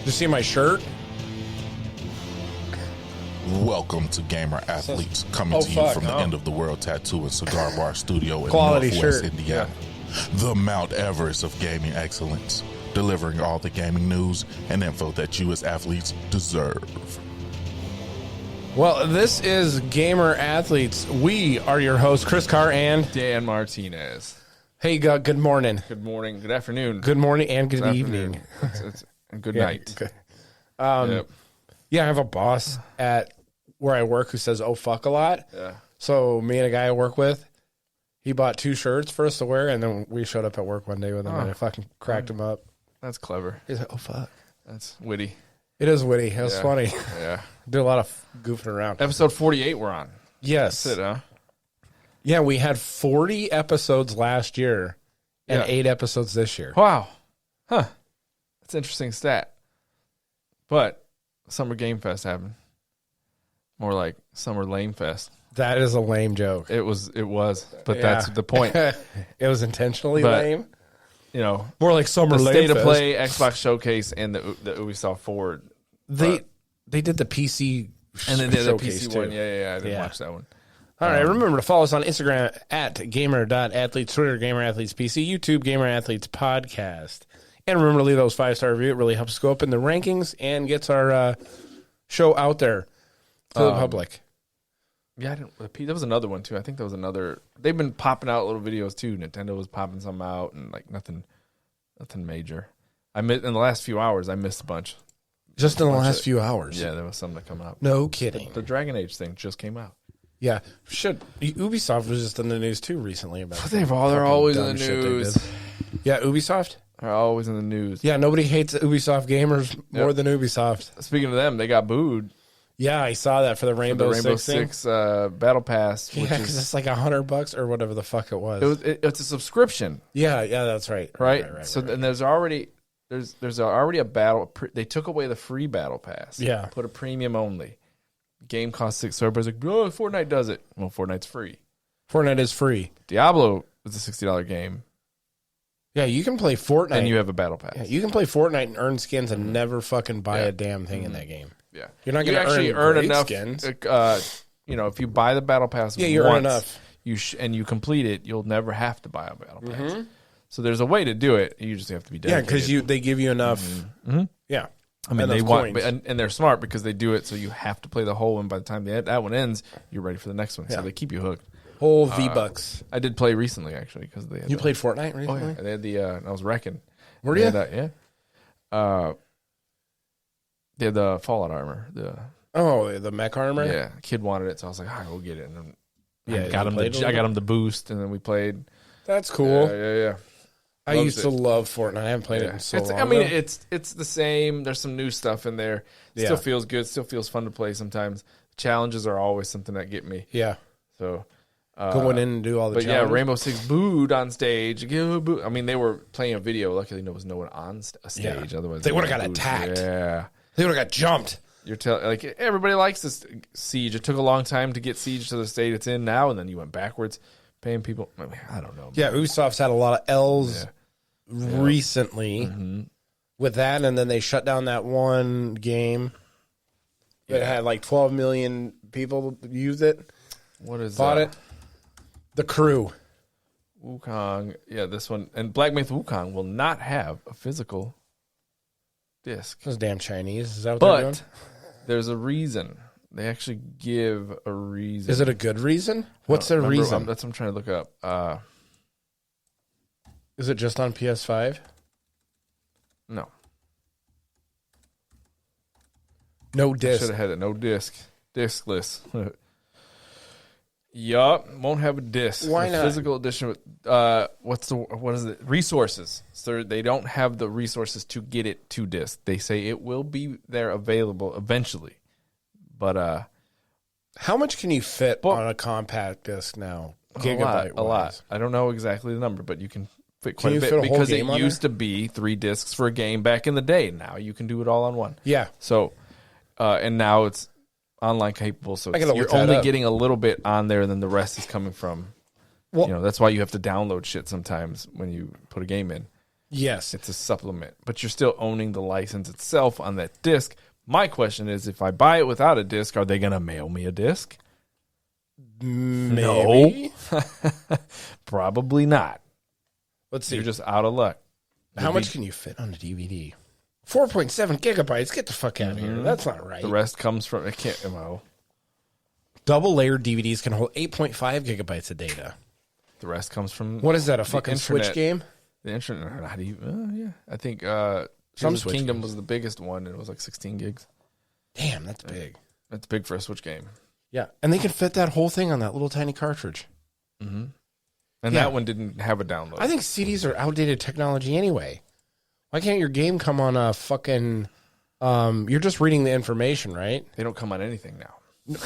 you see my shirt? Welcome to Gamer Athletes, coming to you from the End of the World Tattoo and Cigar Bar Studio in Quality Northwest shirt. Indiana. The Mount Everest of gaming excellence, delivering all the gaming news and info that you as athletes deserve. Well, this is Gamer Athletes. We are your hosts, Chris Carr and Dan Martinez. Hey, good morning. Good morning, good afternoon. Good morning and good evening. And good night. Good. Yeah, I have a boss at where I work who says, "Oh, fuck," a lot. Yeah. So me and a guy I work with, he bought 2 shirts for us to wear, and then we showed up at work one day with him, and I fucking cracked him up. That's clever. He's like, "Oh, fuck." That's witty. It is witty. It was funny. Yeah. Do a lot of goofing around. Episode 48 we're on. Yes. That's it, huh? Yeah, we had 40 episodes last year and 8 episodes this year. Wow. Huh. That's an interesting stat. But Summer Game Fest happened. More like Summer Lame Fest. That is a lame joke. It was, but that's the point. It was intentionally But, lame. You know, More like Summer the Lame State of Fest. Play, Xbox Showcase, and the Ubisoft Forward. They did the PC And then they did the showcase PC too. one. Yeah. I didn't watch that one. All right, remember to follow us on Instagram at gamer.athletes, Twitter, Gamer Athletes PC, YouTube, Gamer Athletes Podcast. And remember to leave those 5-star review. It really helps us go up in the rankings and gets our show out there to the public. Yeah, that was another one too. I think that was another. They've been popping out little videos too. Nintendo was popping some out, and like nothing major. In the last few hours, I missed a bunch. Just in the last few hours. Yeah, there was some that come out. No kidding. The Dragon Age thing just came out. Yeah. Ubisoft was just in the news too recently about They're always in the news. Yeah, Ubisoft? They're always in the news. Yeah, nobody hates Ubisoft gamers more than Ubisoft. Speaking of them, they got booed. Yeah, I saw that for the Rainbow Six thing. Battle Pass. Yeah, because it's like $100 or whatever the fuck it was. It's a subscription. Yeah, that's right. Right. And there's already a battle. They took away the free Battle Pass. Yeah. Put a premium only. Game costs $6. So everybody's like, "Oh, Fortnite does it." Well, Fortnite's free. Fortnite is free. Diablo is a $60 game. Yeah, you can play Fortnite. And you have a Battle Pass. Yeah, you can play Fortnite and earn skins and never fucking buy a damn thing in that game. Yeah. You're not going to actually earn enough skins. If you buy the Battle Pass you once, earn enough. And you complete it, you'll never have to buy a Battle Pass. So there's a way to do it. You just have to be dedicated. Yeah, because they give you enough. Yeah. I mean, they want, and they're smart because they do it so you have to play the whole one. By the time that one ends, you're ready for the next one. So they keep you hooked. Whole V-Bucks. I did play recently, actually, because they had You played Fortnite recently? Oh, yeah. They had the, I was wrecking. Were you? Yeah. They had the Fallout armor. The mech armor? Yeah. Kid wanted it, so I was like, all right, we'll get it. And then Yeah, I got him the boost, and then we played. That's cool. Yeah. I used to love Fortnite. I haven't played it in so long. I mean, it's the same. There's some new stuff in there. Still feels good. Still feels fun to play sometimes. Challenges are always something that get me. Yeah. So going in and do all the challenges. But yeah, Rainbow Six booed on stage. I mean, they were playing a video. Luckily, there was no one on a stage. Yeah. Otherwise, they would have got attacked. Yeah. They would have got jumped. Like everybody likes this Siege. It took a long time to get Siege to the state it's in now, and then you went backwards, paying people. I mean, I don't know. Yeah, Ubisoft's had a lot of L's recently with that, and then they shut down that one game that had like 12 million people use it. What is bought it? The Crew. Wukong. Yeah, this one. And Black Myth Wukong will not have a physical disc. Those damn Chinese. Is that what they're doing? There's a reason. They actually give a reason. Is it a good reason? What's the reason? That's what I'm trying to look up. Is it just on PS5? No. No disc. Should have had it. No disc. Discless. Yup. Won't have a disc. Why not? Physical edition with what is it? Resources. So they don't have the resources to get it to disc. They say it will be there available eventually. But how much can you fit on a compact disc now? Gigabyte. A lot. I don't know exactly the number, but you can fit quite a bit because it used to be 3 discs for a game back in the day. Now you can do it all on one. Yeah. So and now it's online capable, so you're only getting a little bit on there, and then the rest is coming from. Well, that's why you have to download shit sometimes when you put a game in. Yes. It's a supplement, but you're still owning the license itself on that disc. My question is, if I buy it without a disc, are they going to mail me a disc? Maybe. No. Probably not. Let's see. You're just out of luck. How much can you fit on a DVD? 4.7 gigabytes. Get the fuck out of here. That's not right. The rest comes from it can't. Well, Double layered DVDs can hold 8.5 gigabytes of data. the rest comes from What is that? A fucking Switch internet. game? the internet. Not even. Yeah, I think Some Tears of Switch Kingdom games. was the biggest one. And it was like 16 gigs. Damn, that's big. That's big for a Switch game. Yeah, and they can fit that whole thing on that little tiny cartridge. And Yeah. that one didn't have a download. I think CDs are outdated technology anyway. Why can't your game come on a fucking? You're just reading the information, right? they don't come on anything now.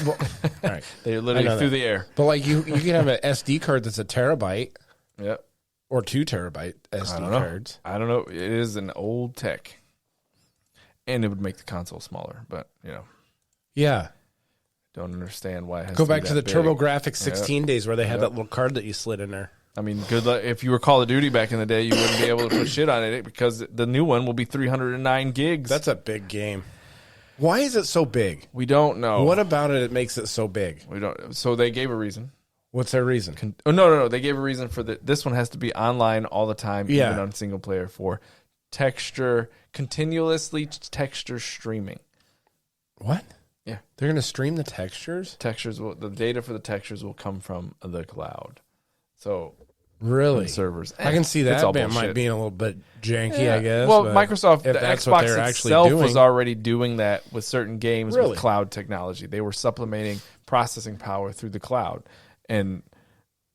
Well, all right, They're I literally know through that. the air. but like you can have an SD card that's a terabyte Yep. or 2 terabyte SD I don't know. cards. I don't know. It is an old tech, and it would make the console smaller. But Yeah, don't understand why it has go to be back to the that big. TurboGrafx 16 days where they had Yep. that little card that you slid in there. I mean, good luck. If you were Call of Duty back in the day, you wouldn't be able to put shit on it because the new one will be 309 gigs. That's a big game. Why is it so big? we don't know. What about it makes it so big? We don't. So they gave a reason. What's their reason? No. They gave a reason for this one has to be online all the time, Yeah. even on single player for continuously texture streaming. What? Yeah. They're going to stream the textures? The data for the textures will come from the cloud. So Really? servers. I can see It's that all bit might bullshit. be a little bit janky, Yeah. I guess. Well, but Microsoft, if the that's what Xbox they're actually itself doing, was already doing that with certain games Really? with cloud technology. They were supplementing processing power through the cloud, and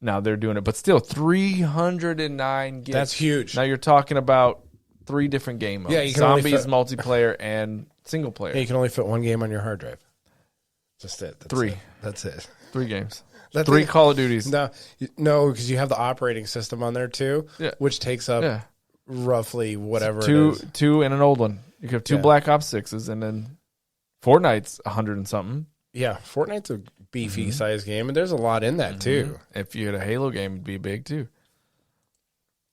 now they're doing it. But still, 309 gigs. That's huge. Now you're talking about 3 different game modes: Yeah, you can only zombies, fit- multiplayer, and single player. Yeah, you can only fit one game on your hard drive. Just it. That's 3. it. That's it. 3 games. That's 3 it. Call of Duties. No, because you have the operating system on there too, Yeah. which takes up Yeah, roughly whatever it two, is. 2, and an old one. You could have 2 Yeah. Black Ops 6s, and then Fortnite's 100 and something. Yeah, Fortnite's a beefy Mm-hmm. size game, and there's a lot in that too. If you had a Halo game, it'd be big too.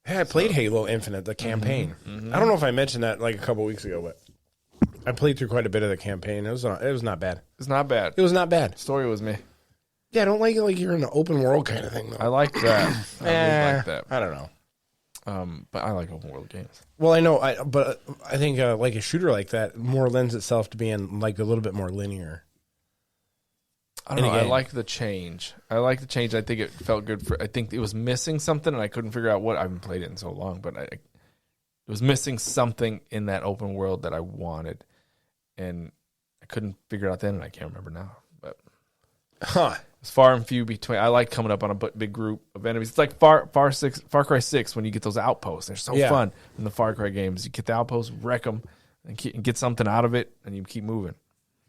Hey, I played Halo Infinite, the campaign. I don't know if I mentioned that like a couple weeks ago, but I played through quite a bit of the campaign. It was not bad. It's not bad. It was not bad. Story was me. Yeah, I don't like it like you're in an open world kind of thing though. I like that. I really like that. I don't know. But I like open world games. Well, I know, but I think like a shooter like that more lends itself to being like a little bit more linear. I don't In a know. I game. like the change. I think it felt good I think it was missing something, and I couldn't figure out what. I haven't played it in so long, but it was missing something in that open world that I wanted, and I couldn't figure it out then, and I can't remember now. But Huh. it's far and few between. I like coming up on a big group of enemies. It's like Far Cry 6 when you get those outposts. They're so Yeah. fun in the Far Cry games. You get the outposts, wreck them, and get something out of it, and you keep moving.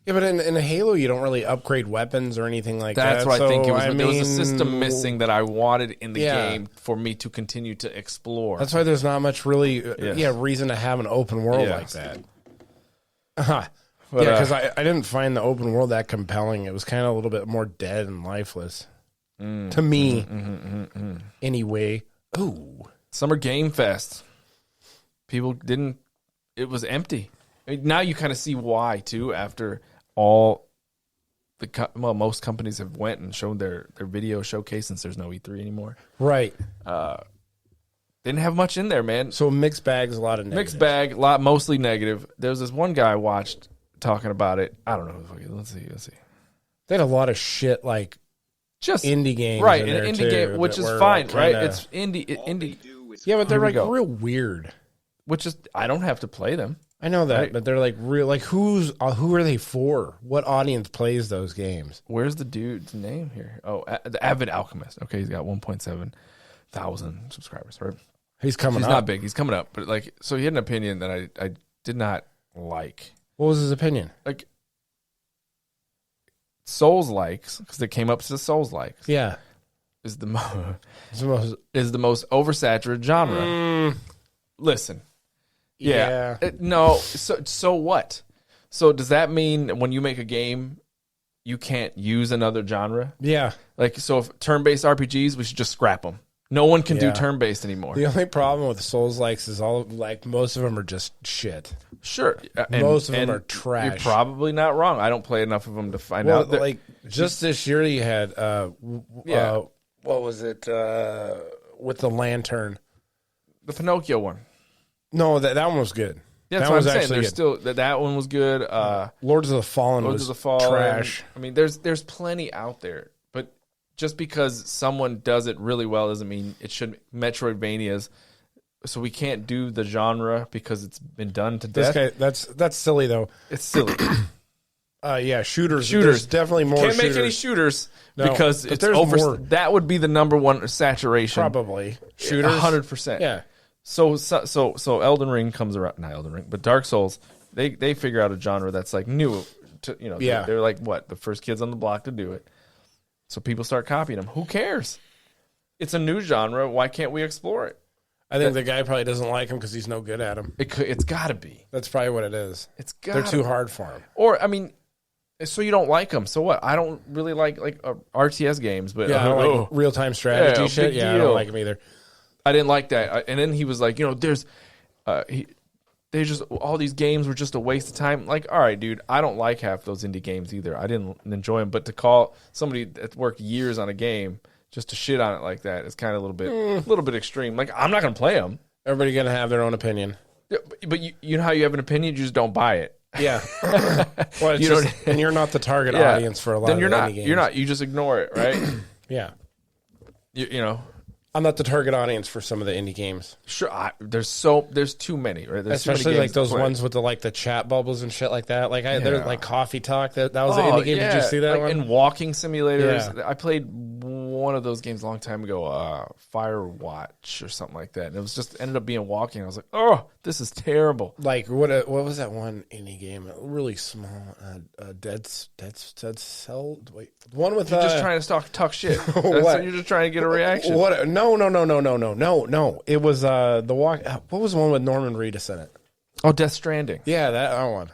Yeah, but in a Halo, you don't really upgrade weapons or anything like that. That's what I think it was. So, There was a system missing that I wanted in the Yeah. game for me to continue to explore. That's why there's not much really, Yes. reason to have an open world Yes. like that. Uh-huh. But, Yeah, because I didn't find the open world that compelling. It was kind of a little bit more dead and lifeless to me, anyway. Ooh, Summer Game Fest. People didn't. It was empty. I mean, now you kind of see why too. After all, most companies have went and shown their video showcase since there's no E3 anymore. right. Didn't have much in there, man. So mixed bags, a lot of negatives. Mixed bag, mostly negative. There was this one guy I watched talking about it. I don't know. Let's see. They had a lot of shit like Just indie games, right? in An there, indie too, game, which that is were, fine, like, right? kinda- It's indie, Yeah, but they're Here we like go. real weird. which is I don't have to play them. I know that, Right. but they're like real. Like who are they for? What audience plays those games? Where's the dude's name here? Oh, the Avid Alchemist. Okay, he's got 1.7 thousand subscribers. Right? He's coming He's up. not big. He's coming up, but like, so he had an opinion that I did not like. What was his opinion? Like Souls likes because they came up to Souls likes Yeah, is the it's the most. most oversaturated genre. Listen, Yeah. no. So what? So does that mean when you make a game, you can't use another genre? Yeah. Like, so if turn-based RPGs, we should just scrap them. No one can do Yeah. turn-based anymore. The only problem with Souls-likes is most of them are just shit. Sure. Most of them are trash. You're probably not wrong. I don't play enough of them to find Well, out. That, like just this year, you had what was it with the lantern? the Pinocchio one. No, that one was good. Yeah, that that's what was I'm saying. actually There's good. still that one was good. Lords of the Fallen Lords was of the Fallen, trash. I mean, there's plenty out there, but just because someone does it really well doesn't mean it should. Metroidvanias, so we can't do the genre because it's been done to This death. guy, that's silly though. It's silly. Yeah, shooters. Shooters. There's definitely more. Can't shooters. make any shooters No, because but it's there's over. more. That would be the number one saturation. Probably shooters. 100%. Yeah. So Elden Ring comes around, not Elden Ring, but Dark Souls. They figure out a genre that's like new. To, Yeah. they're like what the first kids on the block to do it. So people start copying them. Who cares? It's a new genre. Why can't we explore it? I think the guy probably doesn't like him because he's no good at him. It's got to be. That's probably what it is. It's got. They're too hard for him. Or I mean, so you don't like them. So what? I don't really like RTS games, but Yeah, I don't oh, like real time strategy Yeah, shit. big Yeah, I deal. don't like him either. I didn't like that. And then he was like, there's, they just all these games were just a waste of time. Like, all right, dude, I don't like half those indie games either. I didn't enjoy them. But to call somebody that worked years on a game just to shit on it like that is kind of a little bit extreme. Like, I'm not gonna play them. Everybody gonna have their own opinion. But you know how you have an opinion, you just don't buy it. Yeah. Well, You don't- and you're not the target Yeah. audience for a lot Then of you're the not. indie games. You're not. You just ignore it, right? Yeah. you know. I'm not the target audience for some of the indie games. Sure. There's too many, right? There's too many Especially games like to those play. ones with the chat bubbles and shit like that. Like there's Yeah. like Coffee Talk. That was an indie game. Yeah. Did you see that like, one? And walking simulators. Yeah. I played one of those games a long time ago, Firewatch or something like that. And it was just ended up being walking. I was like, oh, this is terrible. Like what was that one indie game? Really small. Dead Cell. Wait, the one with You're just trying to talk shit. What? You're just trying to get a reaction. What? No. It was the walk. What was the one with Norman Reedus in it? Oh, Death Stranding. Yeah, that one.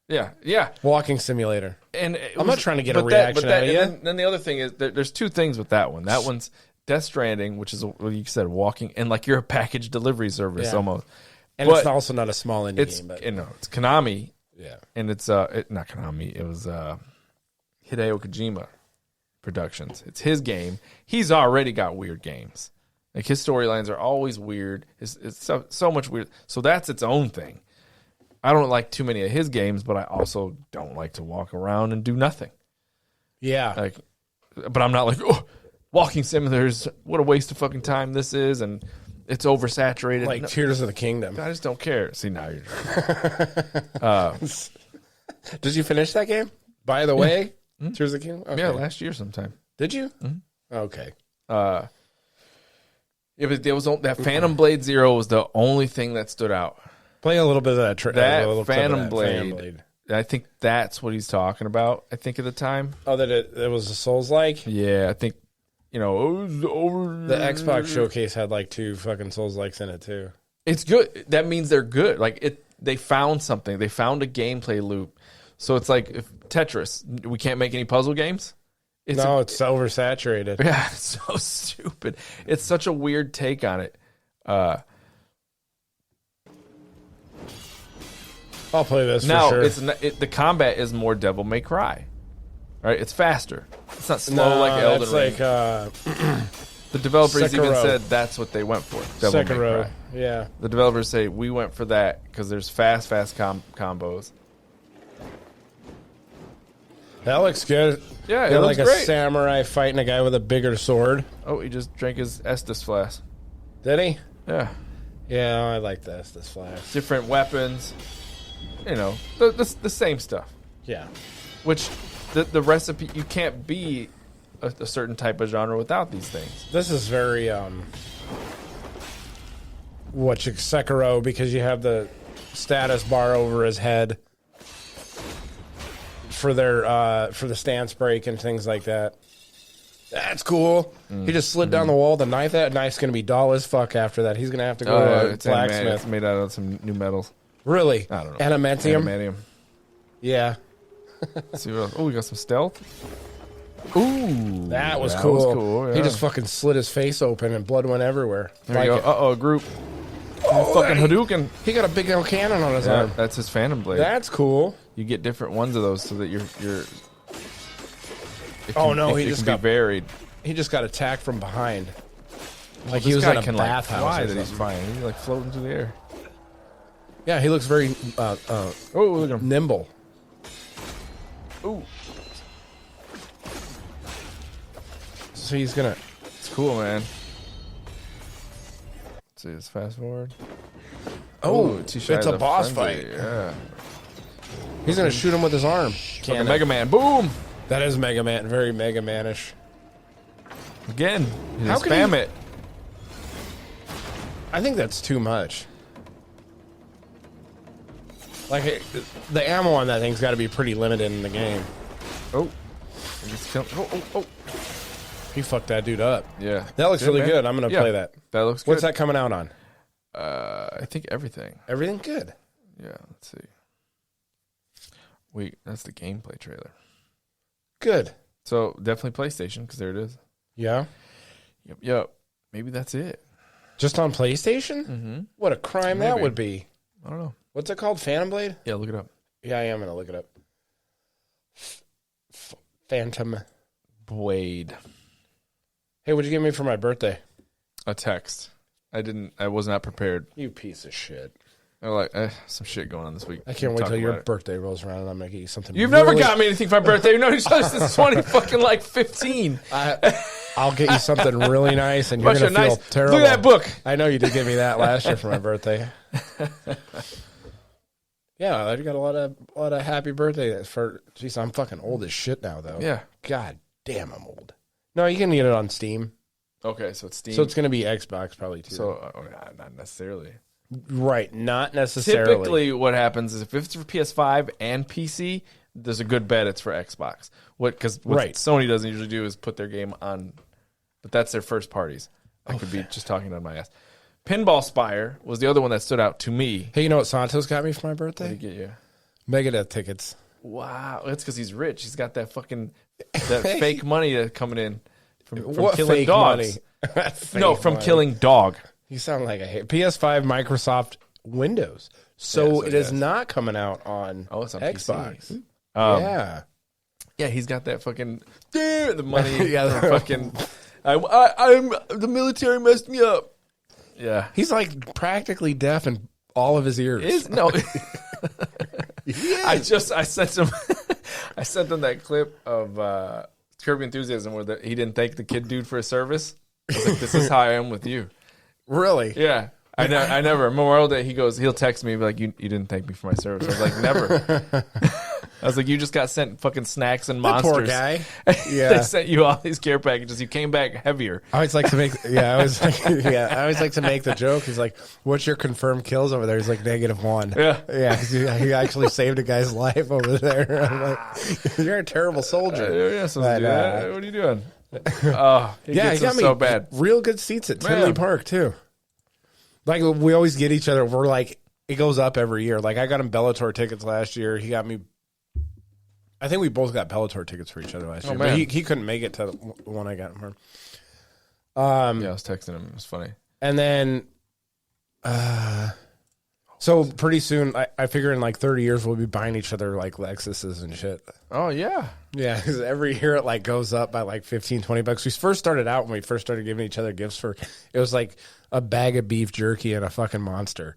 Yeah. Walking simulator. And I'm not trying to get a reaction out of you. And then the other thing is there's two things with that one. That one's Death Stranding, which is what you said, walking, and like you're a package delivery service Yeah. almost. And But it's also not a small indie It's game, but it's Konami, yeah. and it's not Konami. It was Hideo Kojima Productions. It's his game. He's already got weird games. Like his storylines are always weird. It's so much weird. So that's its own thing. I don't like too many of his games, but I also don't like to walk around and do nothing. Yeah. Like, but I'm not like, oh, walking simulators. What a waste of fucking time this is, and it's oversaturated. Like No, Tears of the Kingdom. I just don't care. See, now you're. Did you finish that game? By the way, Tears of the Kingdom? Okay. Yeah, last year sometime. Did you? Okay. Yeah, but there was that Phantom Blade Zero was the only thing that stood out. Play a little bit of that. That a little clip of Phantom that Blade. I think that's what he's talking about. I think at the time. Oh, that it was a Souls-like? Yeah, I think it was over. The Xbox showcase had like 2 fucking Souls-likes in it too. It's good. That means they're good. Like they found something. They found a gameplay loop. So it's like if Tetris. We can't make any puzzle games. It's oversaturated. Yeah, it's so stupid. It's such a weird take on it. I'll play this Now for sure. it's the combat is more Devil May Cry, right? It's faster. It's not slow like Elden Ring. Like The developers even Sekiro. said that's what they went for. Devil May Sekiro. Cry. Yeah. The developers say we went for that because there's fast combos. That looks good. Yeah, it They're looks like a great. samurai fighting a guy with a bigger sword. Oh, he just drank his Estus flask. Did he? Yeah, Yeah, I like this flash. different weapons. You know, the same stuff. Yeah. Which the recipe you can't be a certain type of genre without these things. This is very Sekiro, because you have the status bar over his head for the stance break and things like that. That's cool. He just slid down the wall with a knife. That knife's gonna be dull as fuck after that. He's gonna have to go to a It's blacksmith. made out of some new metals. Really? I don't know. Adamantium? Adamantium. Yeah. Let's see what else. Oh, we got some stealth. Ooh, That was cool. yeah. He just fucking slit his face open and blood went everywhere. There you go. Group. Fucking Hadouken. He got a big old cannon on his arm. That's his Phantom Blade. That's cool. You get different ones of those so that you're. He just got be varied. He just got attacked from behind. Like This he was guy in a can bathhouse. fly or that he's something. flying. He's like floating through the air. Yeah, he looks very Look at him. nimble. Ooh, So he's gonna. it's cool, man. Let's see, let's fast forward. It's a boss fight. Yeah. He's gonna shoot him with his arm. Like a Cannon. Mega Man. Boom! That is Mega Man. Very Mega Man-ish. Again. You How just can spam he- it. I think that's too much. Like the ammo on that thing's got to be pretty limited in the game. Oh. I just killed- Oh. He fucked that dude up. Yeah. That looks really man. good. I'm gonna Yeah, play that. That looks good. What's that coming out on? I think everything. Everything good. Yeah, let's see. Wait, that's the gameplay trailer. Good. So definitely PlayStation, because there it is. Yeah. Yep. Maybe that's it. Just on PlayStation? Mm-hmm. What a crime that Maybe. would be. I don't know. What's it called? Phantom Blade? Yeah, look it up. Yeah, I am gonna look it up. Phantom. Blade. Hey, what'd you give me for my birthday? A text. I was not prepared. You piece of shit. I like some shit going on this week. I can't wait Talk till your about it. birthday rolls around and I'm gonna get you something. You've never really- got me anything for my birthday. You know each other since 15. I'll get you something really nice, and you're Bunch gonna of feel nice. terrible. Look at that book. I know you did give me that last year for my birthday. Yeah, I got a lot of happy birthday for. Jeez, I'm fucking old as shit now, though. Yeah. God damn, I'm old. No, you can get it on Steam, Okay, so it's Steam. so it's gonna be Xbox probably too. So not necessarily. Right, not necessarily. Typically, what happens is if it's for PS5 and PC, there's a good bet it's for Xbox. What Right. Sony doesn't usually do is put their game on, but that's their first parties. I could be just talking on my ass. Pinball Spire was the other one that stood out to me. Hey, you know what Santos got me for my What birthday? did he get you? Megadeth tickets. Wow, that's because he's rich. He's got that fake money coming in from What killing fake dogs. money? No, Fake from money. killing dog. You sound like a hate. PS5, Microsoft, Windows. So, Yeah, so it is yes. not coming out on, It's on Xbox. PC. Yeah. Yeah, he's got that fucking the money. Yeah, the fucking. I'm the military messed me up. Yeah, He's like practically deaf in all of his ears. no. I sent him. I sent him that clip of Curb Your Enthusiasm where he didn't thank the kid dude for his service. I was like, this is how I am with you. Really? Yeah. I never. Memorial Day, he'll text me, be like, you didn't thank me for my service. I was like, never. I was like, you just got sent fucking snacks and That monsters. poor guy. They Yeah. sent you all these care packages. You came back heavier. I always like to make I always like to make the joke. He's like, "What's your confirmed kills over there?" He's like -1. Yeah. Yeah, 'cause he actually saved a guy's life over there. I'm like, you're a terrible soldier. You're not supposed to do But, that. What are you doing? Oh, he Yeah, gets he got us me so bad. real good seats at Man. Tinley Park too. Like we always get each other. We're like, it goes up every year. Like I got him Bellator tickets last year. He got me. I think we both got Bellator tickets for each other last year. But man. he couldn't make it to the one I got him for. Yeah, I was texting him. It was funny. And then, so pretty soon, I figure in like 30 years, we'll be buying each other like Lexuses and shit. Oh, yeah. Yeah, because every year it like goes up by like $15-20. We first started out when we first started giving each other gifts for, it was like a bag of beef jerky and a fucking Monster.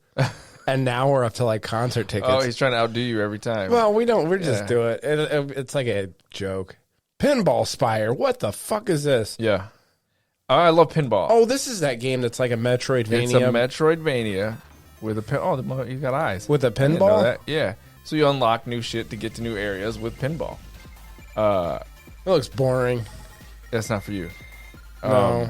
And now we're up to like concert tickets. Oh, he's trying to outdo you every time. Well, we don't, we just Yeah. do it. It's like a joke. Pinball Spire. What the fuck is this? Yeah. Oh, I love pinball. Oh, this is that game that's like a Metroidvania. It's a Metroidvania with a pin. Oh, you got eyes. With a I didn't know pinball? that. Yeah. So you unlock new shit to get to new areas with pinball. It looks boring. That's not for you. No.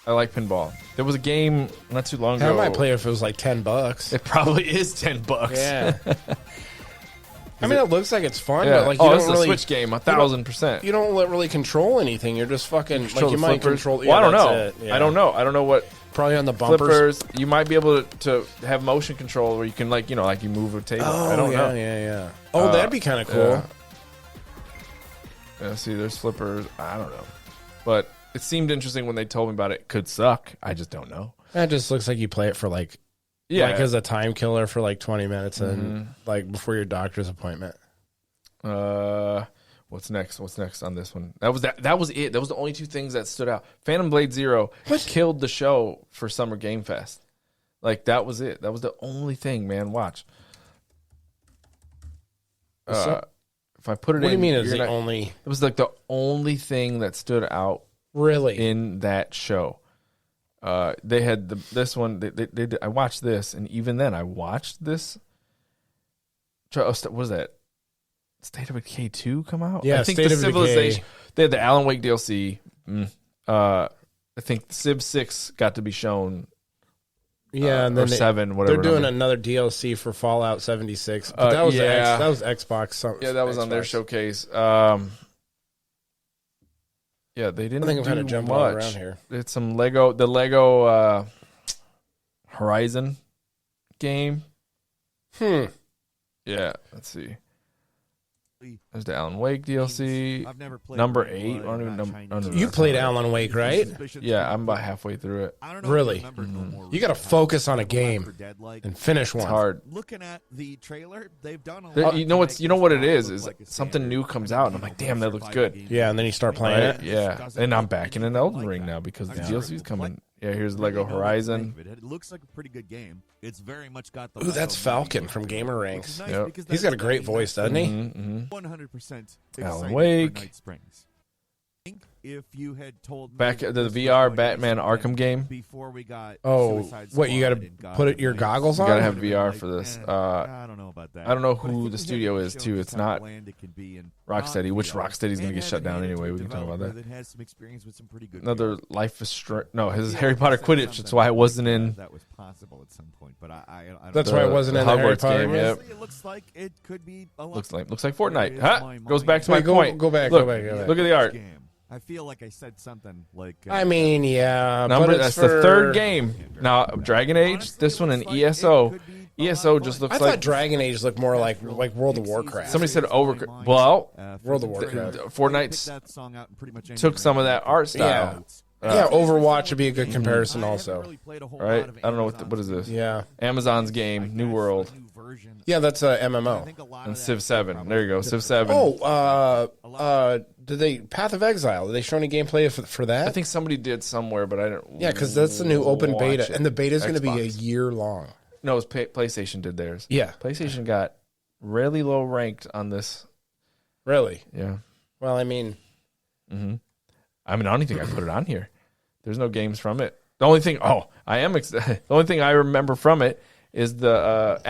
I like pinball. There was a game not too long I ago. might play if it was like $10. It probably is $10. Yeah. I mean, it looks like it's fun, Yeah. but like you This don't is a really Switch game, 1,000%. you don't really control anything. You're just fucking Control like you the might flippers. control. Well, I don't that's know. it. Yeah. I don't know. I don't know what Probably on the bumpers. flippers. You might be able to have motion control where you can like you move a table. Oh, I don't know. Yeah. Oh, that'd be kind of cool. yeah. See, there's flippers. I don't know. But it seemed interesting when they told me about it. Could suck. I just don't know. That just looks like you play it for like as a time killer for like 20 minutes and like before your doctor's appointment. What's next? What's next on this one? That was it. That was the only two things that stood out. Phantom Blade Zero killed the show for Summer Game Fest. Like, that was it. That was the only thing, man. Watch. If I put it in... What do you mean it's the only... It was like the only thing that stood out really in that show. They had this one. I watched this, and even then, I watched this. What was that? State of Decay 2 come out? Yeah, I think State the of Civilization. Decay. They had the Alan Wake DLC. I think Civ 6 got to be shown. Yeah, and then or 7, whatever. They're doing number. another DLC for Fallout 76. But that was that was Xbox. Yeah, that was on their showcase. Yeah, they didn't. I think I'm kind of jumping all around here. It's some the Lego Horizon game. Yeah, let's see. There's the Alan Wake DLC. I've never played number 8. I don't even know. You played Alan Wake, right? Yeah, I'm about halfway through it. Really? You got to focus on a game and finish one. It's hard. Looking at the trailer, they've done a lot. You know what it is something new comes out, and I'm like, damn, that looks good. Yeah, and then you start playing it. Yeah, and I'm back in an Elden Ring now because the DLC's coming. Yeah, here's Lego Horizon. It looks like a pretty good game. It's very much got the. Ooh, that's Falcon from Gamer Ranks. Yep. He's got a great voice, doesn't he? 100% Alan Wake. Night Springs. If you had told me Back to the VR Batman Arkham game. before we got what you got to put your goggles You on? gotta have VR for this. I don't know about that. I don't know But who if the you studio had is shown too. just It's how not bland it can be in Rocksteady, which non-VR, Rocksteady's gonna and get shut down having anyway. a We can talk about developer that. has some experience with some pretty good Another VR. Life is Strange. No, his Harry Potter Quidditch. That's why it wasn't in. That was possible at some point, but I don't That's know. why it wasn't in the Harry Hogwarts Potter game. game. Yep. It looks like it could be a lot. Looks like Fortnite. Huh? Goes back to Wait, my point. Go back. Look, Go back. Look at the art. Game. I feel like I said something like. I mean, yeah. Number but that's the third game. Now Dragon Age. This one in ESO. ESO just looks I like thought Dragon Age looked more like World of Warcraft. somebody said Well, World of Warcraft. Fortnite took some of that art style. Yeah, Overwatch would be a good comparison also. Right? I don't know what is this. Yeah. Amazon's game, New World, Yeah, that's a MMO. and Civ 7. There you go, Civ 7. Did they Path of Exile? Did they show any gameplay for that? I think somebody did somewhere, but I don't. Yeah, because that's the new open watch beta, it. and the beta is going to be a Xbox. year long. No, it was PlayStation did theirs. Yeah. PlayStation got really low ranked on this. Really? Yeah. Well, I mean, I don't think I put it on here. There's no games from it. The only thing, the only thing I remember from it is the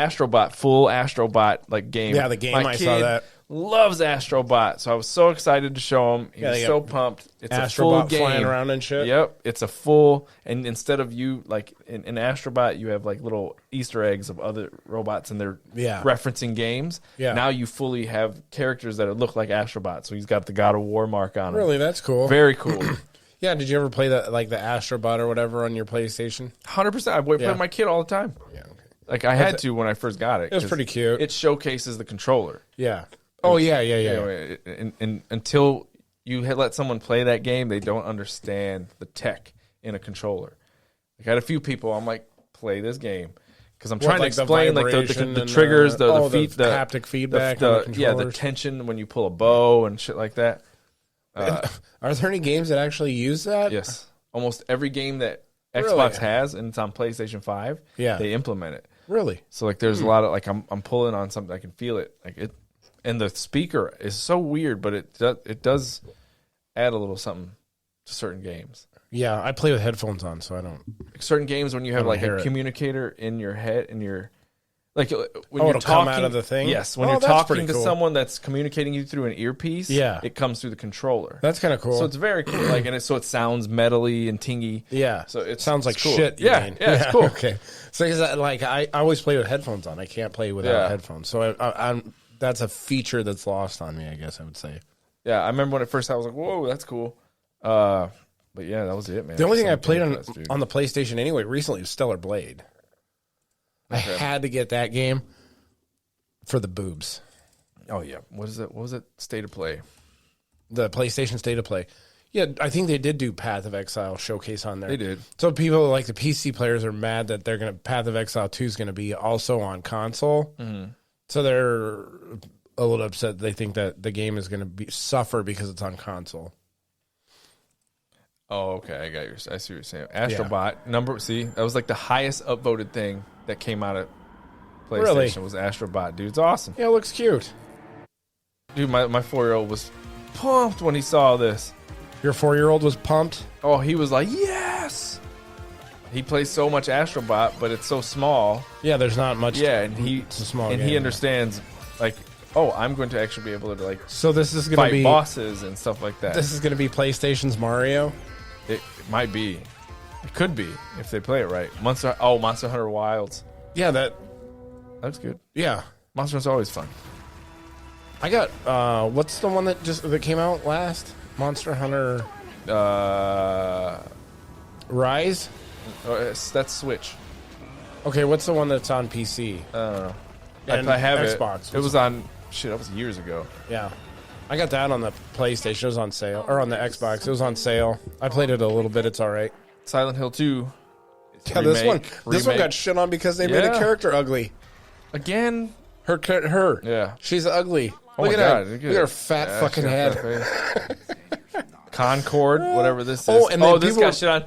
full Astrobot like game. Yeah, the game, My I kid saw that. Loves Astrobot, so I was so excited to show him. He was they so got pumped. It's a full Astrobot game. flying around and shit. Yep, it's a full, and instead of you like in Astrobot, you have like little Easter eggs of other robots, and they're referencing games. Yeah. Now you fully have characters that look like Astrobot. So he's got the God of War mark on him. Really, that's cool. Very cool. Yeah, did you ever play that like the Astrobot or whatever on your PlayStation? 100%. I play with my kid all the time. Yeah, okay. Like I had to when I first got it. It was 'cause pretty cute. It showcases the controller. Yeah. Oh yeah. You know, and until you let someone play that game, they don't understand the tech in a controller. Like I had a few people. I'm like, play this game because I'm trying to explain like the triggers, the feet, the haptic feedback, the tension when you pull a bow and shit like that. Are there any games that actually use that? Yes, almost every game that Really? Xbox has, and it's on PlayStation 5. Yeah. They implement it. Really? So like, there's a lot of like, I'm pulling on something, I can feel it, like it, and the speaker is so weird, but it does add a little something to certain games. Yeah, I play with headphones on, so I don't. Like certain games when you have like hear a it. communicator in your head, in your like when Oh, you're it'll come talking out of the thing? Yes, when Oh, you're that's talking pretty to cool. someone that's communicating you through an earpiece. Yeah. it comes through the controller. That's kind of cool. So it's very cool. Like, and so it sounds metally and tingy. Yeah. So it sounds like it's cool. shit. Yeah, mean. yeah, it's cool. Okay. So is that like I always play with headphones on. I can't play without Yeah. headphones. So I'm that's a feature that's lost on me. I guess I would say. Yeah, I remember when it first I was like, "Whoa, that's cool." But yeah, that was it, man. The only thing I Some played gameplay, dude. on the PlayStation anyway recently was Stellar Blade. I had to get that game for the boobs. Oh yeah, what is it? What was it? State of Play. the PlayStation State of Play. Yeah, I think they did do Path of Exile showcase on there. They did. So people like the PC players are mad that Path of Exile 2 is going to be also on console. Mm-hmm. So they're a little upset. They think that the game is going to suffer because it's on console. Oh, okay. I see what you're saying. Astrobot see, that was like the highest upvoted thing that came out of PlayStation was Astrobot. Dude, it's awesome. Yeah, it looks cute. Dude, my 4-year-old was pumped when he saw this. Your 4-year-old was pumped? Oh, he was like, yes! He plays so much Astrobot, but it's so small. Yeah, there's not much. Yeah, and it's a small game. he understands, like, oh, I'm going to actually be able to, like, so this is going fight to be bosses and stuff like that. This is going to be PlayStation's Mario? It might be. It could be, if they play it right. Monster Hunter Wilds. Yeah, That's good. yeah. Monster Hunter's always fun. I got, what's the one that came out last? Monster Hunter Rise? That's Switch. Okay, what's the one that's on PC? I don't know. And I have Xbox. It was on, that was years ago. Yeah. I got that on the PlayStation. It was on sale. Or on the Xbox. It was on sale. I played it a little bit. It's all right. Silent Hill 2. Yeah, this one got shit on because they made a character ugly. Again? Her. Yeah. She's ugly. Oh Look my at God. her. Look at her fat fucking head. Concord, whatever this is. Oh, and then this got shit on.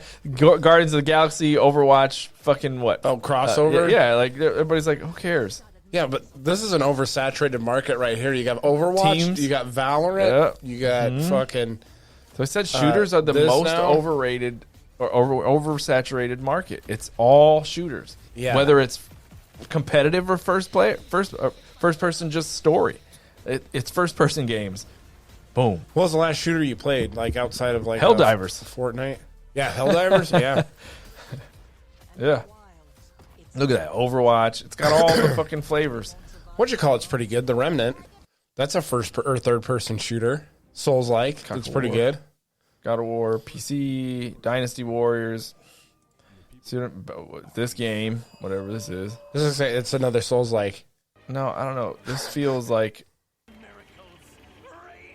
Guardians of the Galaxy, Overwatch, fucking what? Oh, crossover? Yeah, like everybody's like, who cares? Yeah, but this is an oversaturated market right here. You got Overwatch, Teams. you got Valorant, you got fucking... So I said shooters are the most overrated or oversaturated market. It's all shooters. Yeah. Whether it's competitive or first person just story. It's first person games. Boom. What was the last shooter you played, like outside of like Helldivers? Fortnite? Yeah, Helldivers. Yeah. Yeah. Look at that Overwatch. It's got all the fucking flavors. What'd you call it's pretty good? The Remnant. That's a third person shooter. Souls like. It's pretty good. God of War, PC, Dynasty Warriors. This game, whatever this is. It's another Souls like. No, I don't know. This feels like.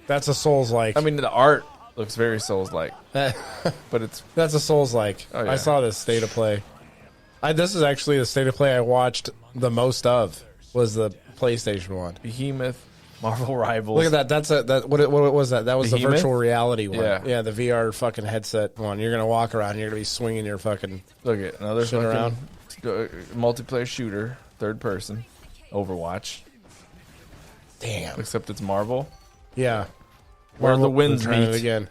That's a Souls like. I mean, the art looks very Souls like, but that's a Souls like. Oh, yeah. I saw this state of play. This is actually the state of play I watched the most of. Was the PlayStation one. Behemoth, Marvel Rivals. Look at that. What was that? That was Behemoth? the virtual reality one. Yeah. The VR fucking headset one. You're gonna walk around. And you're gonna be swinging your fucking. Look at another shit around. Multiplayer shooter, third person, Overwatch. Damn. Except it's Marvel. Yeah. Where the winds trying meet. it again.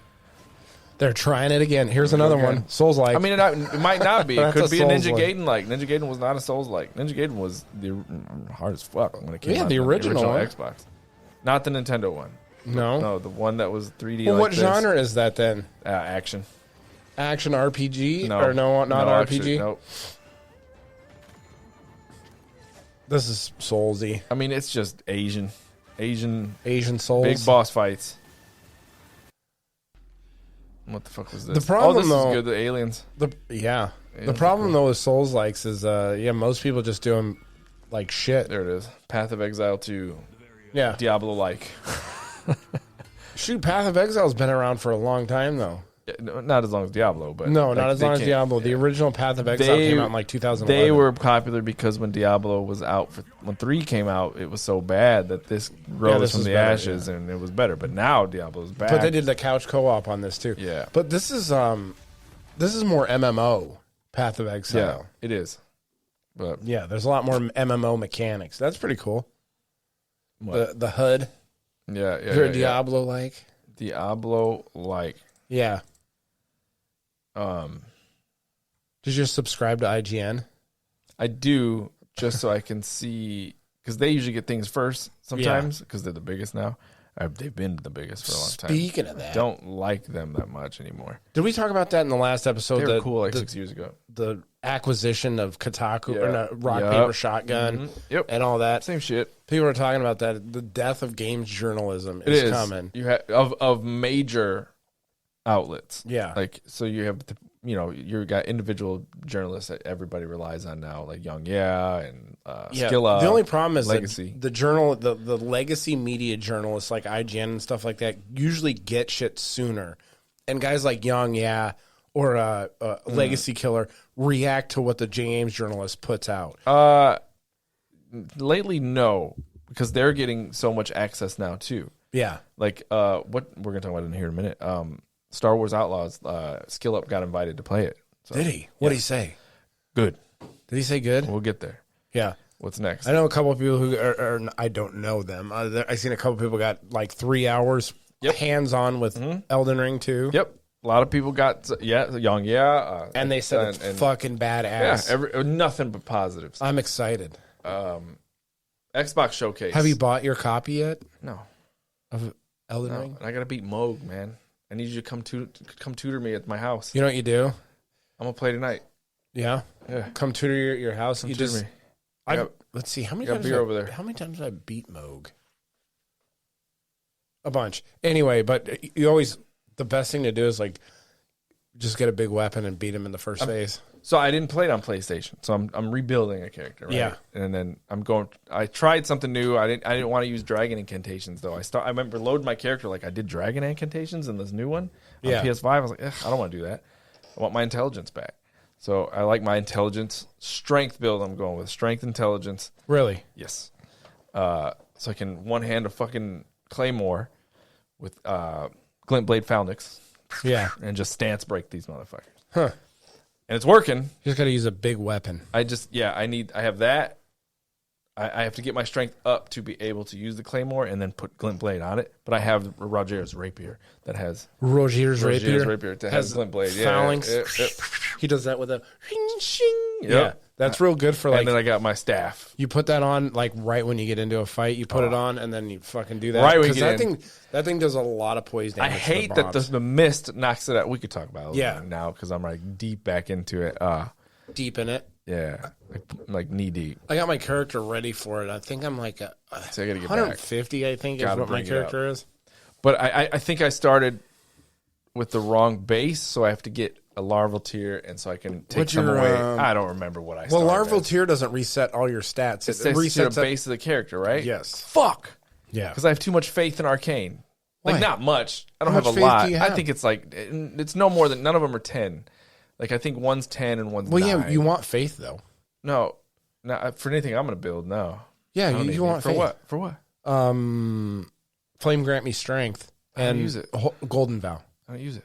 They're trying it again. Here's another one. Souls like. I mean, it might not be. It That's could be a Ninja Souls-like. Gaiden like. Ninja Gaiden was not a Souls like. Ninja Gaiden was the hard as fuck when it came out. Yeah, the original one. Xbox, not the Nintendo one. No, the one that was 3D. Well, like what this. genre is that then? Action. Action RPG? No, Or not RPG? Actually, nope. This is Soulsy. I mean, it's just Asian Souls. big boss fights. What the fuck was this? The problem, this though, is good. The aliens. The problem though with Souls likes is most people just do them like shit. There it is. Path of Exile 2. Yeah. Diablo like. Shoot, Path of Exile's been around for a long time though. Not as long as Diablo, but No, like, not as long as Diablo. The original Path of Exile came out in like 2011. They were popular because when Diablo was out, when 3 came out, it was so bad that this rose from the better, ashes and it was better. But now Diablo's back. But they did the couch co-op on this too. Yeah. But this is more MMO, Path of Exile. Yeah, it is. But Yeah, there's a lot more MMO mechanics. That's pretty cool. The HUD. yeah, You're Diablo like. Diablo like. Yeah. Did you subscribe to IGN? I do just so I can see, because they usually get things first sometimes because they're the biggest now. They've been the biggest for a long time. Speaking of that, Don't like them that much anymore. did we talk about that in the last episode? They were cool like 6 years ago. The acquisition of Kotaku or Yeah. no, Rock Yep. Paper Shotgun Mhm. Yep. and all that. Same shit. People are talking about that. The death of games journalism It is is coming. You have of major outlets. Yeah. Like, so you have you got individual journalists that everybody relies on now, like Young Yeah and Skill Up. The only problem is Legacy. the journal, the legacy media journalists like IGN and stuff like that usually get shit sooner, and guys like Young or Legacy Killer react to what the Games journalist puts out. Lately, no, because they're getting so much access now too. Yeah, Like what we're gonna talk about in here in a minute. Star Wars Outlaws. Skill Up got invited to play it. So, did he? What did he say? Good. Did he say good? We'll get there. Yeah. What's next? I know a couple of people who are I don't know them. I seen a couple of people got like 3 hours hands on with Elden Ring too. Yep. A lot of people got Young, and they said it's fucking badass. Yeah, nothing but positives. I'm excited. Xbox Showcase. Have you bought your copy yet No. of Elden Ring? I gotta beat Moog, man. I need you to come tutor me at my house. You know what you do? I'm gonna play tonight. Yeah. Yeah. Come tutor your house. Come you tutor just. me. Let's see how many got times beer over there. How many times have I beat Moog? A bunch. Anyway, but you always the best thing to do is like just get a big weapon and beat him in the first phase. So I didn't play it on PlayStation. So I'm rebuilding a character, right? Yeah. And then I tried something new. I didn't want to use dragon incantations though. I remember loading my character like I did dragon incantations in this new one on PS5. I was like, I don't want to do that. I want my intelligence back. So I like my intelligence strength build. I'm going with strength intelligence. Really? Yes. So I can one hand a fucking claymore with glint blade phalanx. Yeah. And just stance break these motherfuckers. Huh. And it's working. You just got to use a big weapon. I have that. I have to get my strength up to be able to use the claymore and then put glint blade on it. But I have Roger's rapier that has Roger's rapier that has glint blade. Phalanx. Yeah. He does that with a Yep. yeah. That's real good for like. And then I got my staff. You put that on like right when you get into a fight. You put it on and then you fucking do that. Right when you 'Cause get that thing does a lot of poison I damage. hate that the mist knocks it out. We could talk about it now because I'm like deep back into it. deep in it. Yeah, like knee deep. I got my character ready for it. I think I'm like So I gotta get 150. I think is Gotta what my bring it character is. But I think I started with the wrong base, so I have to get a larval tier, and so I can take some away. I don't remember what I started. Well, larval tier doesn't reset all your stats. It resets the base of the character, right? Yes. Fuck. Yeah. Because I have too much faith in Arcane. Like, Why? not much. I don't How have much a faith lot. do you I have? think it's like, it's no more than, none of them are 10. Like, I think one's 10 and one's 9. Yeah, you want faith though. No, for anything I'm going to build, no. Yeah, I don't you need want it. For faith. what? For what? Flame grant me strength I don't and use it. golden vow. I don't use it.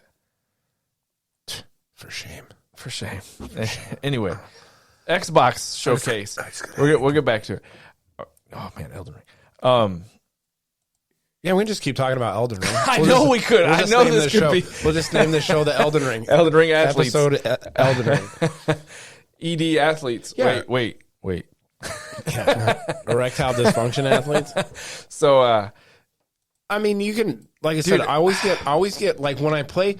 For shame. For shame. Anyway, Xbox showcase. We'll get back to it. Oh, man, Elden Ring. Yeah, we can just keep talking about Elden Ring. I know we could. I know this could be. We'll just name the show the Elden Ring. Elden Ring athletes. Episode Elden Ring. ED athletes. Yeah. Wait. Erectile dysfunction athletes. So, I mean, you can, like I said, I always get like when I play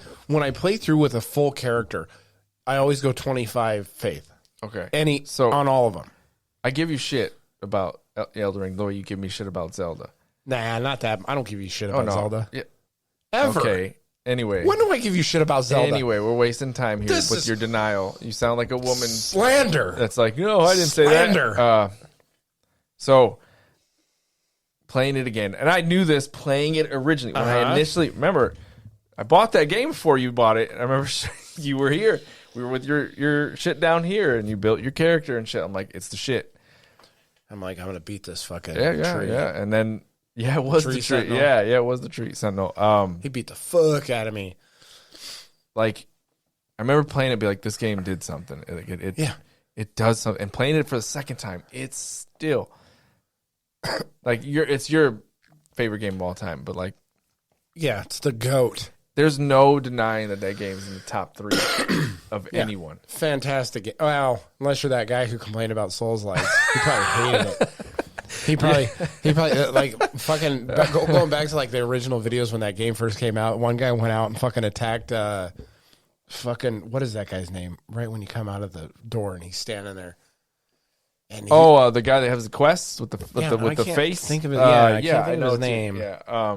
through with a full character, I always go 25 faith. okay. On all of them. I give you shit about Elden Ring, though you give me shit about Zelda. Nah, not that. I don't give you shit about Zelda. Yeah. Ever. Okay. Anyway. When do I give you shit about Zelda? Anyway, we're wasting time here This with is your denial. You sound like a woman Slander. that's like, no, I didn't say Slander. that. So, playing it again. And I knew this playing it originally. When I initially, remember, I bought that game before you bought it. And I remember you were here. We were with your shit down here, and you built your character and shit. I'm like, it's the shit. I'm like, I'm going to beat this fucking Yeah. And then, it was the tree. Sentinel. Yeah, it was the tree Sentinel. He beat the fuck out of me. Like, I remember playing it, be like, this game did something. It does something. And playing it for the second time, it's still like it's your favorite game of all time. But like, yeah, it's the GOAT. there's no denying that game's in the top 3 of anyone. Fantastic game. Well, unless you're that guy who complained about Souls Lights, he probably hated it. He probably like fucking going back to like the original videos when that game first came out. One guy went out and fucking attacked fucking what is that guy's name? Right when you come out of the door and he's standing there. And the guy that has the quests with the face. Think of it. I can't think I of know his name. Yeah.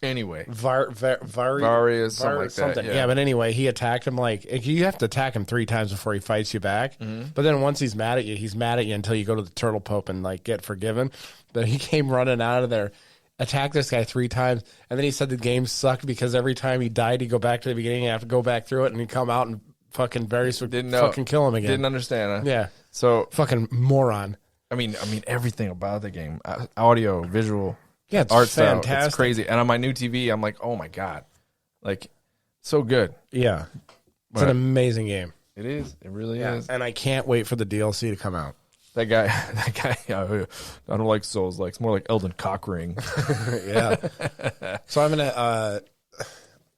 Anyway, Varia, something like that. Yeah, but anyway, he attacked him you have to attack him 3 times before he fights you back. But then once he's mad at you until you go to the Turtle Pope and get forgiven. But he came running out of there, attacked this guy 3 times, and then he said the game sucked because every time he died, he'd go back to the beginning, and have to go back through it, and he'd come out and fucking Varys would fucking kill him again. Didn't understand. Huh? Yeah, so fucking moron. I mean everything about the game, audio, visual. Yeah, it's art style, fantastic. it's crazy. And on my new TV, I'm like, oh my god, so good. Yeah, it's an amazing game. It is. It really is. And I can't wait for the DLC to come out. That guy. I don't like Souls. It's more like Elden Cockring. Yeah. So I'm gonna.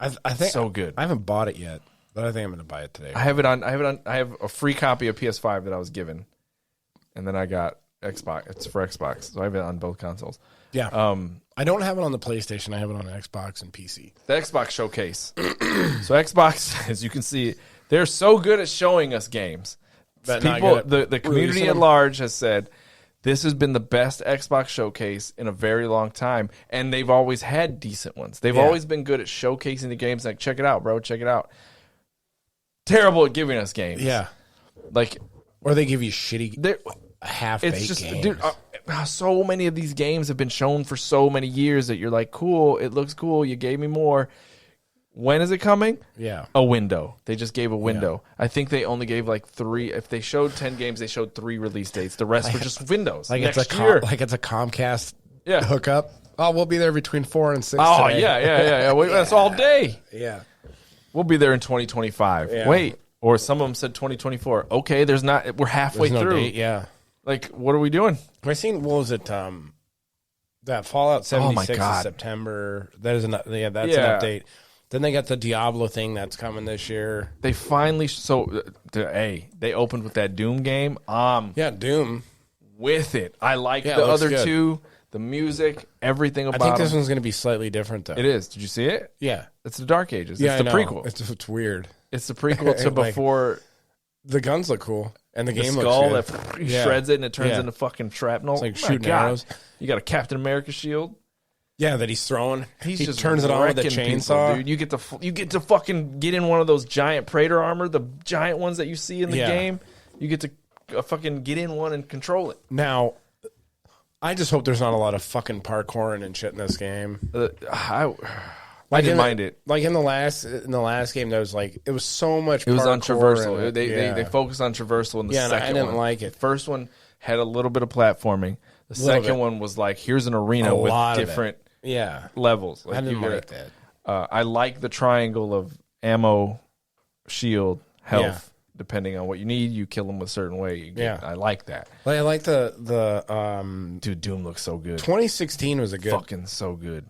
I think so good. I haven't bought it yet, but I think I'm gonna buy it today. I have a free copy of PS5 that I was given, and then I got Xbox. It's for Xbox, so I have it on both consoles. Yeah. I don't have it on the PlayStation. I have it on Xbox and PC. The Xbox showcase. So Xbox, as you can see, they're so good at showing us games. But People, the community at large has said this has been the best Xbox showcase in a very long time, and they've always had decent ones. They've always been good at showcasing the games. Like, check it out, bro. Check it out. Terrible at giving us games. Yeah. Or they give you shitty half-baked games. Dude, so many of these games have been shown for so many years that you're like, cool, it looks cool, you gave me more. When is it coming? Yeah. A window. They just gave a window. Yeah. I think they only gave 3. If they showed 10 games, they showed 3 release dates. The rest were just windows. It's a Comcast hookup. Oh, we'll be there between 4 and 6 Oh, today. yeah. Wait, that's all day. Yeah. We'll be there in 2025. Yeah. Wait. Or some of them said 2024. Okay, we're halfway no through. Date, yeah. What are we doing? I seen, what was it, that Fallout 76 in God. September. That is an update. Then they got the Diablo thing that's coming this year. They finally they opened with that Doom game. Doom. With it. I like the other good. 2, the music, everything about it. I think this one's going to be slightly different, though. It is. Did you see it? Yeah. It's the Dark Ages. Yeah, It's the prequel. It's weird. It's the prequel to before. The guns look cool, and the game skull looks that good. shreds it and it turns into fucking shrapnel. It's like shooting arrows. You got a Captain America shield. Yeah, that he's throwing. He just turns it on with a chainsaw. People, dude. You get to fucking get in one of those giant Praetor armor, the giant ones that you see in the game. You get to fucking get in one and control it. Now, I just hope there's not a lot of fucking parkouring and shit in this game. I didn't mind it. Like in the last game, there was it was so much. It was on traversal. It. They focused on traversal in the second one. I didn't like it. The first one had a little bit of platforming. The second one was here's an arena with different levels. I didn't like that. I like the triangle of ammo, shield, health. Depending on what you need, you kill them a certain way. I like that. I like the dude. Doom looks so good. 2016 was fucking so good.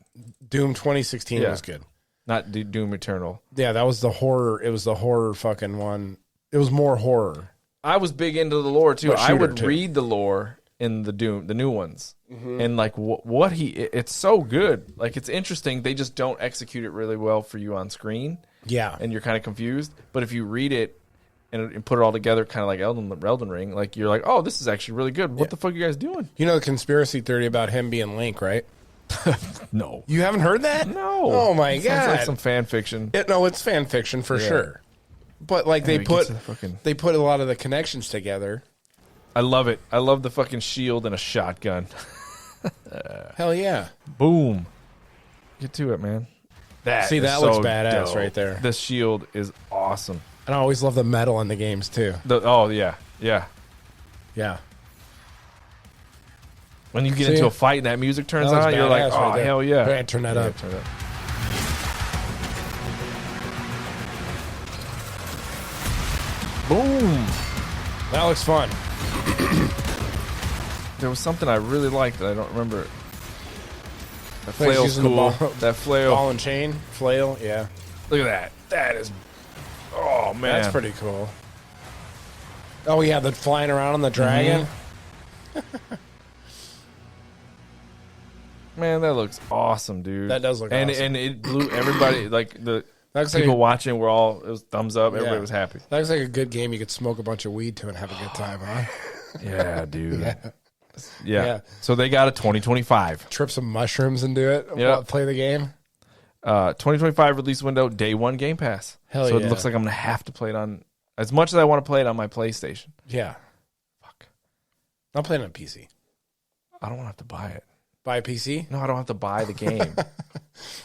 Doom 2016 was good. Not Doom Eternal. Yeah, that was the horror. It was the horror fucking one. It was more horror. I was big into the lore too. I would read the lore in the new ones, and it's so good. It's interesting. They just don't execute it really well for you on screen. Yeah, and you're kind of confused. But if you read it and put it all together, kind of like Elden Ring, you're like, oh, this is actually really good. What the fuck are you guys doing? You know the conspiracy theory about him being Link, right? No. You haven't heard that? No. Oh my god. Sounds like some fan fiction. It's fan fiction for sure. But they put a lot of the connections together. I love it. I love the fucking shield and a shotgun. Hell yeah. Boom. Get to it, man. That looks badass right there. The shield is awesome. And I always love the metal in the games too. Yeah. When you get into a fight and that music turns on, you're like, oh, hell yeah. Go ahead, turn that up. Turn it up. Boom. That looks fun. There was something I really liked that I don't remember. That Like flail's using the cool. ball- That flail. Ball and chain, flail, yeah. Look at that. That is. Oh, man. That's pretty cool. Oh, yeah, the flying around on the dragon. Man, that looks awesome, dude. That does look awesome. And it blew everybody, the That's people watching were all, it was thumbs up. Everybody was happy. That looks like a good game you could smoke a bunch of weed to and have a good time, huh? Yeah, dude. Yeah. Yeah. So they got a 2025. Trip some mushrooms and do it. Yep. Play the game. 2025 release window, day one Game Pass. Hell so yeah. it looks like I'm going to have to play it on, as much as I want to play it on my PlayStation. Yeah. Fuck. I'm playing on PC. I don't want to have to buy it. Buy a PC? No, I don't have to buy the game.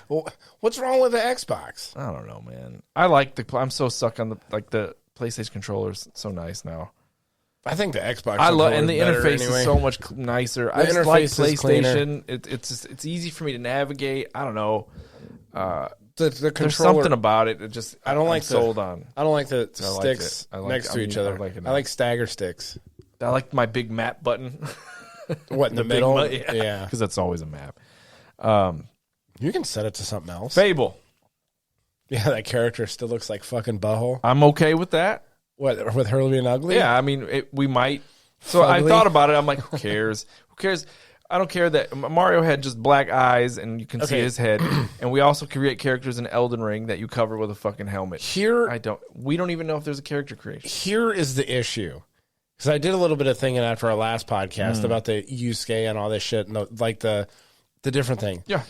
Well, what's wrong with the Xbox? I don't know, man. I like I'm so stuck on the PlayStation controller's so nice now. I think the Xbox. I love, and controller's the better interface anyway. is so much nicer. I just interface like is cleaner. PlayStation. It's easy for me to navigate. I don't know. The There's controller. something about it. It just I don't I'm like sold on. I don't like the I like sticks it. I like next it. to each other. I like it I now. like stagger sticks. I like my big map button. What in the, big middle? yeah, because that's always a map. You can set it to something else. Fable. Yeah, that character still looks like fucking butthole. I'm okay with that. What with her being ugly? Yeah, I mean, we might. So I Fugly? thought about it. I'm like, who cares? Who cares? I don't care that Mario had just black eyes and you can see Okay. his head. And we also create characters in Elden Ring that you cover with a fucking helmet. We don't even know if there's a character creation. Here is the issue. Because I did a little bit of thinking after our last podcast about the Yusuke and all this shit and the different thing. Yeah.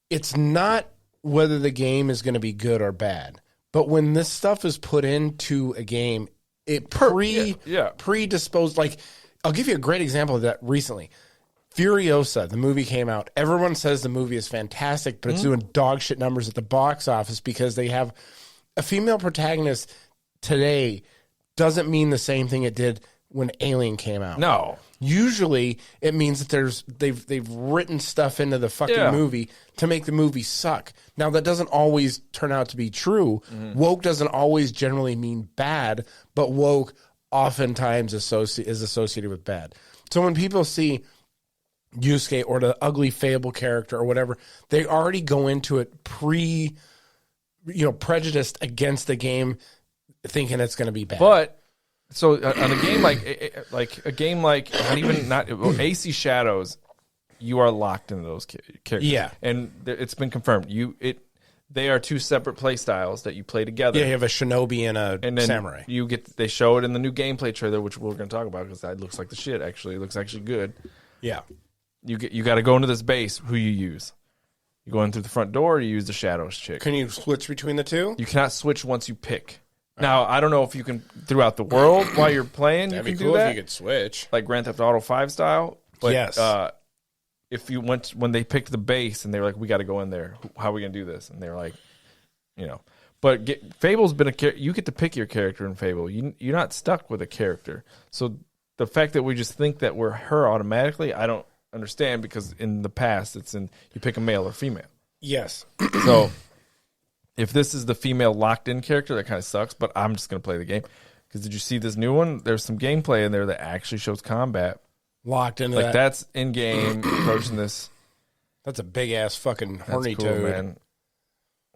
It's not whether the game is going to be good or bad, but when this stuff is put into a game, it predisposed. Like, I'll give you a great example of that recently. Furiosa, the movie came out. Everyone says the movie is fantastic, but it's doing dog shit numbers at the box office because they have a female protagonist today doesn't mean the same thing it did when Alien came out. No. Usually it means that they've written stuff into the fucking movie to make the movie suck. Now that doesn't always turn out to be true. Woke doesn't always generally mean bad, but woke oftentimes is associated with bad. So when people see Yusuke or the ugly Fable character or whatever, they already go into it prejudiced against the game, thinking it's going to be bad. But so on a game like not even AC Shadows, you are locked into those characters. Yeah. And it's been confirmed. They are two separate play styles that you play together. Yeah, you have a shinobi and then samurai. They show it in the new gameplay trailer, which we're going to talk about because that looks like the shit. Actually, it looks actually good. Yeah. You got to go into this base. Who you use? You go in through the front door. Or you use the Shadows chick. Can you switch between the two? You cannot switch once you pick. Now I don't know if you can throughout the world while you're playing. That'd you be can cool do that, if you could switch. like Grand Theft Auto 5 style. But, Yes. If you went when they picked the base and they were like, "We got to go in there. How are we gonna do this?" And they're like, But Fable's been you get to pick your character in Fable. You're not stuck with a character. So the fact that we just think that we're her automatically, I don't understand because in the past you pick a male or female. Yes. So if this is the female locked in character, that kind of sucks. But I'm just gonna play the game because did you see this new one? There's some gameplay in there that actually shows combat. Locked into Like that. that's in game approaching this. That's a big ass fucking That's horny cool, toad. man.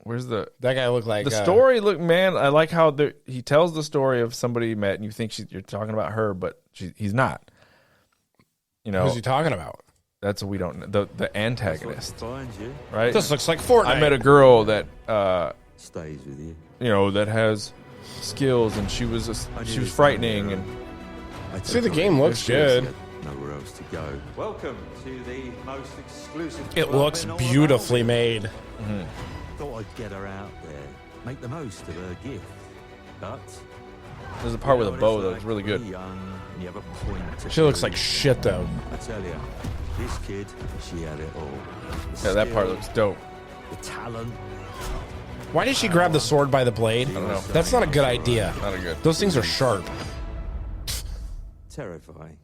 Where's the That guy looked like the story? Look, man, I like how he tells the story of somebody he met, and you think you're talking about her, but he's not. Who's he talking about? That's what we don't know. The antagonist, right? This looks like Fortnite. I met a girl that stays with you. that has skills, and she was frightening, and See, the game looks good. Nowhere else to go. Welcome to the most exclusive. It club looks in all beautifully of made. Thought I'd get her out there, make the most of her gift. But there's a part with a what bow it's that like was really when good. you're young and you have a point to She looks prove. like shit though. I tell you, this kid, she had it all. The Yeah, that part skill, looks dope. the talent. Why did she grab the sword by the blade? I don't know. That's not a good idea. Not a good. Those things are sharp. Terrifying.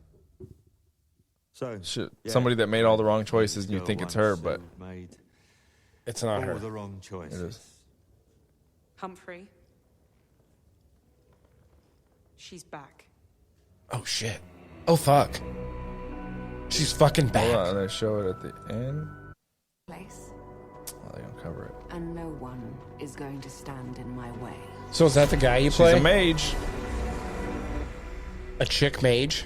So Somebody that made all the wrong choices, and you think it's her, but made It's not all her. the wrong choices. it is. Humphrey. She's back. Oh shit. Oh fuck. She's fucking back. Hold on, they show it at the end. Place. Oh, they don't cover it. And no one is going to stand in my way. So is that the guy you She's play? a mage. A chick mage?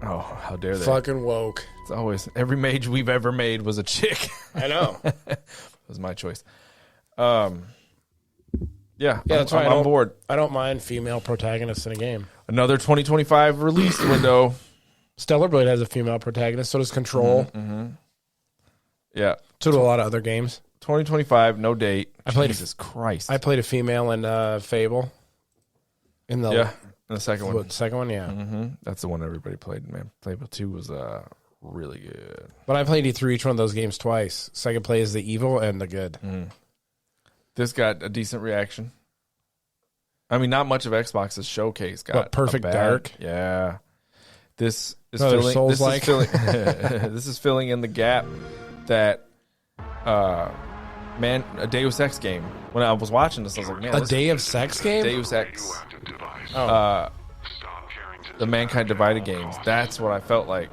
Oh, how dare they? Fucking woke. It's always every mage we've ever made was a chick. I know. That was my choice. Yeah, that's I'm why I on don't- board. I don't mind female protagonists in a game. Another 2025 release window. Stellar Blade has a female protagonist, so does Control. Yeah, So do a lot of other games. 2025, no date. I played- Jesus Christ. I played a female in Fable. In the yeah, and the second one. second one, yeah. That's the one everybody played, man. Fable 2 was really good. But I played through each one of those games twice. Second play is the evil and the good. This got a decent reaction. I mean, not much of Xbox's showcase got. What, Perfect a bad- Dark? Yeah. This is Another filling. Souls-like? This is filling in the gap that, a Deus Ex game. When I was watching this, I was like, man, A Day of Sex game? Deus Ex, Oh. the Mankind Divided games. That's what I felt like.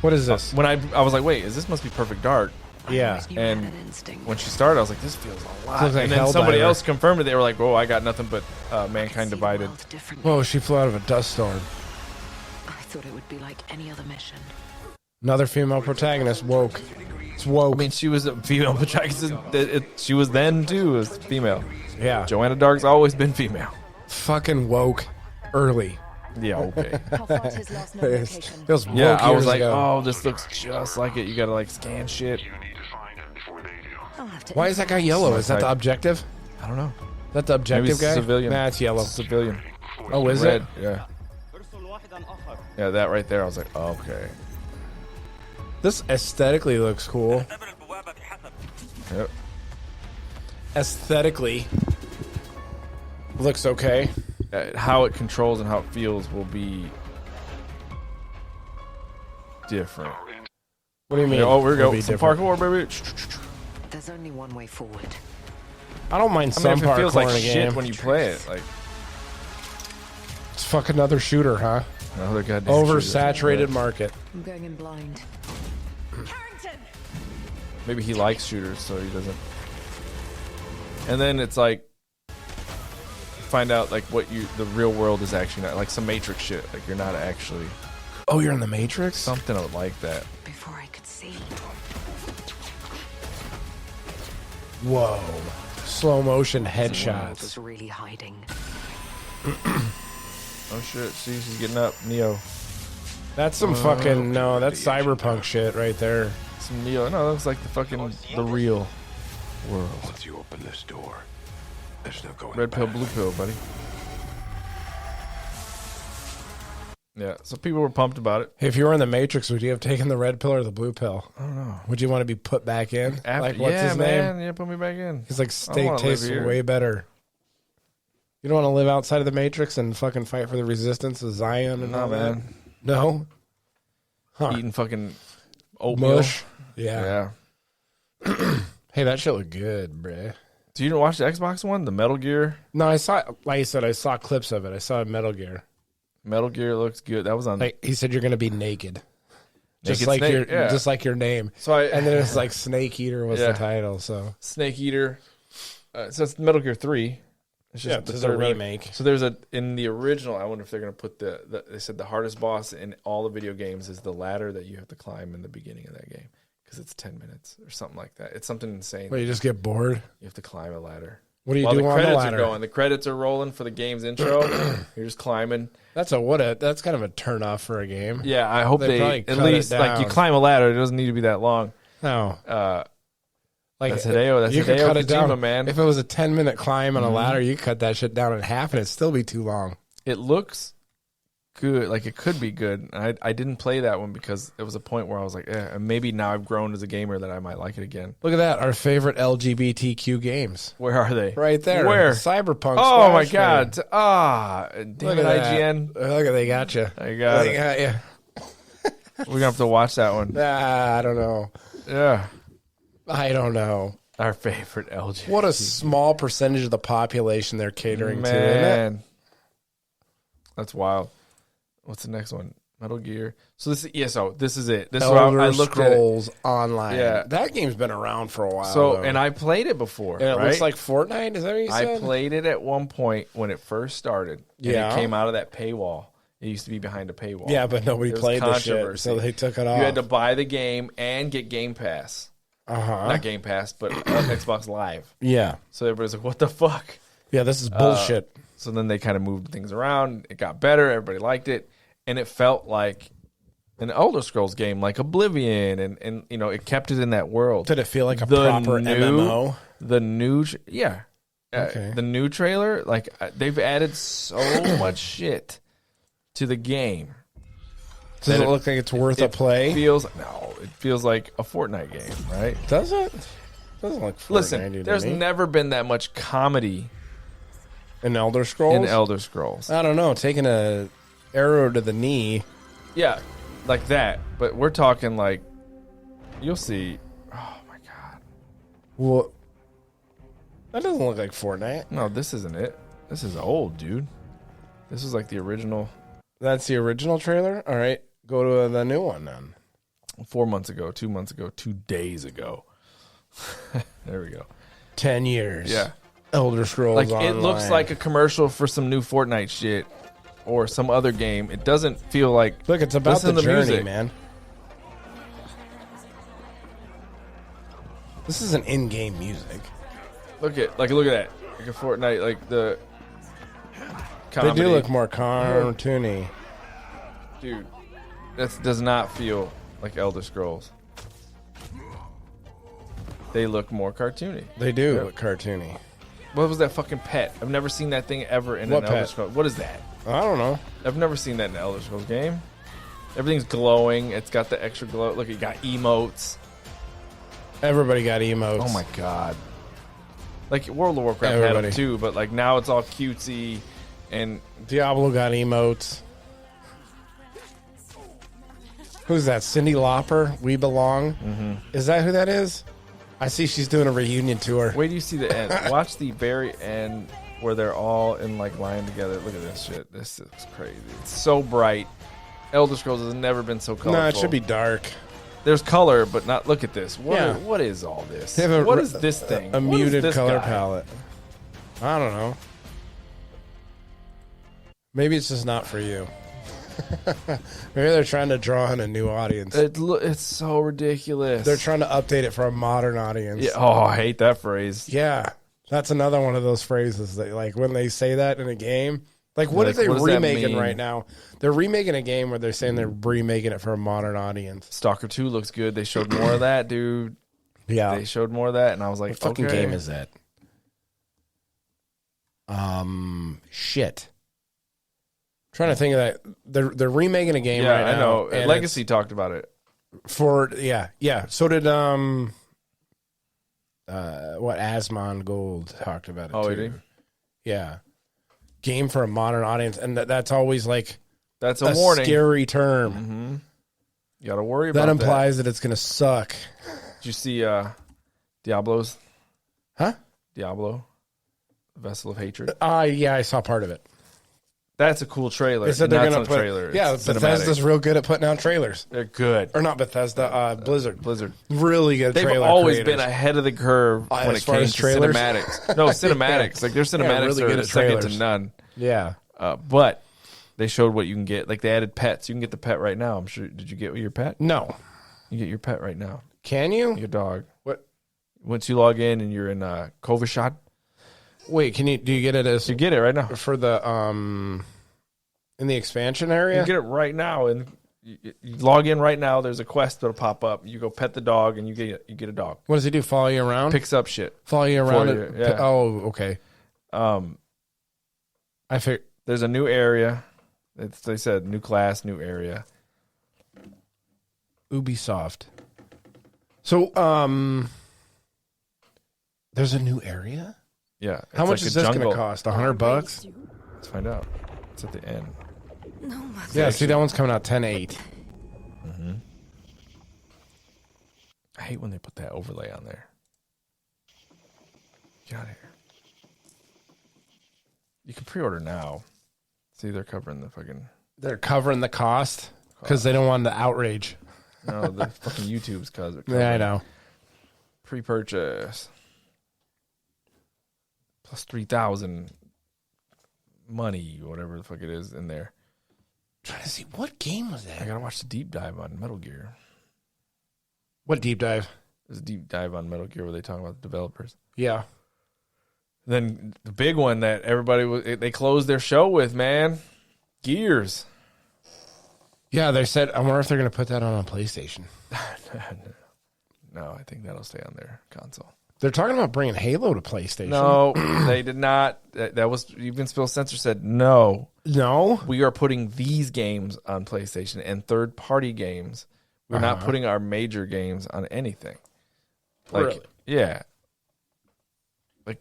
What is this? When I was like, wait, this must be Perfect Dark. Yeah. You And had an instinct. when she started, I was like, this feels a lot. Looks like And then somebody Helldiver. else confirmed it. They were like, whoa, I got nothing but Mankind See the Divided. world differently. Whoa, she flew out of a dust storm. I thought it would be like any other mission. Another female protagonist. Woke. It's woke. I mean, she was a female protagonist. She was then, too, as female. yeah. Joanna Dark's always been female. Fucking woke. Early. Yeah, okay. How far's his last known location? It was woke Yeah, I was years like, ago. oh, this looks just like it. You gotta, like, scan shit. I'll have to Why is that guy yellow? Is that the objective? I don't know. That the Maybe objective it's guy? civilian. Nah, it's yellow. Civilian. Oh, is Red, it? yeah. Yeah, that right there, I was like, okay. This aesthetically looks cool. Yep. Aesthetically looks okay. How it controls and how it feels will be different. What do you mean? Oh, we're Will going be some different? parkour, baby. There's only one way forward. I don't mind I some mean, if it parkour feels like in a shit game. when you play it, like It's fuck another shooter, huh? another goddamn Oversaturated shooter. market. I'm going in blind. Maybe he likes shooters, so he doesn't. And then it's like find out like what the real world is actually not, like some Matrix shit. Like you're not actually Oh, you're in the Matrix? something like that. Before I could see. Whoa. Slow motion The world headshots. was really hiding. Oh shit! See, she's getting up. Neo, That's some fucking no. That's cyberpunk shit right there. some Neo. No, that looks like the real world. Once you open this door, there's no going Red pill, back. blue pill, buddy. Yeah, so people were pumped about it. Hey, if you were in the Matrix, would you have taken the red pill or the blue pill? I don't know. Would you want to be put back in? Like, what's yeah, his man. name? Yeah, put me back in. He's like, I steak wanna live tastes here. way better. You don't want to live outside of the Matrix and fucking fight for the resistance of Zion and No, all man. that? No? Huh. Eating fucking oatmeal. Mush? Yeah. Yeah. Hey, that shit looked good, bruh. Do you watch the Xbox one? The Metal Gear? No, I saw, like I said, I saw clips of it. I saw Metal Gear. Metal Gear looks good. That was on. Like he said, you're going to be naked. Just Naked like Snake, your, yeah. just like your name. So I And then it's like Snake Eater was Yeah. the title. So Snake Eater. So it's Metal Gear 3. It's yeah, the this is a third Metal- remake. So there's in the original, I wonder if they're going to put they said the hardest boss in all the video games is the ladder that you have to climb in the beginning of that game because it's 10 minutes or something like that. It's something insane. Well, you just get bored. You have to climb a ladder. What do you While do the on credits the ladder? are going, the credits are rolling for the game's intro. You're just climbing. That's kind of a turn off for a game. Yeah, I hope They they probably at cut it least like you down. climb a ladder. It doesn't need to be that long. No, like That's Hideo. That's you could Hideo cut it Kojima, down, man. If it was a 10-minute climb on a ladder, you could cut that shit down in half, and it'd still be too long. It looks good. Like it could be good. And I didn't play that one because it was a point where I was like, and maybe now I've grown as a gamer that I might like it again. Look at that, our favorite LGBTQ games, Where are they? right there. Where? Cyberpunk. Oh my Splash god! Pad. Damn Look it, at that. IGN. Look at they got you. I got They it. got you. We're gonna have to watch that one. I don't know. Yeah, I don't know. our favorite LG. What a small percentage of the population they're catering to. Isn't it? Man, that's wild. What's the next one? Metal Gear. So this is it. This is what Elder I looked at it. Scrolls Online. Yeah. That game's been around for a while. So though. and I played it before. And it right? looks like Fortnite. Is that what you I said? played it at one point when it first started. And Yeah. it came out of that paywall. It used to be behind a paywall. Yeah, but nobody There was played the shit, controversy. so they took it off. You had to buy the game and get Game Pass. Not Game Pass, but Xbox Live. Yeah. So everybody's like, what the fuck? Yeah, this is bullshit. So then they kind of moved things around. It got better. Everybody liked it. And it felt like an Elder Scrolls game like Oblivion, and you know, it kept it in that world. Did it feel like a proper MMO? The new, yeah. Okay. The new trailer, like they've added so much shit to the game. Does it look like it's worth a play? It feels like a Fortnite game, right? Does it? Doesn't look Fortnite. Listen, there's never been that much comedy in Elder Scrolls. In Elder Scrolls, I don't know. Taking a arrow to the knee. Yeah, like that. But we're talking like, you'll see. Oh my god. Well, that doesn't look like Fortnite. No, this isn't it. This is old, dude. This is like the original. That's the original trailer? All right. Go to the new one then. 4 months ago, 2 months ago, 2 days ago. There we go. 10 years. Yeah. Elder Scrolls Like, Online. it looks like a commercial for some new Fortnite shit or some other game. It doesn't feel like... Look, it's about the journey, music. man. This isn't in-game music. Look at that. Like a Fortnite, like the comedy. They do look more cartoony. Dude, that does not feel like Elder Scrolls. They look more cartoony. They do look cartoony. What was that fucking pet? I've never seen that thing ever in What an Elder pet? Scrolls. What is that? I don't know. I've never seen that in an Elder Scrolls game. Everything's glowing. It's got the extra glow. Look, it got emotes. Everybody got emotes. Oh my god. Like World of Warcraft had Everybody. them too, but like now it's all cutesy and Diablo got emotes. Who's that? Cyndi Lauper? We Belong? Mm-hmm. Is that who that is? I see she's doing a reunion tour. wait till you see the end. Watch the very end where they're all in like line together. Look at this shit. This is crazy. It's so bright. Elder Scrolls has never been so colorful. No, it should be dark. There's color, but not. Look at this. Yeah. What is all this? They have What is this thing? A What is muted this color guy? palette. I don't know. Maybe it's just not for you. Maybe they're trying to draw in a new audience. It's so ridiculous. They're trying to update it for a modern audience. Yeah. Oh, I hate that phrase. Yeah. That's another one of those phrases that, like, when they say that in a game, like, what Like, are they what does that remaking mean? right now? They're remaking a game where they're saying they're remaking it for a modern audience. Stalker 2 looks good. They showed more of that, dude. Yeah. They showed more of that, and I was like, What fucking okay. game is that? Shit. Trying to think of that. They're remaking a game Yeah, right now. I know. and Legacy talked about it. Yeah. So did Asmon Gold talked about it Oh, too. he did? Yeah. Game for a modern audience, and that's always like That's a warning. scary term. Mm-hmm. You got to worry about That that. implies that it's going to suck. Did you see Diablo's? Huh? Diablo, Vessel of Hatred. Yeah, I saw part of it. That's a cool trailer. They said they're Not going to some put trailer. Yeah, It's Bethesda's cinematic. real good at putting out trailers. They're good. Or not Bethesda, Blizzard. Blizzard. Really good They've trailer always creators. been ahead of the curve when as it far came as to trailers? cinematics. No, cinematics. Like their cinematics really are good at second trailers. to none. Yeah. But they showed what you can get. Like they added pets. You can get the pet right now. I'm sure. Did you get your pet? No. You get your pet right now. Can you? Your dog. What? Once you log in and you're in Kovashot, Wait, do you get it as you get it right now. for the in the expansion area? You get it right now, and you log in right now. There's a quest that'll pop up. You go pet the dog, and you get a dog. What does he do? Follow you around? Picks up shit. Follow you around? For you, yeah. Oh, okay. I figured. There's a new area. They said new class, new area. Ubisoft. So, there's a new area? Yeah. How it's much like is a this jungle. going to cost? $100? Let's find out. It's at the end. Yeah, see, that one's coming out 10/8. I hate when they put that overlay on there. Get out of here. You can pre-order now. See, they're covering the fucking... They're covering the cost because they don't want the outrage. No, the fucking YouTube's covering. Yeah, I know. Pre-purchase. Plus 3,000 money, whatever the fuck it is in there. Trying to see what game was I that? gotta watch the deep dive on Metal Gear. What deep dive? There's a deep dive on Metal Gear where they talk about the developers. Yeah. Then the big one that everybody they closed their show with, man, Gears. Yeah, they said. I wonder if they're going to put that on PlayStation. No, I think that'll stay on their console. They're talking about bringing Halo to PlayStation. No, they did not. That was even Phil Spencer said no. No, We are putting these games on PlayStation and third-party games. We're not putting our major games on anything. Like, Really?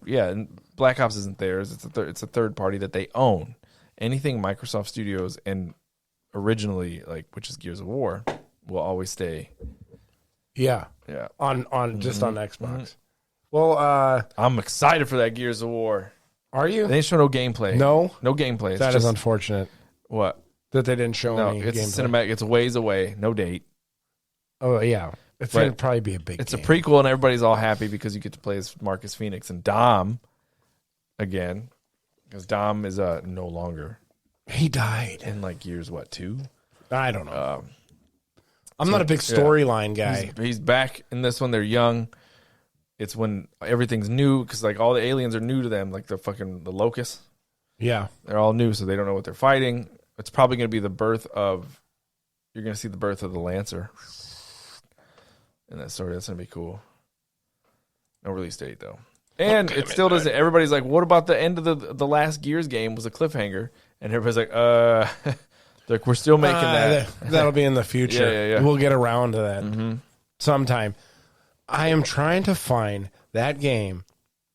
yeah, and Black Ops isn't theirs. It's a third party that they own. Anything Microsoft Studios and originally, like, which is Gears of War, will always stay. Yeah. Yeah. On just on Xbox. Well, I'm excited for that Gears of War. are you? They didn't show no gameplay. No? No gameplay. It's That is just, unfortunate what? that they didn't show No, any it's gameplay. cinematic. It's a ways away. No date. Oh, yeah. It's But going to probably be a big It's game. a prequel, and everybody's all happy because you get to play as Marcus Phoenix and Dom again. Because Dom is no longer He died. in like Gears, 2? I don't know. I'm not a big storyline guy. He's back in this one. They're young. It's when everything's new because like all the aliens are new to them, like the locusts. Yeah. They're all new, so they don't know what they're fighting. It's probably going to be the birth of. You're going to see the birth of the Lancer in that story. That's going to be cool. No release date though, and it still doesn't. Everybody's like, "What about the end of the last Gears game? Was a cliffhanger?" And everybody's like, like we're still making that. That'll be in the future. Yeah. We'll get around to that sometime. I am trying to find that game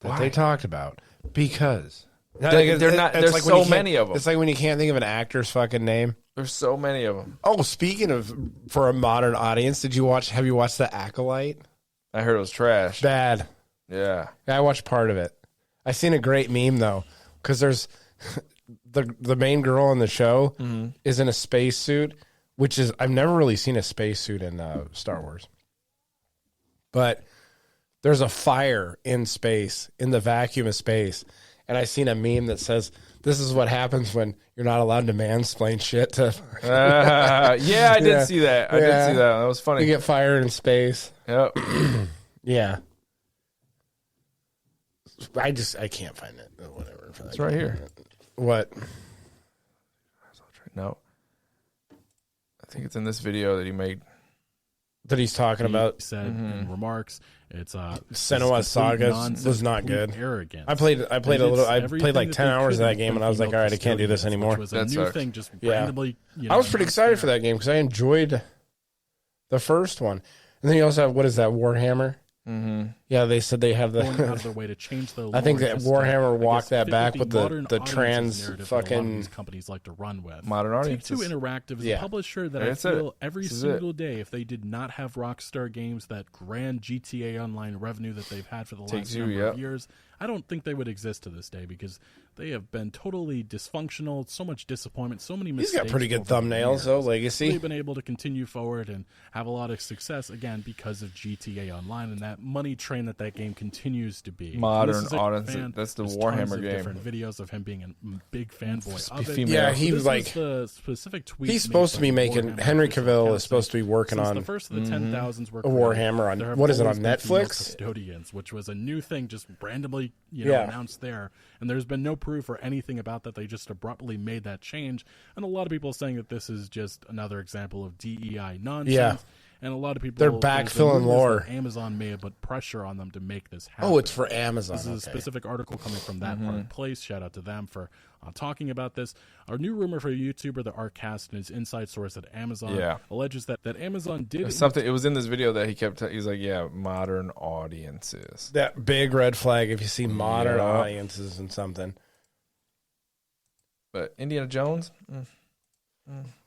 that they talked about because They're not. it's There's like when you so can't- many of them. It's like when you can't think of an actor's fucking name. There's so many of them. Oh, speaking of for a modern audience, have you watched The Acolyte? I heard it was trash. Bad. Yeah. I watched part of it. I seen a great meme though, because there's the main girl in the show is in a spacesuit, which is I've never really seen a spacesuit in Star Wars. But there's a fire in space, in the vacuum of space, and I seen a meme that says, "This is what happens when you're not allowed to mansplain shit to." Yeah, I did see that. I did see that. That was funny. You get fired in space. Yep. Yeah. I can't find it. Whatever. It's right here. What? No. I think it's in this video that he made. That he's talking about. He said in remarks, it's Senua Saga was not good. Arrogance. I played a little. I played like 10 hours of that game, and I was like, Everything all right, I can't do this anymore. Which was a That new sucks. thing, just Yeah. randomly. I was pretty excited for that game because I enjoyed the first one, and then you also have what is that Warhammer? Mm-hmm. Yeah, they said they have going out of the. their way to change the. I think lore that just to, Warhammer I guess, walked that fit back with the modern audience's trans narrative that a lot of fucking. these companies like to run with. Modern audiences. Take-Two Interactive is Yeah. a publisher that That's I it. feel every This is single day, if they did not have Rockstar Games, that grand GTA Online revenue that they've had for the last Take-Two, number of yep. years, I don't think they would exist to this day because they have been totally dysfunctional, so much disappointment, so many mistakes. He's got pretty good over the thumbnails, years. though. Legacy. They've been able to continue forward and have a lot of success again because of GTA Online and that money train that game continues to be. Modern This is a audience. fan. That's the There's Warhammer tons of game. Different videos of him being a big fanboy of it. female. Yeah, he was This like. the specific tweet He's made supposed to by be the making. Warhammer Henry official Cavill account is supposed to be working since on the first of the 10,000s were a Warhammer on- there have what is it, always on been female Netflix? Custodians, which was a new thing, just randomly Yeah. announced there, and there's been no proof or anything about that. They just abruptly made that change, and a lot of people are saying that this is just another example of DEI nonsense. Yeah. And a lot of people They're there's been backfilling rumors lore. that Amazon may have put pressure on them to make this happen. Oh, it's for Amazon. This is a Okay. specific article coming from that hard place. Shout out to them for talking about this. Our new rumor for YouTuber, the Artcast, and his inside source at Amazon alleges that Amazon did Something. It was in this video that he kept. He's like, yeah, modern audiences. That big red flag if you see modern Yeah. audiences and something. But Indiana Jones?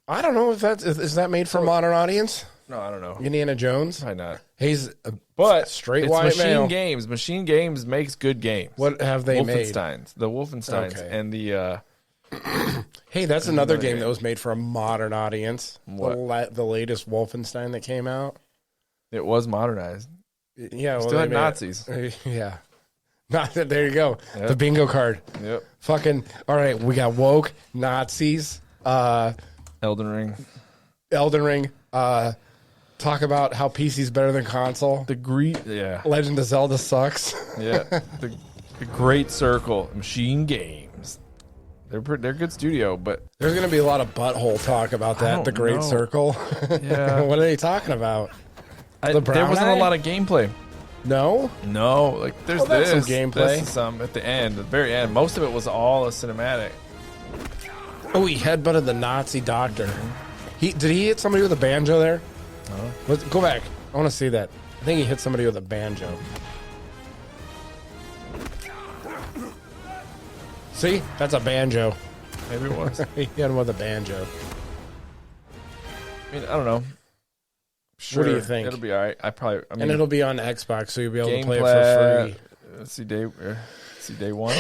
I don't know if is that made for modern audience? No, I don't know. Indiana Jones. Probably not. He's a But straight it's white Machine male. Games. Machine Games makes good games. What have they made? Wolfensteins. The Wolfensteins Okay. and the. Hey, that's another game that was made for a modern audience. What? The latest Wolfenstein that came out. It was modernized. Yeah, well, Still they had made Nazis. Yeah. There you go. Yep. The bingo card. Yep. Fucking all right. We got woke Nazis. Elden Ring. Elden Ring. Talk about how PC's better than console. Yeah. Legend of Zelda sucks. Yeah. the Great Circle. Machine Games. They're a good studio, but There's going to be a lot of butthole talk about that. The Great know. Circle. Yeah. What are they talking about? there wasn't a lot of gameplay. No. Like there's that's some this gameplay. This is some at the end, the very end. Most of it was all a cinematic. Oh, he headbutted the Nazi doctor. Did he hit somebody with a banjo there? Go back. I want to see that. I think he hit somebody with a banjo. See? That's a banjo. Maybe it was. He hit him with a banjo. I mean, I don't know. Sure, What do you think? It'll be all right. And it'll be on Xbox, so you'll be able to play it gameplay, for free. See day one.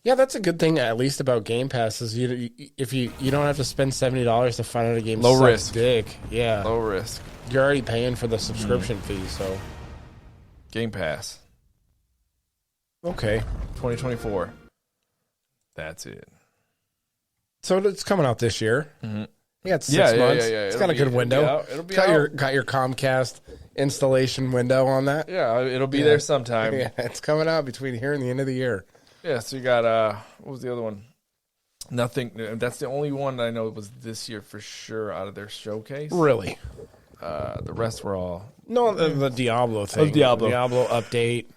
Yeah, that's a good thing, at least about Game Pass, is if you don't have to spend $70 to find out a game Low sucks risk. dick. Yeah. Low risk. You're already paying for the subscription fee, so. Game Pass. Okay. 2024. That's it. So it's coming out this year. Mm-hmm. Yeah, it's 6 months. Yeah. It's got a good window. It'll be got out. Got your Comcast installation window on that. Yeah, it'll be there sometime. Yeah, it's coming out between here and the end of the year. Yeah, so you got what was the other one? Nothing. That's the only one that I know was this year for sure out of their showcase. Really? The rest were all the Diablo thing. Diablo update.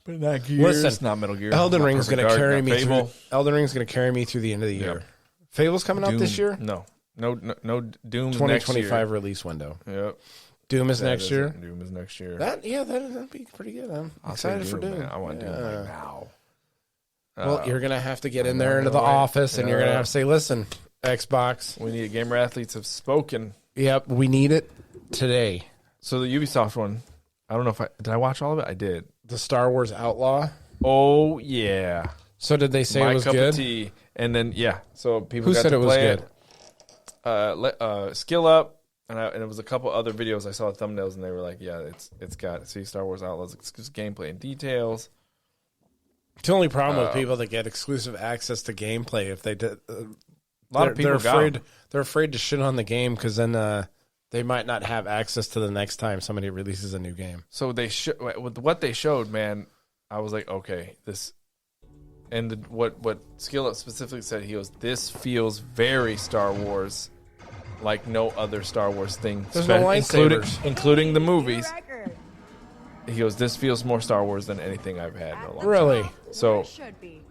but not Gears. Listen, not Metal Gear. Elden not Ring's Perfect going to Dark, carry not me Fable. through. Elden Ring's going to carry me through the end of the year. Fable's coming out this year. No, Doom's 2025 release window. Yep. Doom is next year. Doom is next year. That'd be pretty good. I'm excited for Doom. Man. I want Doom right now. Well, you're gonna have to get in there into the office, and you're gonna have to say, "Listen, Xbox, We need gamer athletes have spoken. Yep, we need it today." So the Ubisoft one, I don't know if did I watch all of it? I did. The Star Wars Outlaw. Oh yeah. So did they say My it was cup good? of tea. And then so people Who got said to it was play good? Skill Up, and it was a couple other videos. I saw thumbnails, and they were like, "Yeah, it's got Star Wars Outlaws exclusive gameplay and details." The only problem with people that get exclusive access to gameplay, if they did, A lot of people they're afraid. got 'em. They're afraid to shit on the game because then they might not have access to the next time somebody releases a new game. So with what they showed, man, I was like, okay, this. And what Skill Up specifically said, he goes, "This feels very Star Wars, like no other Star Wars thing, There's no lightsabers. including the movies." He goes, "This feels more Star Wars than anything I've had in a long time." Really? So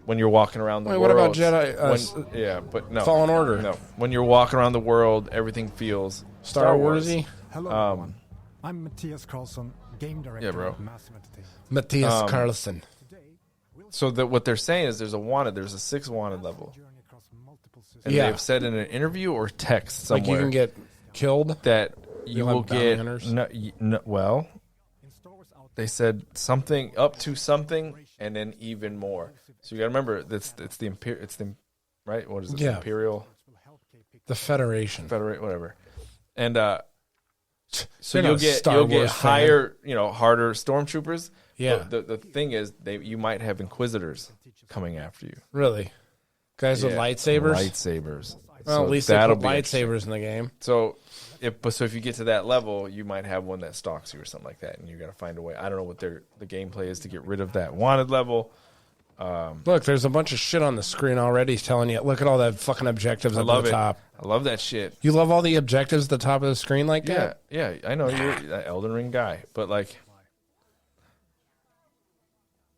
when you're walking around the Wait, world, what about Jedi? but no, Fallen Order? No, when you're walking around the world, everything feels Star Warsy. Hello, everyone. I'm Matthias Carlson, game director Yeah, bro. of Massive Entertainment. Matthias Carlson. So that what they're saying is there's a 6 wanted level, and Yeah. they've said in an interview or text somewhere Like you can get killed. that you You'll will have bounty get hunters? well. They said something up to something, and then even more. So you got to remember, it's the right. What is it? Yeah. The Imperial The Federation. Federate, whatever. And so You're not you'll a get Star Wars fan. higher, harder stormtroopers. Yeah. But the thing is, you might have Inquisitors coming after you. Really? Guys with Yeah. lightsabers? Lightsabers. Well, So at least they that'll put be interesting. lightsabers in the game. So if you get to that level, you might have one that stalks you or something like that, and you got to find a way. I don't know what the gameplay is to get rid of that wanted level. Look, there's a bunch of shit on the screen already telling you, look at all that fucking objectives I up love at the top. I love that shit. You love all the objectives at the top of the screen like that? Yeah. I know you're an Elden Ring guy, but like,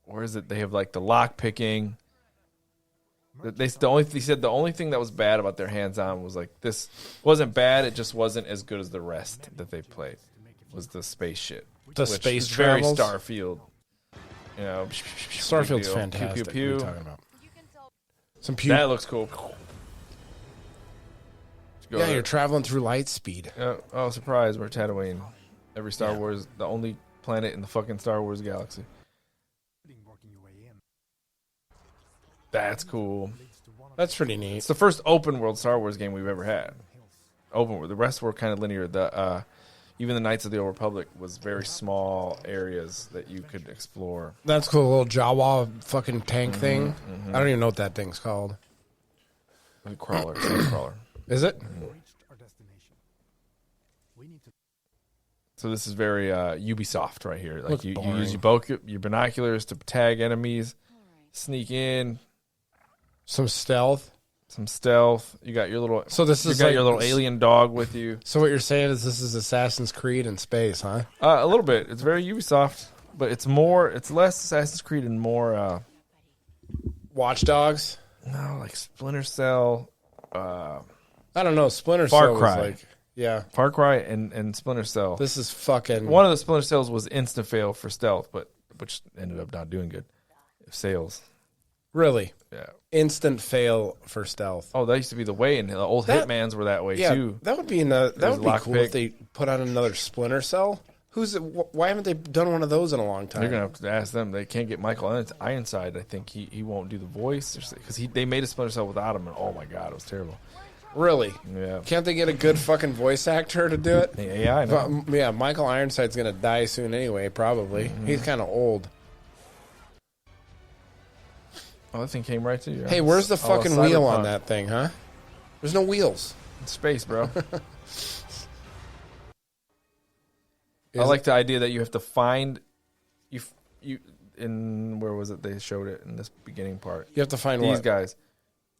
where is it? They have like the lock picking. He said the only thing that was bad about their hands-on was like this wasn't bad. It just wasn't as good as the rest that they played. Was the space shit? The which space is very travels? Starfield. Starfield's big deal. fantastic. Pew, pew, What are pew. you talking about? Some pew. That looks cool. Go Yeah, there. you're traveling through light speed. Oh, surprise! We're Tatooine. Every Star Wars, the only planet in the fucking Star Wars galaxy. That's cool. That's pretty neat. It's the first open world Star Wars game we've ever had. Open world. The rest were kind of linear. Even the Knights of the Old Republic was very small areas that you could explore. That's cool. A little Jawa fucking tank thing. I don't even know what that thing's called. Crawler. Sand crawler. Is it? So this is very Ubisoft right here. Like Looks you boring. use your binoculars to tag enemies, sneak in. Some stealth. You got your little. So this is like your little alien dog with you. So what you're saying is this is Assassin's Creed in space, huh? A little bit. It's very Ubisoft, but it's less Assassin's Creed and more Watch Dogs. No, like Splinter Cell. I don't know. Splinter Far Cell Cry. was like, yeah. Far Cry and Splinter Cell. This is fucking. One of the Splinter Cells was insta fail for stealth, which ended up not doing good. Sales. Really? Yeah. Instant fail for stealth. Oh, that used to be the way, and the old Hitmans were that way too. That would be that would be cool pick. if they put out another Splinter Cell. Why haven't they done one of those in a long time? You're gonna have to ask them. They can't get Michael Ironside. I think he won't do the voice because they made a Splinter Cell without him, and oh my god, it was terrible. Really? Yeah. Can't they get a good fucking voice actor to do it? Yeah, I know. But, yeah, Michael Ironside's gonna die soon anyway. Probably. Mm-hmm. He's kind of old. Oh, that thing came right to you. Hey, where's the fucking wheel on Cyberpunk. that thing, huh? There's no wheels. It's space, bro. I like the idea that you have to find you in where was it they showed it in this beginning part. You have to find these what? guys.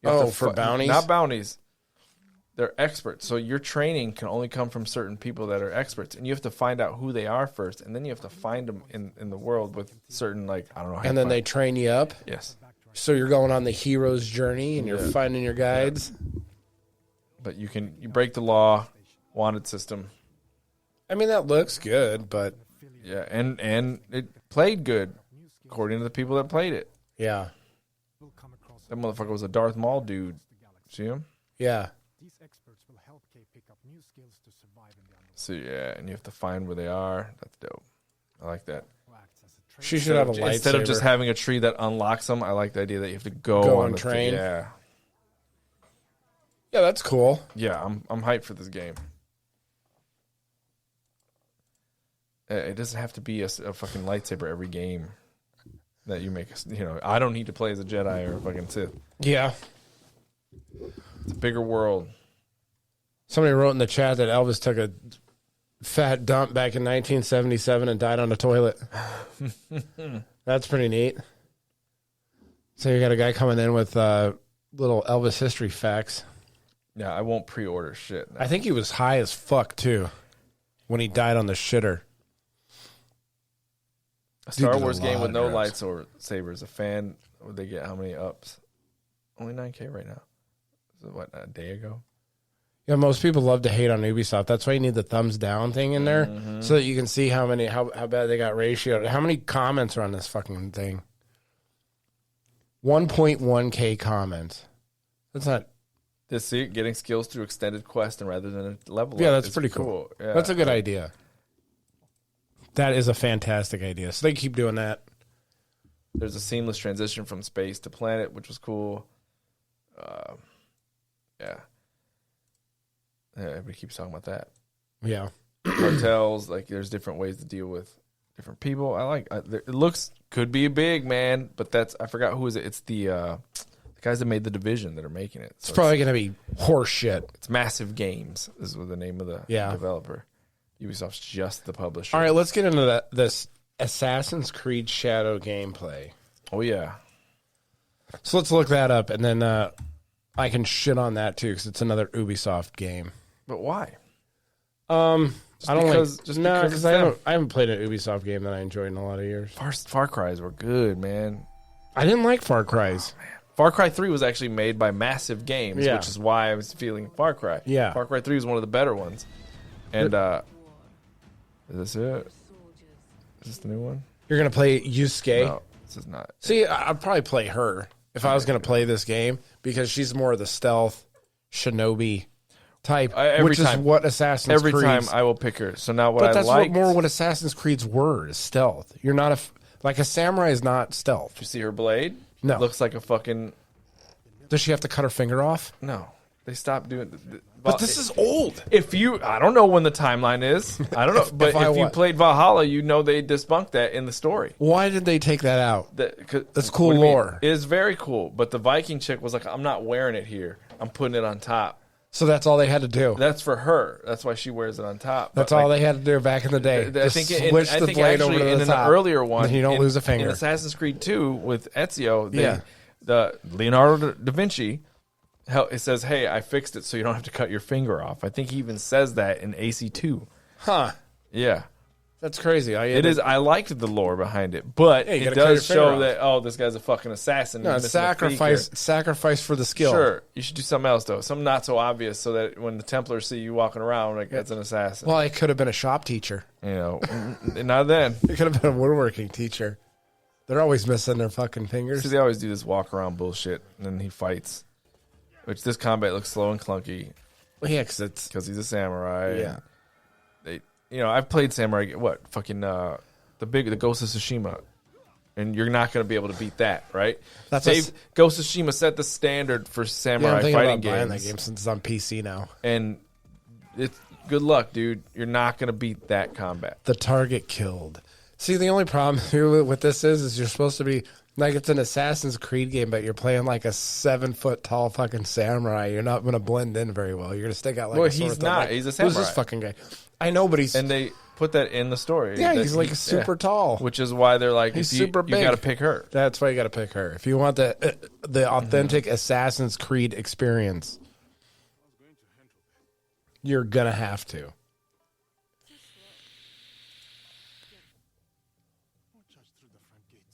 You have to for bounties? Not bounties. They're experts. So your training can only come from certain people that are experts, and you have to find out who they are first, and then you have to find them in the world with certain I don't know. How And then they train you up. Yes. So you're going on the hero's journey, and you're finding your guides. But you break the law, wanted system. I mean, that looks good, but yeah, and it played good according to the people that played it. Yeah, that motherfucker was a Darth Maul dude. See him? Yeah. So yeah, and you have to find where they are. That's dope. I like that. She should have a lightsaber. Instead of just having a tree that unlocks them, I like the idea that you have to go on and train. Yeah, yeah, that's cool. Yeah, I'm hyped for this game. It doesn't have to be a fucking lightsaber every game that you make. I don't need to play as a Jedi or a fucking Sith. Yeah, it's a bigger world. Somebody wrote in the chat that Elvis took a fat dump back in 1977 and died on the toilet. That's pretty neat. So you got a guy coming in with little Elvis history facts. Yeah, I won't pre-order shit. I think he was high as fuck too when he died on the shitter. A Star Wars game with no lightsabers. A fan, would they get how many ups? Only 9K right now. So what, a day ago? Yeah, most people love to hate on Ubisoft. That's why you need the thumbs down thing in there so that you can see how bad they got ratioed. How many comments are on this fucking thing? 1.1K comments. That's not... Getting skills through extended quest and rather than a level. Yeah, that's pretty cool. Yeah. That's a good idea. That is a fantastic idea. So they keep doing that. There's a seamless transition from space to planet, which was cool. Yeah. Everybody keeps talking about that. Yeah. Cartels, there's different ways to deal with different people. It could be big, man, but I forgot who is it. It's the guys that made The Division that are making it. So it's probably going to be horse shit. It's Massive Games is the name of the developer. Ubisoft's just the publisher. All right, let's get into this Assassin's Creed Shadow gameplay. Oh, yeah. So let's look that up, and then I can shit on that, too, because it's another Ubisoft game. But why? I don't because I haven't played an Ubisoft game that I enjoyed in a lot of years. Far Cry's were good, man. I didn't like Far Cry's. Oh, man. Far Cry 3 was actually made by Massive Games, which is why I was feeling Far Cry. Yeah. Far Cry 3 was one of the better ones. And is this it? Is this the new one? You're going to play Yusuke? No, this is not. See, I'd probably play her if I was going to play this game because she's more of the stealth shinobi type, which is what Assassin's Creed. Every time I will pick her. So now but that's what Assassin's Creed's were is stealth. You're not a samurai is not stealth. You see her blade? No. It looks like a fucking... Does she have to cut her finger off? No. They stopped doing... But this is old. I don't know when the timeline is. I don't know. But if you played Valhalla, you know they debunked that in the story. Why did they take that out? That's cool lore. It is very cool. But the Viking chick was like, I'm not wearing it here. I'm putting it on top. So that's all they had to do. That's for her. That's why she wears it on top. That's all they had to do back in the day. I think switch the blade over to the top. An earlier one, you don't lose a finger. In Assassin's Creed 2 with Ezio, the Leonardo da Vinci, it says, "Hey, I fixed it so you don't have to cut your finger off." I think he even says that in AC2. Huh. Yeah. That's crazy. It is. I liked the lore behind it, but Yeah, you it gotta cut your does finger show off. that this guy's a fucking assassin. No, He's missing a sacrifice for the skill. Sure, you should do something else though, something not so obvious, so that when the Templars see you walking around, like that's an assassin. Well, it could have been a shop teacher. Not then. It could have been a woodworking teacher. They're always missing their fucking fingers. See, they always do this walk around bullshit, and then he fights. Which this combat looks slow and clunky. Well, yeah, because he's a samurai. Yeah. I've played samurai. What fucking the Ghost of Tsushima, and you're not going to be able to beat that, right? Ghost of Tsushima set the standard for samurai fighting games. Buying that game since it's on PC now, and it's good luck, dude. You're not going to beat that combat. The target killed. See, the only problem here with this is you're supposed to be like it's an Assassin's Creed game, but you're playing like a 7-foot tall fucking samurai. You're not going to blend in very well. You're going to stick out like. Well, a sword he's not. Like, he's a samurai. Who's this fucking guy? I know, but he's and they put that in the story. Yeah, he's like super tall, which is why they're like he's super big. You got to pick her. That's why you got to pick her if you want the authentic Assassin's Creed experience. You're gonna have to.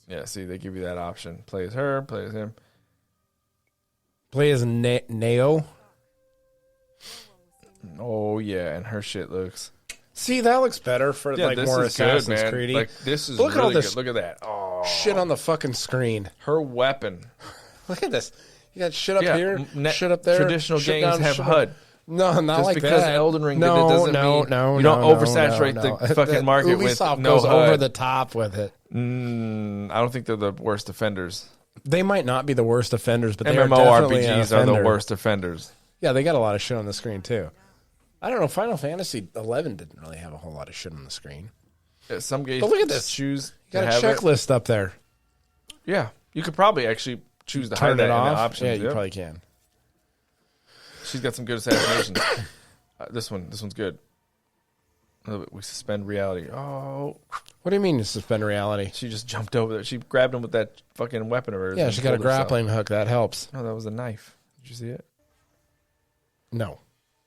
Yeah, see, they give you that option. Play as her, play as him. Play as Neo. Oh, yeah, and her shit looks... See, that looks better for like more Assassin's Creed. Like, this is Look really at all this good. Look at that. Oh, shit on the fucking screen. Her weapon. Look at this. You got shit up here, shit up there. Traditional shit games down, have shit HUD. Up. No, not just like because that. Elden Ring no, did it doesn't no, mean no, you don't no, oversaturate no. the fucking market Ubisoft with no goes HUD. over the top with it. I don't think they're the worst offenders. They might not be the worst offenders, but they are definitely MMORPGs are the worst offenders. Yeah, they got a lot of shit on the screen too. I don't know. Final Fantasy 11 didn't really have a whole lot of shit on the screen. Yeah, some games. But look at this. Choose. You got a checklist up there. Yeah, you could probably actually choose to Turn hide that it off. in the options. Yeah, you probably can. She's got some good assassinations. This one's good. We suspend reality. Oh, what do you mean you suspend reality? She just jumped over there. She grabbed him with that fucking weapon of hers. Yeah, she got a grappling hook. That helps. No, that was a knife. Did you see it? No,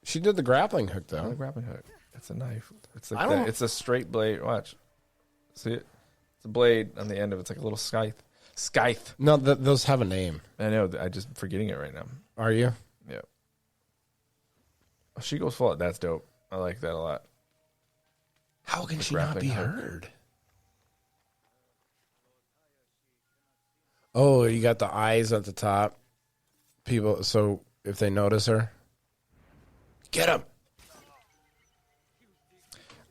she did the grappling hook though. Not a grappling hook. It's a knife. It's like that. It's a straight blade. Watch. See it? It's a blade on the end of it. It's like a little scythe. Scythe. No, those have a name. I know. I'm just forgetting it right now. Are you? Yeah. Oh, she goes full. That's dope. I like that a lot. How can she not be heard? Oh, you got the eyes at the top. People, so if they notice her, get him.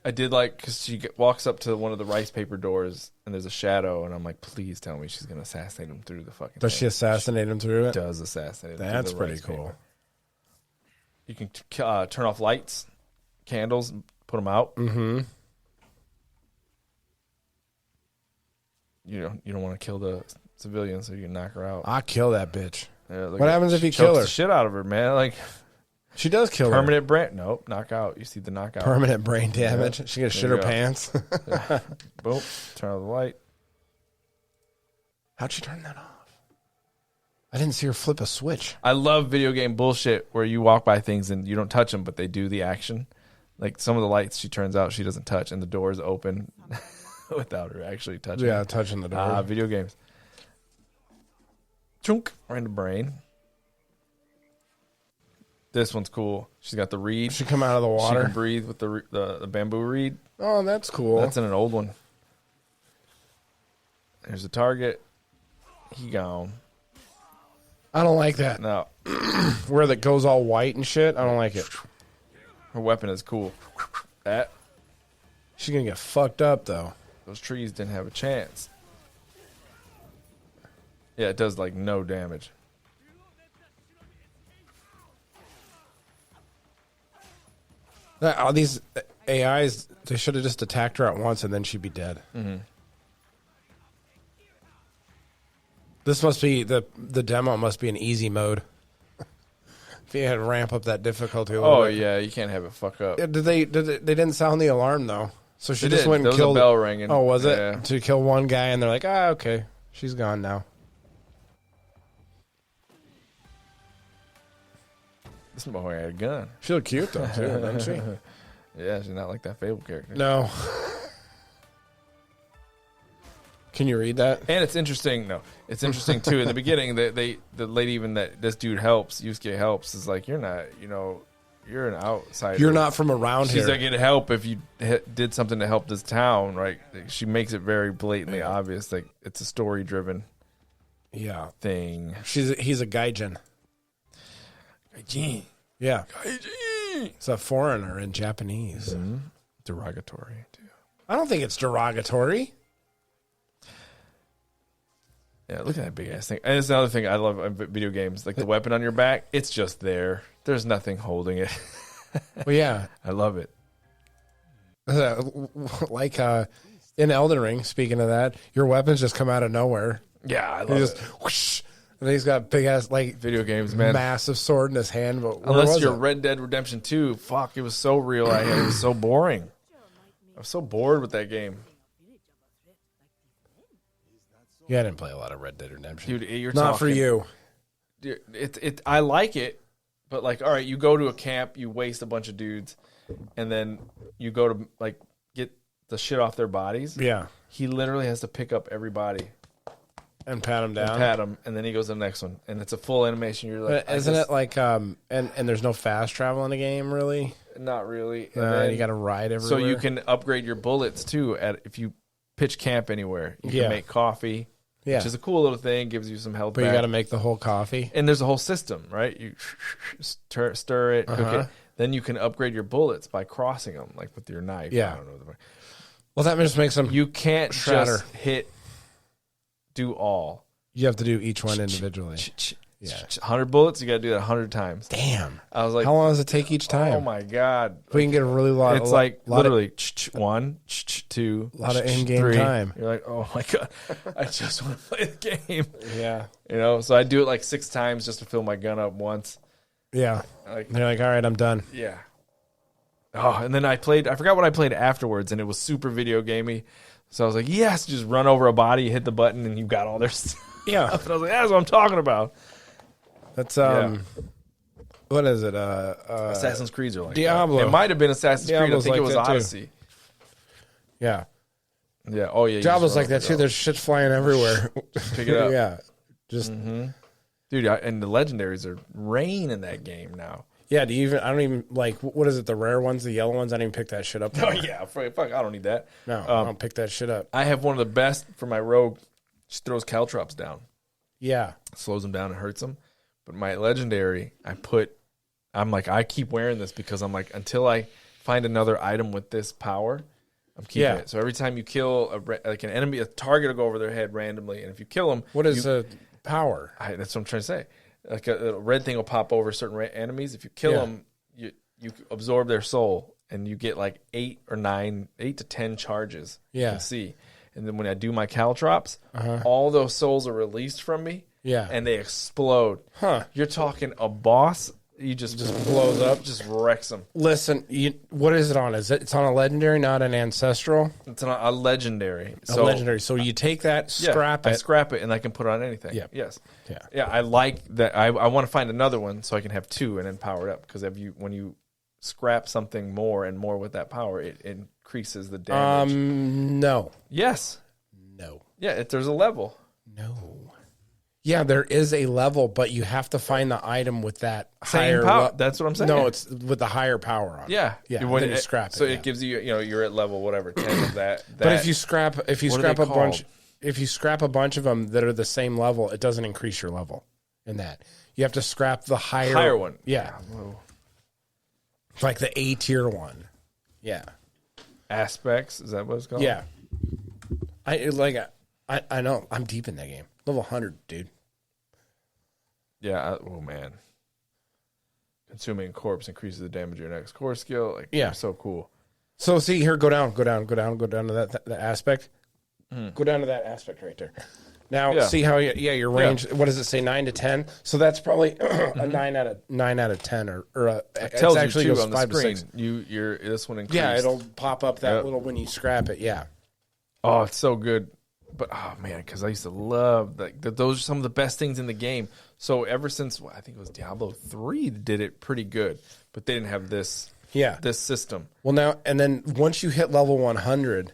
I did like because she walks up to one of the rice paper doors and there's a shadow, and I'm like, please tell me she's gonna assassinate him through the fucking. Does she assassinate him through it? Does assassinate him. That's through the pretty rice cool. paper. You can turn off lights, candles, and put them out. Mm-hmm. You don't want to kill the civilian, so you can knock her out. I'll kill that bitch. Yeah, what happens if you kill her? The shit out of her, man. Like she does kill her. Permanent brain. Nope, knockout. You see the knockout. Permanent brain damage. Yeah. She gonna shit her pants. Yeah. Boom. Turn on the light. How'd she turn that off? I didn't see her flip a switch. I love video game bullshit where you walk by things and you don't touch them, but they do the action. Like some of the lights, she turns out she doesn't touch, and the doors open without her actually touching. Yeah, touching the door. Video games. Chunk right in the brain. This one's cool. She's got the reed. She come out of the water. She can breathe with the bamboo reed. Oh, that's cool. That's in an old one. There's a target. He gone. I don't like that. No. Where that goes all white and shit. I don't like it. Her weapon is cool. That. She's gonna get fucked up though. Those trees didn't have a chance. Yeah, it does like no damage. All these AIs, they should have just attacked her at once and then she'd be dead. Mm-hmm. This must be the demo. Must be an easy mode. If you had to ramp up that difficulty. Oh yeah, you can't have it fuck up. Yeah, they didn't sound the alarm though, so she They just did. went and There was killed. a bell ringing. Oh, was it? Yeah. To kill one guy, and they're like, okay, she's gone now. This boy had a gun. She looked cute though, too, doesn't she? Yeah, she's not like that Fable character. No. Can you read that? And it's interesting. No, it's interesting too. In the beginning, the lady even that this dude helps, Yusuke helps, is like, you're not, you're an outsider. You're not from around She's here. like, it'd help if you did something to help this town, right? Like, she makes it very blatantly obvious, like it's a story driven, thing. He's a gaijin. Gaijin. Yeah, Gaijin. It's a foreigner in Japanese. Mm-hmm. Derogatory too. I don't think it's derogatory. Yeah, look at that big ass thing. And it's another thing I love in video games, like the weapon on your back. It's just there. There's nothing holding it. Well, yeah, I love it. Like in Elden Ring. Speaking of that, your weapons just come out of nowhere. Yeah, I love it. Whoosh, and he's got big ass video games, man. Massive sword in his hand. But unless you're Red Dead Redemption 2, fuck, it was so real. It was so boring. I was so bored with that game. Yeah, I didn't play a lot of Red Dead Redemption. Dude, you're not for you. Dude, I like it, but like, all right, you go to a camp, you waste a bunch of dudes, and then you go to like get the shit off their bodies. Yeah. He literally has to pick up everybody and pat them down. And then he goes to the next one, and it's a full animation. You're like, isn't it like and there's no fast travel in the game, really? Not really. And then you got to ride everywhere. So you can upgrade your bullets too. If you pitch camp anywhere, you can make coffee. Yeah. Which is a cool little thing, gives you some health. But you got to make the whole coffee. And there's a whole system, right? You stir it, cook it. Then you can upgrade your bullets by crossing them, like with your knife. Yeah. I don't know. Well, that just makes them. You can't shatter. just do all. You have to do each one individually. Yeah. 100 bullets, you got to do that 100 times. Damn. I was like, how long does it take each time? Oh my God. We can get a really lot. It's like literally 1, 2, a lot of in-game 3. time. You're like, oh my God, I just want to play the game. Yeah. So I do it like 6 times just to fill my gun up once. Yeah. They're like, all right, I'm done. Yeah. Oh, and then I forgot what I played afterwards, and it was super video gamey. So I was like, yes, just run over a body, hit the button, and you got all their stuff. Yeah. And I was like, that's what I'm talking about. That's what is it? Assassin's Creed are like Diablo. That. It might have been Assassin's Diablo's Creed. I think like it was that Odyssey. Too. Yeah. Yeah. Oh yeah. Diablo's like that too. There's shit flying everywhere. Pick it up. Yeah. Just dude, and the legendaries are rain in that game now. Yeah. I don't even like. What is it? The rare ones, the yellow ones. I don't even pick that shit up. Oh yeah. Fuck. I don't need that. No, I don't pick that shit up. I have one of the best for my rogue. She throws caltrops down. Yeah. Slows them down and hurts them. But my legendary, I keep wearing this because I'm like, until I find another item with this power, I'm keeping it. So every time you kill an enemy, a target will go over their head randomly, and if you kill them, what is a power? That's what I'm trying to say. Like a red thing will pop over certain enemies. If you kill them, you absorb their soul, and you get like 8 to 10 charges. Yeah. You can see. And then when I do my caltrops, all those souls are released from me. Yeah. And they explode. Huh. You're talking a boss, you just blows up, just wrecks them. Listen, what is it on? It's on a legendary, not an ancestral? It's on a legendary. Legendary. So you take that, scrap it. I scrap it, and I can put it on anything. Yeah. Yes. Yeah. Yeah, I like that. I want to find another one so I can have 2 and then power it up. Because when you scrap something more and more with that power, it increases the damage. No. Yes. No. Yeah, there's a level. No. Yeah, there is a level, but you have to find the item with that higher power. That's what I'm saying. No, it's with the higher power on it. Yeah. Yeah. When you scrap it. So it gives you, you're at level whatever, 10 of that. But if you scrap a bunch of them that are the same level, it doesn't increase your level in that. You have to scrap the higher one. Yeah. Whoa. Like the A tier one. Yeah. Aspects, is that what it's called? Yeah. I know. I'm deep in that game. Level 100, dude. Yeah. Oh, man. Consuming a corpse increases the damage of your next core skill. So cool. So see here, go down to that aspect. Go down to that aspect right there. Now see how your range. What does it say? 9 to 10. So that's probably a 9 out of 10, or it tells actually you goes on the 5 screen. to 6. This one increased. Yeah, it'll pop up that little when you scrap it. Yeah. Oh, it's so good. But oh man, because I used to love those are some of the best things in the game. So ever since I think it was Diablo 3 did it pretty good, but they didn't have this system. Well, now and then once you hit level 100,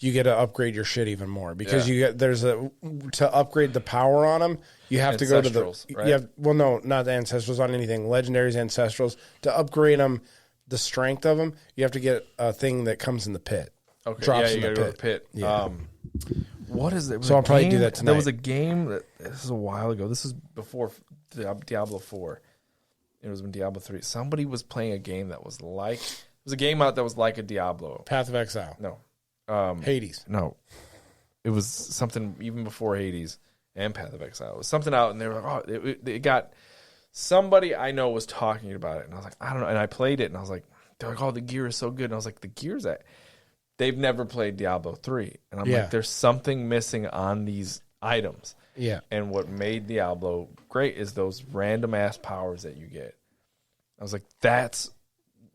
you get to upgrade your shit even more because to upgrade the power on them, you have to go to the right? no, not the ancestrals on anything. Legendaries, ancestrals, to upgrade them, the strength of them, you have to get a thing that comes in the pit. Okay, drops you in the gotta pit. go to the pit. Yeah. What is it? So I'll probably do that tonight. There was a game this is a while ago. This is before Diablo 4. It was when Diablo 3. Somebody was playing a game that was like it was a game out that was like a Diablo. Path of Exile. No. Hades. No. It was something even before Hades and Path of Exile. It was something out, and they were like, oh, it got somebody I know was talking about it, and I was like, I don't know. And I played it, and I was like, they're like, oh, the gear is so good. And I was like, the gear's that. They've never played Diablo 3. And I'm like, there's something missing on these items. Yeah. And what made Diablo great is those random ass powers that you get. I was like, that's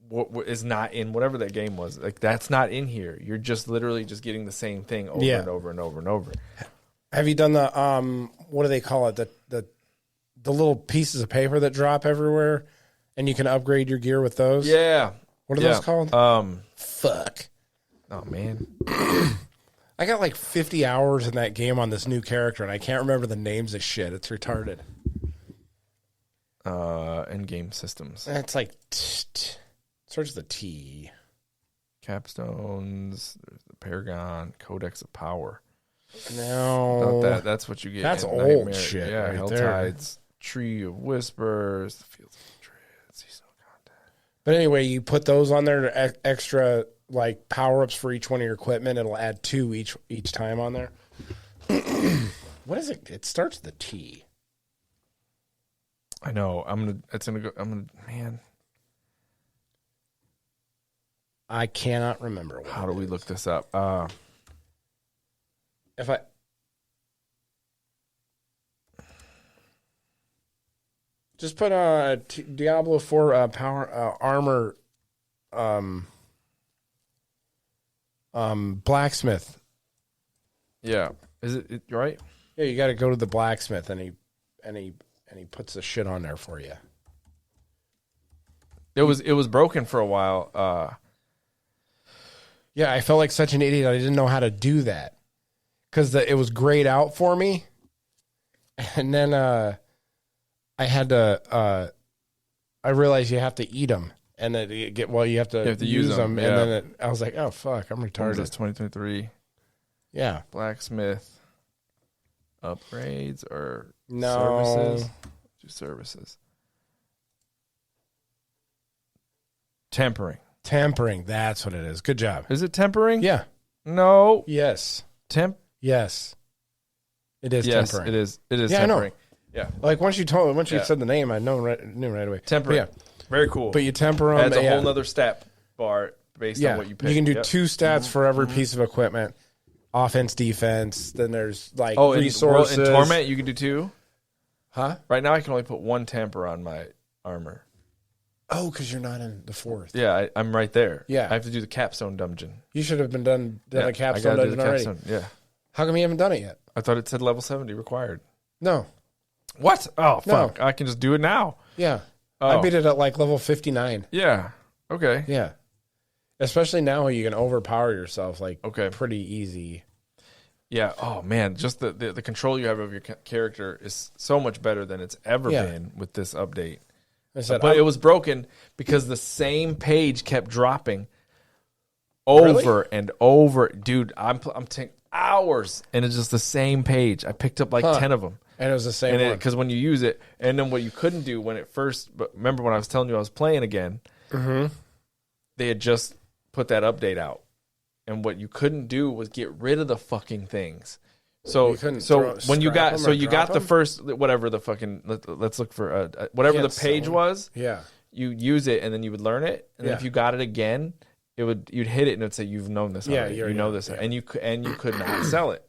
what is not in whatever that game was. Like, that's not in here. You're just literally just getting the same thing over and over and over and over. Have you done the what do they call it? The little pieces of paper that drop everywhere, and you can upgrade your gear with those? Yeah. What are those called? Fuck. Oh man. I got like 50 hours in that game on this new character, and I can't remember the names of shit. It's retarded. In-game systems. It's like starts with a T. Capstones, there's the Paragon, Codex of Power. No. Not that. That's what you get. That's in old Nightmare. shit. Yeah, right Helltides, Tree of Whispers, the Fields of Dread, Seasonal Content. But anyway, you put those on there, extra like power-ups for each one of your equipment. It'll add 2 each time on there. What is it? It starts with a T. I know. I'm gonna man. I cannot remember. How do we look this up? If I just put Diablo 4 power armor blacksmith. Yeah. Is it right? Yeah, you got to go to the blacksmith and he puts the shit on there for you. It was broken for a while. Yeah, I felt like such an idiot. I didn't know how to do that because it was grayed out for me, and then I had to. I realized you have to eat them, and then you have to use them, yeah. and then I was like, "Oh fuck, I'm retarded." This 2023. Yeah, Blacksmith upgrades or services. Do services. Tempering. That's what it is. Good job. Is it tempering? Yeah. No. Yes. Yes. It is tempering. It is. It is yeah, tempering. I know. Yeah. Like once you said the name, I knew right away. Tempering. Yeah. Very cool. But you temper them. Adds a whole nother stat bar based on what you pick. You can do 2 stats for every piece of equipment. Offense, defense. Then there's like resources. In Torment, you can do 2. Huh? Right now, I can only put 1 temper on my armor. Oh, because you're not in the 4th. Yeah, I'm right there. Yeah. I have to do the capstone dungeon. You should have been done a capstone dungeon already. Yeah. How come you haven't done it yet? I thought it said level 70 required. No. What? Oh, fuck. No. I can just do it now. Yeah. Oh. I beat it at like level 59. Yeah. Okay. Yeah. Especially now you can overpower yourself like okay. pretty easy. Yeah. Oh, man. Just the control you have of your character is so much better than it's ever been with this update. But it was broken because the same page kept dropping over and over. Dude, I'm taking hours, and it's just the same page. I picked up like 10 of them. And it was the same one. Because when you use it, and then what you couldn't do when it first, but remember when I was telling you I was playing again, they had just put that update out. And what you couldn't do was get rid of the fucking things. So when you got the first whatever the fucking let's look for whatever the page was. Yeah, you use it and then you would learn it, and then if you got it again, you'd hit it and it'd say you've known this. Already. You know this, and you could not sell it.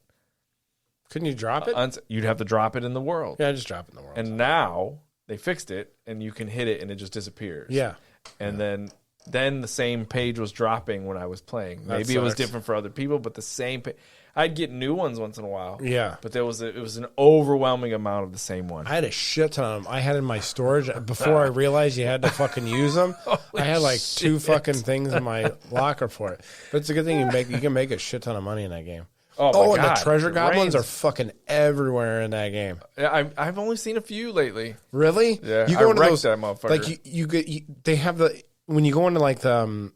Couldn't you drop it? You'd have to drop it in the world. Yeah, just drop it in the world. And now they fixed it, and you can hit it and it just disappears. Yeah, and then then the same page was dropping when I was playing. That Maybe it was sucks. different for other people, but the same page. I'd get new ones once in a while. Yeah. But it was an overwhelming amount of the same one. I had a shit ton of them. I had in my storage before I realized you had to fucking use them. I had like 2 fucking things in my locker for it. But it's a good thing you can make a shit ton of money in that game. Oh, my and God. the treasure It goblins rains. are fucking everywhere in that game. I've only seen a few lately. Really? Yeah, You go I into wrecked those that motherfucker. like they have when you go into like the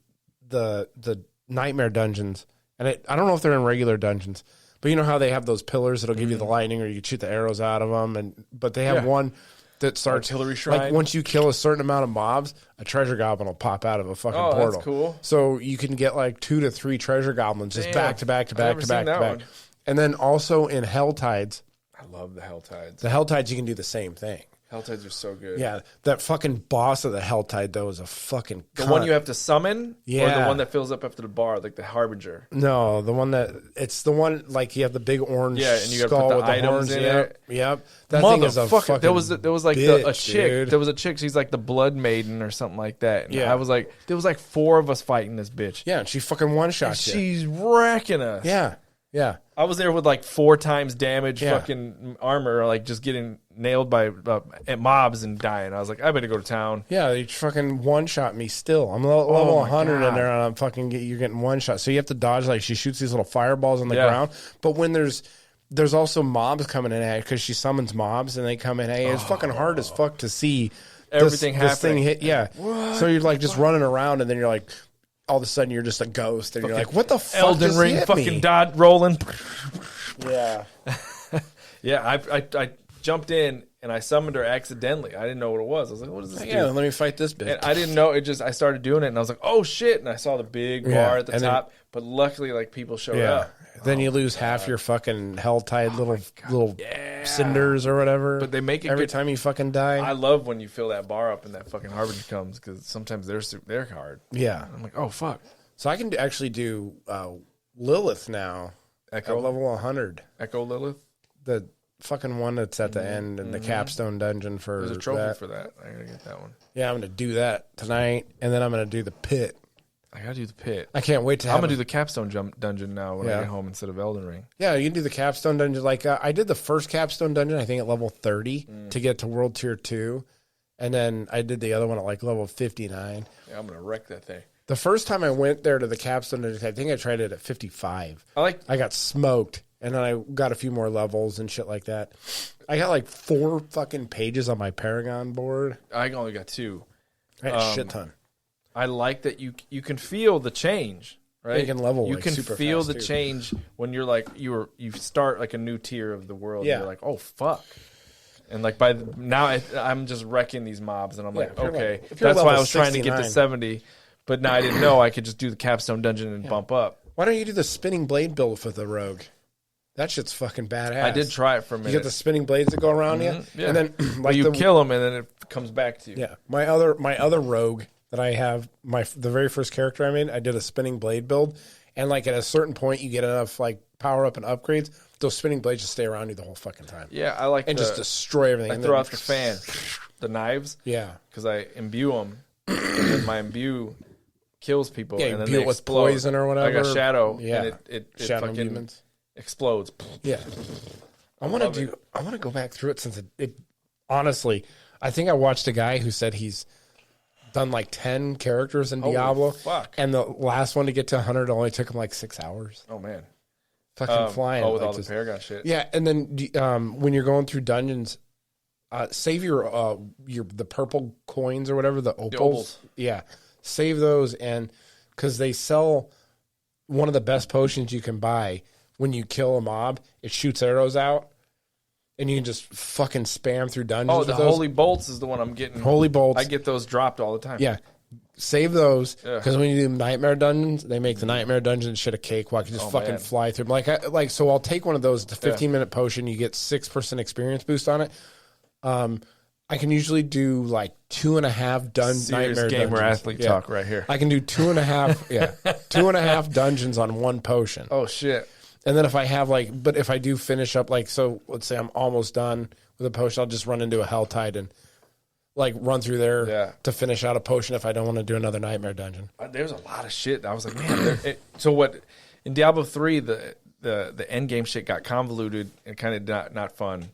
nightmare dungeons, and I don't know if they're in regular dungeons, but you know how they have those pillars that'll give you the lightning, or you can shoot the arrows out of them, but they have one that starts Artillery shrine. like once you kill a certain amount of mobs, a treasure goblin will pop out of a fucking portal. That's cool. So you can get like 2 to 3 treasure goblins just Damn. back to back to back never to seen back to that back. one. And then also in Helltides, I love the Helltides. the Helltides you can do the same thing. Helltides are so good. Yeah, that fucking boss of the Helltide though is a fucking The cunt. one you have to summon, or Yeah. the one that fills up after the bar, like the Harbinger. No, the one it's the one like you have the big orange Yeah, and you gotta skull put the with the items horns in Yep, it. yep. That thing is a Motherfucker. fucking There was like a bitch, chick. dude. There was a chick. She's like the Blood Maiden or something like that. And Yeah. I was like, there was like 4 of us fighting this bitch. Yeah, and she fucking one shot you. She's wrecking us. Yeah, yeah. I was there with like 4 times damage, Yeah. fucking armor, like just getting nailed by mobs and dying. I was like, I better go to town. Yeah, you fucking one shot me still. I'm level my 100 in God. there, and I'm fucking you're getting one shot. So you have to dodge. Like she shoots these little fireballs on the Yeah. ground. But when there's also mobs coming in at you because she summons mobs and they come in. Hey, it's fucking hard as fuck to see Everything this thing happening. hit. Yeah. So you're like just running around, and then you're like, all of a sudden you're just a ghost, and you're like, what the fuck? Elden just Ring hit fucking me? dot rolling. Yeah. Yeah, I jumped in and I summoned her accidentally. I didn't know what it was. I was like, what is this? Yeah, do? let me fight this bitch. And I didn't know. I started doing it and I was like, oh shit. And I saw the big bar at the and then- top. But luckily, like people showed Yeah. up. Then you lose half your fucking Helltide little cinders or whatever. But they make it every good. time you fucking die. I love when you fill that bar up and that fucking Harbinger comes because sometimes they're hard. Yeah. I'm like, oh fuck. So I can actually do Lilith now Echo? at level 100. Echo Lilith. The fucking one that's at the end in the capstone dungeon for There's a trophy that. for that. I gotta get that one. Yeah, I'm going to do that tonight, and then I'm going to do the pit. I gotta do the pit. I can't wait to I'm have gonna do the capstone dungeon now when I Yeah. get home instead of Elden Ring. Yeah, you can do the capstone dungeon. Like I did the first capstone dungeon, I think at level 30 to get to World Tier 2. And then I did the other one at like level 59. Yeah, I'm gonna wreck that thing. The first time I went there to the capstone dungeon, I think I tried it at 55. I got smoked, and then I got a few more levels and shit like that. I got like 4 fucking pages on my Paragon board. I only got 2. I had a shit ton. I like that you can feel the change, right? You can level, You like, can super feel fast, the too. change when you're like you start like a new tier of the world. Yeah. And you're like, oh fuck, and like now I'm just wrecking these mobs, and I'm like, if you're okay, like- if you're that's why I level was trying to get to 69. 70, but now I didn't know I could just do the capstone dungeon and bump up. Why don't you do the spinning blade build for the rogue? That shit's fucking badass. I did try it for a You minute. get the spinning blades that go around you, Yeah. and then Well, like you kill them, and then it comes back to you. Yeah, my other rogue that I have, the very first character I made, I did a spinning blade build, and like at a certain point, you get enough like power up and upgrades. Those spinning blades just stay around you the whole fucking time. Yeah, I like and just destroy everything. I And throw then- out the fan, the knives. Yeah. because I imbue them, and then my imbue kills people. Yeah, you and then imbue they it with explode. poison or I whatever. got shadow. Yeah. and it Shadow fucking imbuements. explodes. Yeah, I want to go back through it since it. Honestly, I think I watched a guy who said he's done like 10 characters in Holy Diablo, fuck. and the last one to get to 100 only took him like 6 hours. Oh man, Fucking flying. Oh, with like all the just- Paragon shit. Yeah, and then when you're going through dungeons, save your the purple coins or whatever, the opals. opals. Yeah, save those, and because they sell one of the best potions you can buy when you kill a mob, it shoots arrows out, and you can just fucking spam through dungeons. Oh, with the those. holy bolts is the one I'm getting. Holy bolts. I get those dropped all the time. Yeah. Save those Yeah. because when you do nightmare dungeons, they make the nightmare dungeon shit a cakewalk. You just fucking man. fly through. So I'll take one of those. It's a 15-minute potion. You get 6% experience boost on it. I can usually do like 2.5 Serious nightmare gamer dungeons. athlete talk right here. I can do 2.5. Yeah, 2.5 dungeons on one potion. Oh shit. And then if I have but if I do finish up so let's say I'm almost done with a potion, I'll just run into a Helltide and like run through there Yeah. to finish out a potion if I don't want to do another nightmare dungeon. There's a lot of shit. I was like, man. So what? In Diablo 3, the end game shit got convoluted and kind of not fun,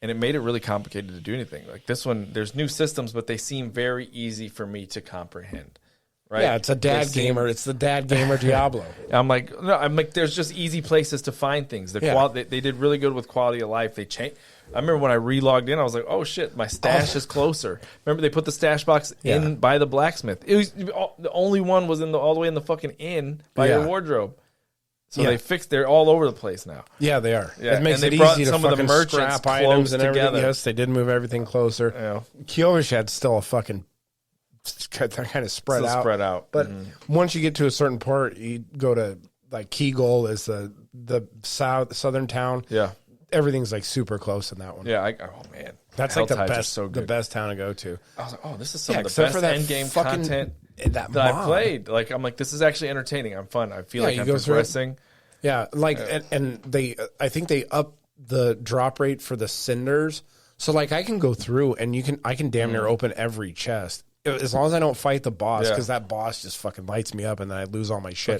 and it made it really complicated to do anything. Like this one, there's new systems, but they seem very easy for me to comprehend. Right? Yeah, it's a dad gamer. It's the dad gamer Diablo. I'm like, there's just easy places to find things. They did really good with quality of life. They changed. I remember when I re-logged in, I was like, oh shit, my stash is closer. Remember they put the stash box in by the blacksmith. It was the only one was all the way in the fucking inn by your wardrobe. So they're all over the place now. Yeah, they are. Yeah. It makes and it they brought easy to some of the fucking merchants scrap items and everything. together. Yes, they did move everything closer. Yeah. Kyovish had still a fucking kind of spread out. But once you get to a certain part, you go to like Kegel is the southern town. Yeah. Everything's like super close in that one. Yeah. Oh man, that's like the Helltides best, so good. the best town to go to. I was like, oh, this is some of the except best for that end game fucking- content that I mod. played. Like I'm like, this is actually entertaining. I'm fun. I feel like you I'm go through it. progressing. Yeah, like and they, I think they up the drop rate for the cinders, so like I can go through and I can damn near open every chest as long as I don't fight the boss because that boss just fucking lights me up and then I lose all my shit.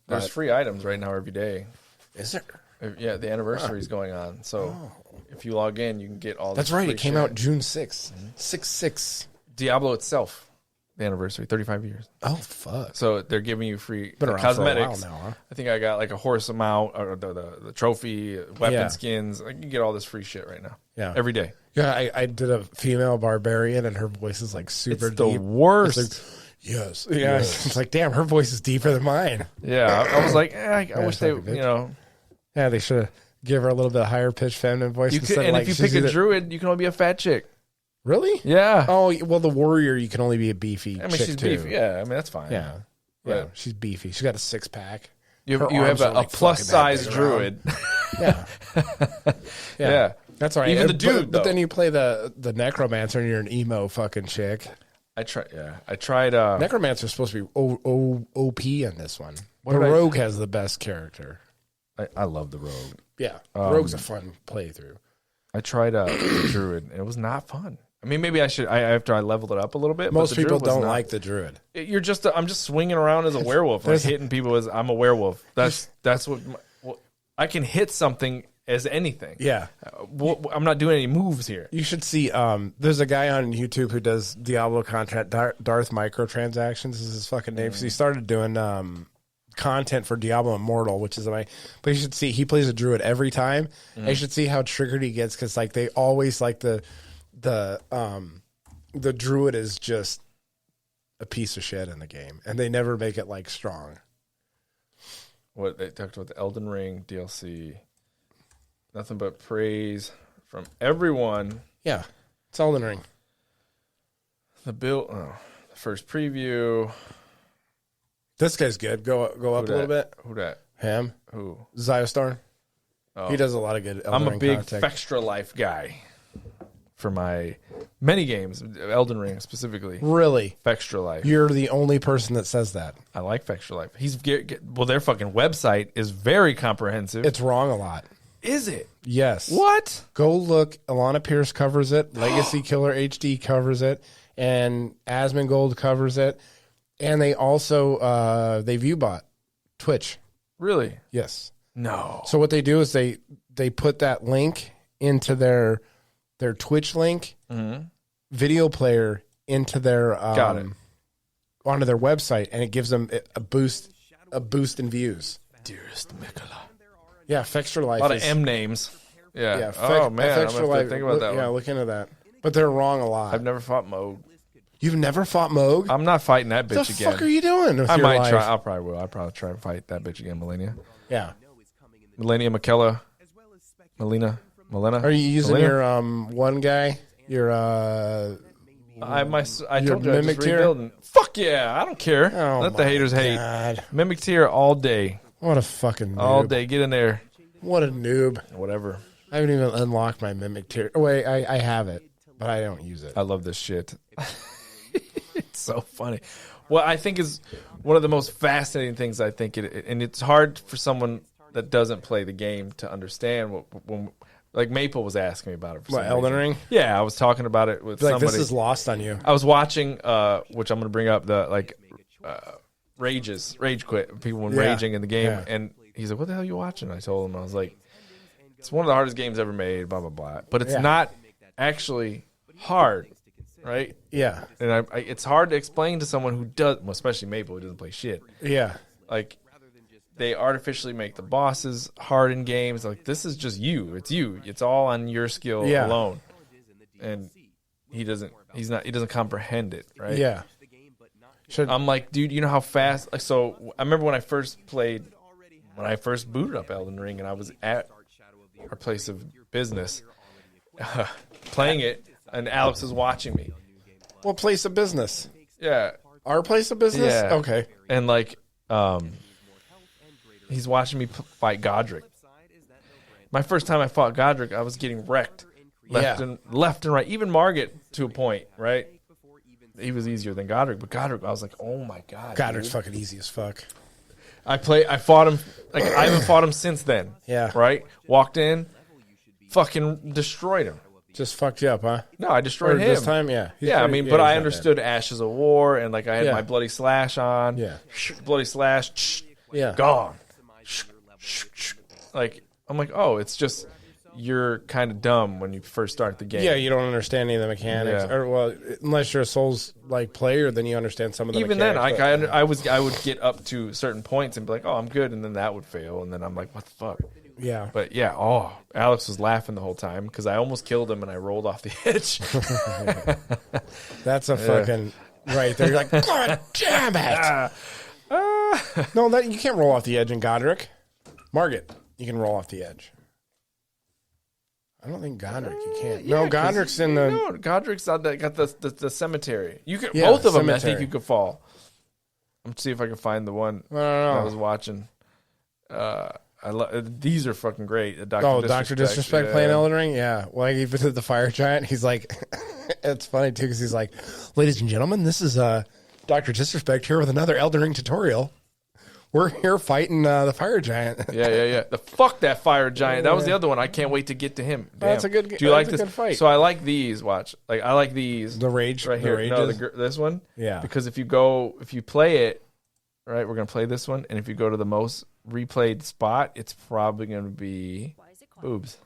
There's free items right now every day. Is there? Yeah, the anniversary is going on, so if you log in, you can get all. That's this right. free It came shit. out June 6th. 6/6. Diablo itself, the anniversary, 35 years. Oh fuck! So they're giving you free Been around cosmetics. for a while now, huh? I think I got like a horse amount or the trophy, weapon skins. I can get all this free shit right now. Yeah, every day. Yeah, I did a female barbarian and her voice is like super It's deep. the worst. It's like, yes. Yeah. It's like, damn, her voice is deeper than mine. Yeah, I was like, I wish they, Yeah, they should have give her a little bit higher pitched feminine voice. And if you pick a druid, you can only be a fat chick. Really? Yeah. Oh, well, the warrior, you can only be a beefy chick, she's too. beefy. Yeah, I mean, that's fine. Yeah. Yeah, she's beefy. She's got a six-pack. You Her have arms are, a like, plus-size fucking that big around. druid. Yeah. That's all right. Even the dude, but then you play the necromancer and you're an emo fucking chick. I tried. Necromancer's supposed to be OP in this one. The did rogue has the best character. I love the rogue. Yeah. Rogue's a fun playthrough. I tried druid, and it was not fun. I mean, maybe I should. After I leveled it up a little bit. Most but the people druid was don't not. like the druid. I'm just swinging around as a werewolf, like hitting people as I'm a werewolf. That's what I can hit something as anything. Yeah. I'm not doing any moves here. You should see. There's a guy on YouTube who does Diablo content. Darth Microtransactions is his fucking name. So he started doing content for Diablo Immortal, which is but you should see he plays a druid every time. And you should see how triggered he gets because like they always like the druid is just a piece of shit in the game, and they never make it like strong. What they talked about the Elden Ring DLC, nothing but praise from everyone. Yeah, it's Elden Ring. The first preview. This guy's good. Go up a little bit. Who that? Him. Who? Zyostar. Oh. He does a lot of good Elden I'm a Ring big content. Fextra Life guy for my many games, Elden Ring specifically. Really? Fextra Life. You're the only person that says that. I like Fextra Life. Their fucking website is very comprehensive. It's wrong a lot. Is it? Yes. What? Go look. Alana Pierce covers it. Legacy Killer HD covers it. And Asmongold covers it. And they also, they viewbot Twitch. Really? Yes. No. So what they do is they put that link into their Twitch link, video player into their Got it. onto their website, and it gives them a boost in views. Dearest Mikola. Yeah, Fextra Life. A lot of M names. Yeah. Yeah. Oh man, I'm Fextra gonna Life. think about that Yeah, one. look into that. But they're wrong a lot. I've never fought Moog. You've never fought Moog? I'm not fighting that bitch What the again. fuck are you doing with I your might life? try. I'll probably try and fight that bitch again, Melania. Yeah. Melania McKella. Melina. Are you using your one guy? Your I your told you I mimic just tier? rebuilding. Fuck yeah, I don't care. Oh Let the my haters hate. God. Mimic tier all day. What a fucking noob. All day. Get in there. What a noob. Whatever. I haven't even unlocked my mimic tier. Oh, wait, I have it, but I don't use it. I love this shit. It's so funny. What I think is one of the most fascinating things and it's hard for someone that doesn't play the game to understand when Like Maple was asking me about it. For What, some Elden reason. Ring? Yeah, I was talking about it with Like, somebody. this is lost on you. I was watching, which I'm going to bring up, the rage quit, people when raging in the game, and he's like, "What the hell are you watching?" I told him, I was like, "It's one of the hardest games ever made." Blah blah blah. But it's not actually hard, right? Yeah, and it's hard to explain to someone who does, well, especially Maple, who doesn't play shit. Yeah, like they artificially make the bosses hard in games. Like, this is just you. It's you. It's all on your skill alone, and he doesn't comprehend it, right? Yeah. I'm like, dude, you know how fast? Like, so I remember when I first booted up Elden Ring, and I was at our place of business playing it, and Alex was watching me. What place of business? Yeah, our place of business. Yeah. Okay, and like, he's watching me fight Godric. My first time I fought Godric, I was getting wrecked left and right. Even Margit to a point, right? He was easier than Godric, but Godric, I was like, oh my god, Godric's dude. fucking easy as fuck. I fought him, like, I haven't fought him since then. Yeah. Right? Walked in, fucking destroyed him. Just fucked you up, huh? No, I destroyed him. This time, yeah. He's yeah, pretty, I mean, but I he's not understood Ashes of War, and like I had my Bloody Slash on. Yeah. Bloody Slash, gone. Like, I'm like, oh, it's just, you're kind of dumb when you first start the game. Yeah, you don't understand any of the mechanics, or well, unless you're a Souls like player, then you understand some of the. Even mechanics. then, I would get up to certain points and be like, oh, I'm good, and then that would fail, and then I'm like, what the fuck? Yeah. But yeah, Alex was laughing the whole time because I almost killed him and I rolled off the edge. That's a fucking right there. You're like, God damn it! No, you can't roll off the edge in Godric. Margit, you can roll off the edge. I don't think Godric you can't. No, Godric's in the. No, Godric's got the cemetery. You could Yeah, both of them. I cemetery. think you could fall. I'm see if I can find the one I don't know. I was watching. These are fucking great. Dr. Disrespect playing Elden Ring? Yeah. Well, like, even did the fire giant, he's like, it's funny too, because he's like, ladies and gentlemen, this is Dr. Disrespect here with another Elden Ring tutorial. We're here fighting the fire giant. Yeah. Fuck that fire giant. That was the other one. I can't wait to get to him. Damn. That's a good. Do you like a this? good fight. So I like these. Watch. Like, I like these. The rage right here. No, this one. Yeah. Because if you play it, right, we're gonna play this one, and if you go to the most replayed spot, it's probably gonna be boobs.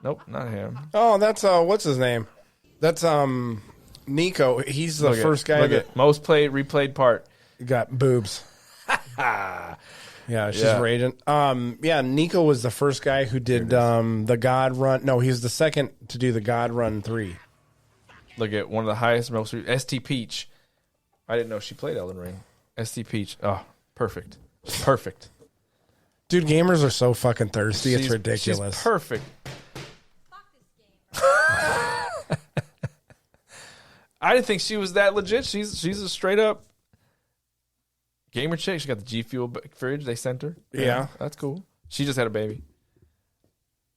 Nope, not him. Oh, that's what's his name? That's Nico. He's the first guy that most replayed part. Got boobs. Yeah, she's raging. Yeah, Nico was the first guy who did the God Run. No, he's the second to do the God Run 3. Look at one of the highest, most ST Peach. I didn't know she played Elden Ring. ST Peach. Oh, perfect. Dude, gamers are so fucking thirsty. It's ridiculous. She's perfect. I didn't think she was that legit. She's a straight up gamer chick. She got the G Fuel fridge they sent her. Yeah. That's cool. She just had a baby.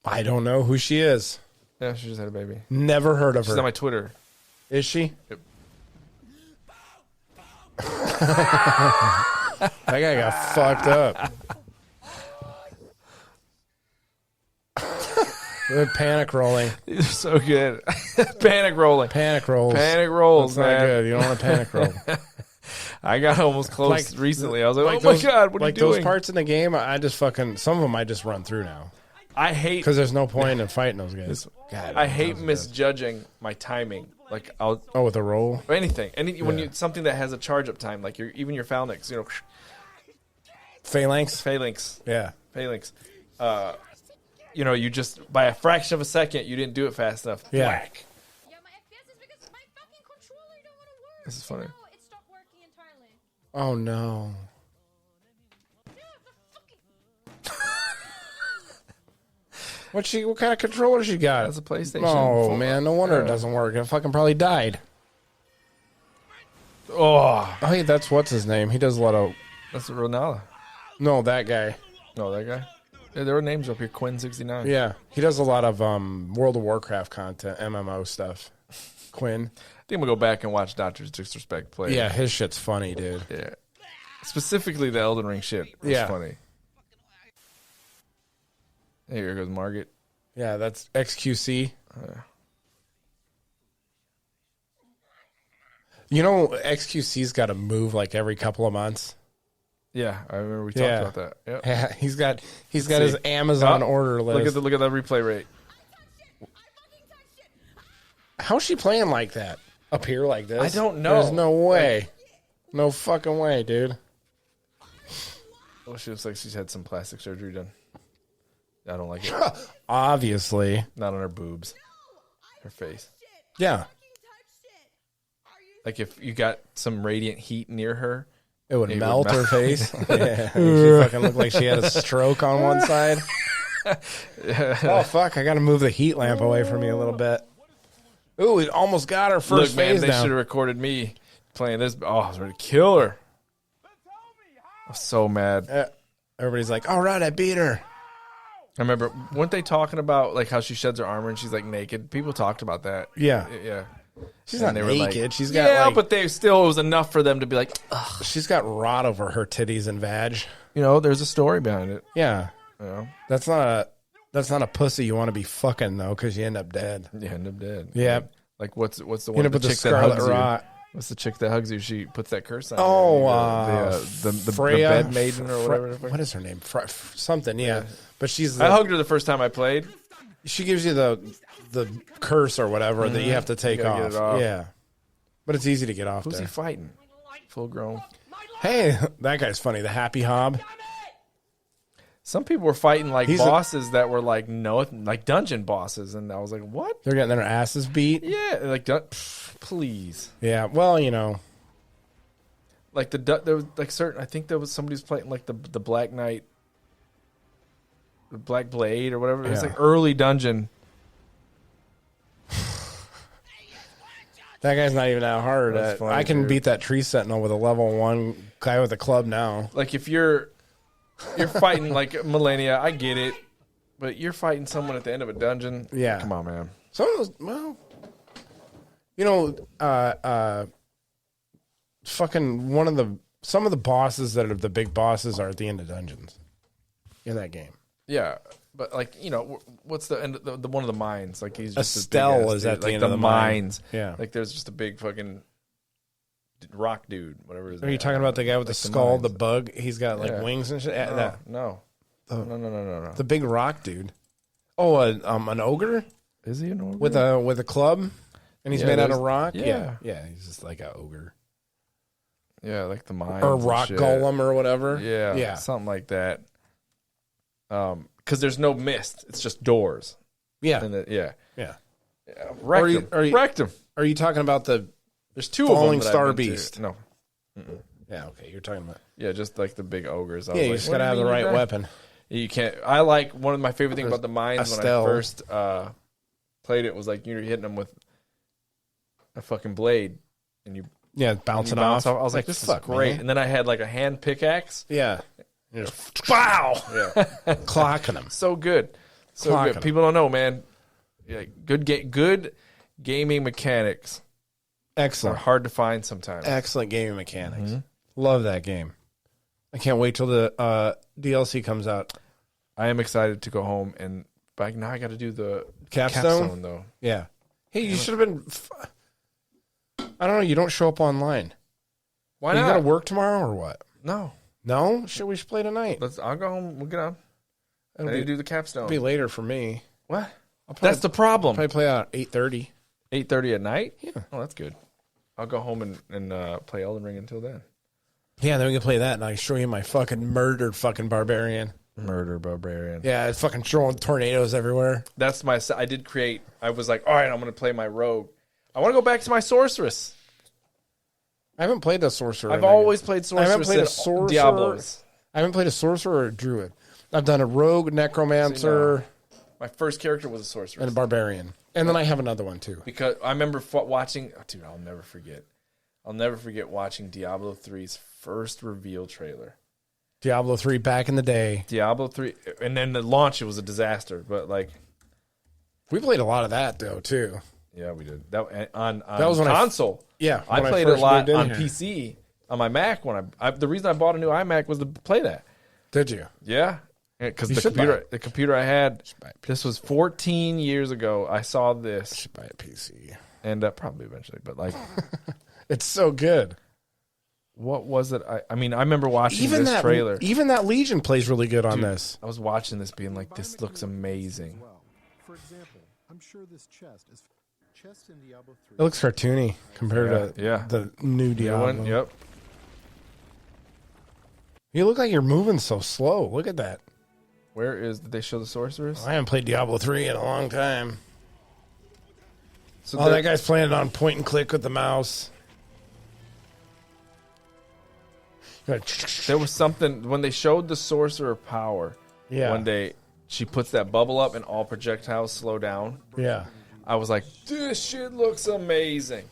I don't know who she is. Yeah, she just had a baby. Never heard of her. She's on my Twitter. Is she? Yep. That guy got fucked up. Good panic rolling. These are so good. Panic rolling. Panic rolls. Panic rolls, That's man. not good. You don't want to panic roll. I got almost close recently. I was like, those, oh my God, what are you doing? Those parts in the game, I just fucking, some of them I just run through now. I hate, because there's no point in fighting those guys. God, I hate misjudging my timing. Like, I'll with a roll or anything, when you something that has a charge up time, like even your phalanx, phalanx, yeah, phalanx. You just by a fraction of a second, you didn't do it fast enough. Yeah. Whack. This is funny. Oh no. What kind of controller she got? That's a PlayStation. Oh man, no wonder it doesn't work. It fucking probably died. Oh, hey, that's what's his name. He does a lot of. That's Ronaldo. No, that guy. No, that guy. Yeah, there were names up here. Quinn69. Yeah, he does a lot of World of Warcraft content, MMO stuff. Quinn. I think we'll go back and watch Doctor's Disrespect play. Yeah, his shit's funny, dude. Yeah. Specifically, the Elden Ring shit was funny. Here goes Margit. Yeah, that's XQC. You know, XQC's got to move like every couple of months. Yeah, I remember we talked about that. Yep. Yeah, he's got his Amazon order list. Look at the replay rate. How's she playing like that? Up here like this? I don't know. There's no way. No fucking way, dude. Oh, she looks like she's had some plastic surgery done. I don't like it. Obviously. Not on her boobs. Her face. Yeah. Like if you got some radiant heat near her, it would melt her face. Yeah. She fucking looked like she had a stroke on one side. Oh, fuck. I got to move the heat lamp away from me a little bit. Ooh, we almost got her first phase they down. should have recorded me playing this. Oh, I was ready to kill her. I was so mad. Everybody's like, all right, I beat her. I remember, weren't they talking about like how she sheds her armor and she's like naked? People talked about that. Yeah. Yeah. She's and not they naked. Like, she's got like, but they still, it was enough for them to be like, ugh. She's got rot over her titties and vag. You know, there's a story behind it. Yeah. Yeah. That's not a pussy you want to be fucking though, because you end up dead. You end up dead. Yeah. Like what's the one? You end up with the scarlet rot. What's the chick that hugs you? She puts that curse on. Oh, the Freya, bed maiden or whatever. What is her name? Something. Yeah. But she's. I hugged her the first time I played. She gives you the curse or whatever that you have to take off. Get it off. Yeah. But it's easy to get off. Who's there. he fighting? Full grown. Hey, that guy's funny. The Happy Hob. Some people were fighting like bosses that were like like dungeon bosses, and I was like, "What?" They're getting their asses beat. Yeah, like please. Yeah, well, you know, like there was like certain. I think there was somebody who's playing like the Black Knight, the Black Blade or whatever. It was like early dungeon. That guy's not even that hard. I can beat that tree sentinel with a level 1 guy with a club now. Like if you're fighting like Millennia, I get it, but you're fighting someone at the end of a dungeon. Yeah, come on, man. Some of those, well, you know, fucking some of the bosses that are the big bosses are at the end of dungeons in that game. Yeah, but like, you know, what's the end? The one of the mines? Like he's just Estelle is at the end of the mines. Yeah, like there's just a big fucking rock dude, whatever. Are you talking about the guy with the skull, the bug? He's got like wings and shit. No. The big rock dude. Oh, an ogre? Is he an ogre with a club? And he's made out of rock. Yeah. He's just like an ogre. Yeah, like the mines or rock golem or whatever. Yeah, something like that. Because there's no mist; it's just doors. Yeah, and Wrecked him. Are you talking about the? There's two falling of them star beast. No. Yeah, okay. You're talking about. Yeah, just like the big ogres. Yeah, you just gotta have the right weapon. You can't. I like one of my favorite things about the mines Estelle. when I first played it was like you're hitting them with a fucking blade, and you bounce it off. I was like, this is great. Man. And then I had like a hand pickaxe. Yeah. Wow. Yeah. Clocking them. So good. So Clocking good. People don't know, man. Yeah, good gaming mechanics. Excellent. Are hard to find sometimes. Excellent gaming mechanics. Mm-hmm. Love that game. I can't wait till the DLC comes out. I am excited to go home and now I got to do the capstone though. Yeah. Hey, you should have been. I don't know. You don't show up online. Why not? You got to work tomorrow or what? No. No? We should play tonight. I'll go home. We'll get on. I need to do the capstone. It'll be later for me. What? That's the problem. Probably play out at 8:30. 8:30 at night? Yeah. Oh, that's good. I'll go home and play Elden Ring until then. Yeah, then we can play that, and I show you my fucking murdered fucking barbarian. Yeah, it's fucking throwing tornadoes everywhere. That's I did create. I was like, all right, I'm going to play my rogue. I want to go back to my sorceress. I haven't played a sorcerer. I've always played sorceress. I haven't played a sorcerer. Diablos. I haven't played a sorcerer or a druid. I've done a rogue, necromancer. My first character was a sorceress. And a barbarian. And then I have another one, too. Because I remember watching... Oh, dude, I'll never forget. I'll never forget watching Diablo 3's first reveal trailer. Diablo 3 back in the day. Diablo 3... And then the launch, it was a disaster. But, like... We played a lot of that, though, too. Yeah, we did. That was when console. I played it a lot on PC, on my Mac. The reason I bought a new iMac was to play that. Did you? Yeah. Because You the should buy computer I had, buy a this was 14 years ago. I saw this. should buy a PC. And probably eventually, but like, It's so good. what was it? I mean, I remember watching Even this that trailer. even that Legion plays really good on Dude, this. I was watching this, being like, "This looks amazing." For example, I'm sure this chest is chest in Diablo 3. It looks cartoony compared to Yeah. the new Diablo. One, yep. You look like you're moving so slow. Look at that. Did they show the sorceress? I haven't played Diablo 3 in a long time. So That guy's playing it on point and click with the mouse. there was something when they showed the sorcerer power. Yeah. One day, she puts that bubble up and all projectiles slow down. Yeah. I was like, "This shit looks amazing,"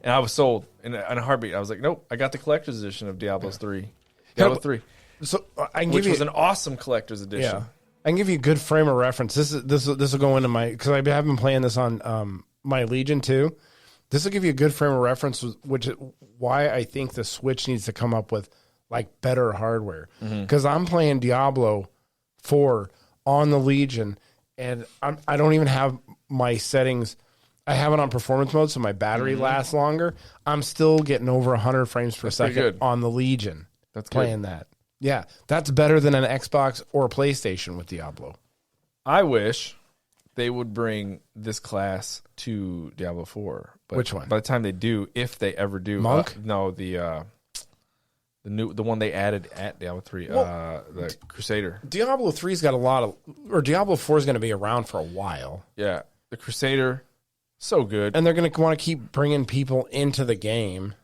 and I was sold in a heartbeat. I was like, "Nope, I got the collector's edition of Diablo's 3. Diablo 3, So I can which give you was an awesome collector's edition." Yeah, I can give you a good frame of reference. This will go into my, because I have been playing this on my Legion too. This will give you a good frame of reference, which is why I think the Switch needs to come up with like better hardware. Because I'm playing Diablo 4 on the Legion, and I don't even have my settings. I have it on performance mode, so my battery lasts longer. I'm still getting over 100 frames per second good. on the Legion. That's playing that. Yeah, that's better than an Xbox or a PlayStation with Diablo. I wish they would bring this class to Diablo 4. But Which one? By the time they do, if they ever do, Monk? No, the one they added at Diablo 3, the Crusader. Diablo 3's got a lot of, or Diablo 4 is going to be around for a while. Yeah, the Crusader, so good. And they're going to want to keep bringing people into the game.